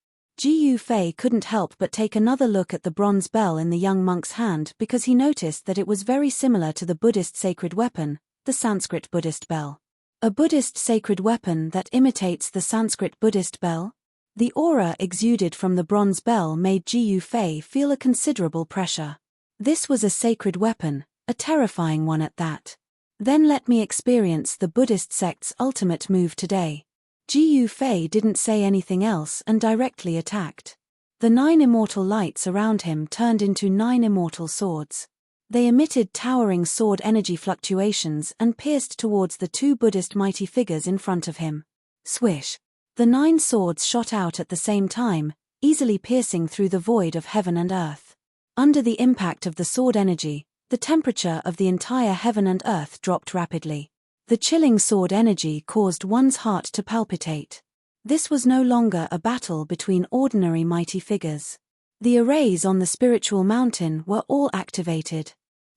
Jiyu Fei couldn't help but take another look at the bronze bell in the young monk's hand because he noticed that it was very similar to the Buddhist sacred weapon, the Sanskrit Buddhist bell. A Buddhist sacred weapon that imitates the Sanskrit Buddhist bell? The aura exuded from the bronze bell made Jiu Fei feel a considerable pressure. This was a sacred weapon, a terrifying one at that. Then let me experience the Buddhist sect's ultimate move today. Jiu Fei didn't say anything else and directly attacked. The 9 immortal lights around him turned into 9 immortal swords. They emitted towering sword energy fluctuations and pierced towards the 2 Buddhist mighty figures in front of him. Swish! The 9 swords shot out at the same time, easily piercing through the void of heaven and earth. Under the impact of the sword energy, the temperature of the entire heaven and earth dropped rapidly. The chilling sword energy caused one's heart to palpitate. This was no longer a battle between ordinary mighty figures. The arrays on the spiritual mountain were all activated.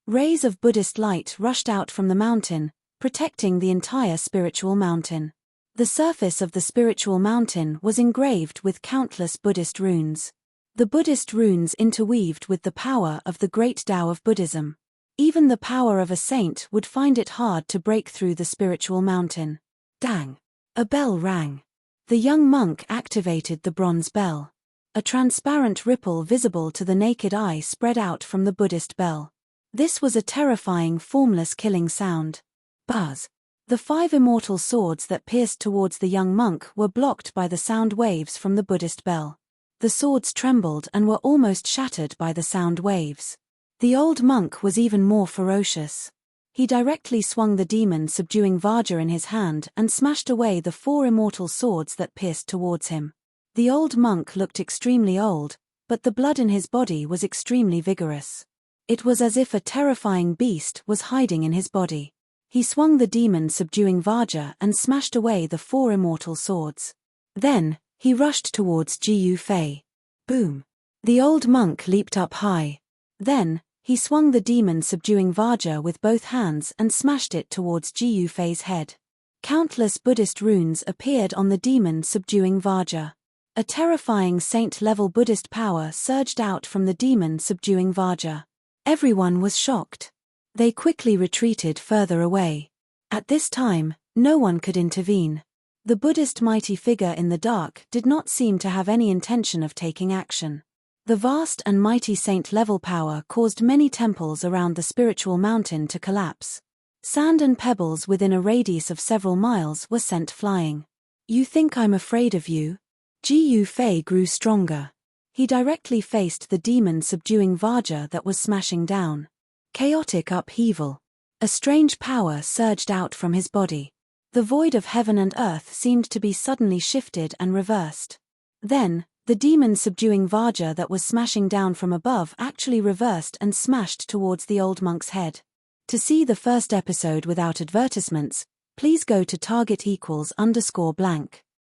Rays of Buddhist light rushed out from the mountain, protecting the entire spiritual mountain. The surface of the spiritual mountain was engraved with countless Buddhist runes. The Buddhist runes interweaved with the power of the great Tao of Buddhism. Even the power of a saint would find it hard to break through the spiritual mountain. Dang! A bell rang. The young monk activated the bronze bell. A transparent ripple visible to the naked eye spread out from the Buddhist bell. This was a terrifying, formless killing sound. Buzz! The 5 immortal swords that pierced towards the young monk were blocked by the sound waves from the Buddhist bell. The swords trembled and were almost shattered by the sound waves. The old monk was even more ferocious. He directly swung the demon-subduing Vajra in his hand and smashed away the 4 immortal swords that pierced towards him. The old monk looked extremely old, but the blood in his body was extremely vigorous. It was as if a terrifying beast was hiding in his body. He swung the demon-subduing Vajra and smashed away the 4 immortal swords. Then, he rushed towards Jiu Fei. Boom! The old monk leaped up high. Then, he swung the demon-subduing Vajra with both hands and smashed it towards Jiu Fei's head. Countless Buddhist runes appeared on the demon-subduing Vajra. A terrifying saint-level Buddhist power surged out from the demon-subduing Vajra. Everyone was shocked. They quickly retreated further away. At this time, no one could intervene. The Buddhist mighty figure in the dark did not seem to have any intention of taking action. The vast and mighty saint-level power caused many temples around the spiritual mountain to collapse. Sand and pebbles within a radius of several miles were sent flying. You think I'm afraid of you? Jiu Fei grew stronger. He directly faced the demon-subduing Vajra that was smashing down. Chaotic upheaval. A strange power surged out from his body. The void of heaven and earth seemed to be suddenly shifted and reversed. Then, the demon-subduing Vajra that was smashing down from above actually reversed and smashed towards the old monk's head. To see the first episode without advertisements, please go to target_blank.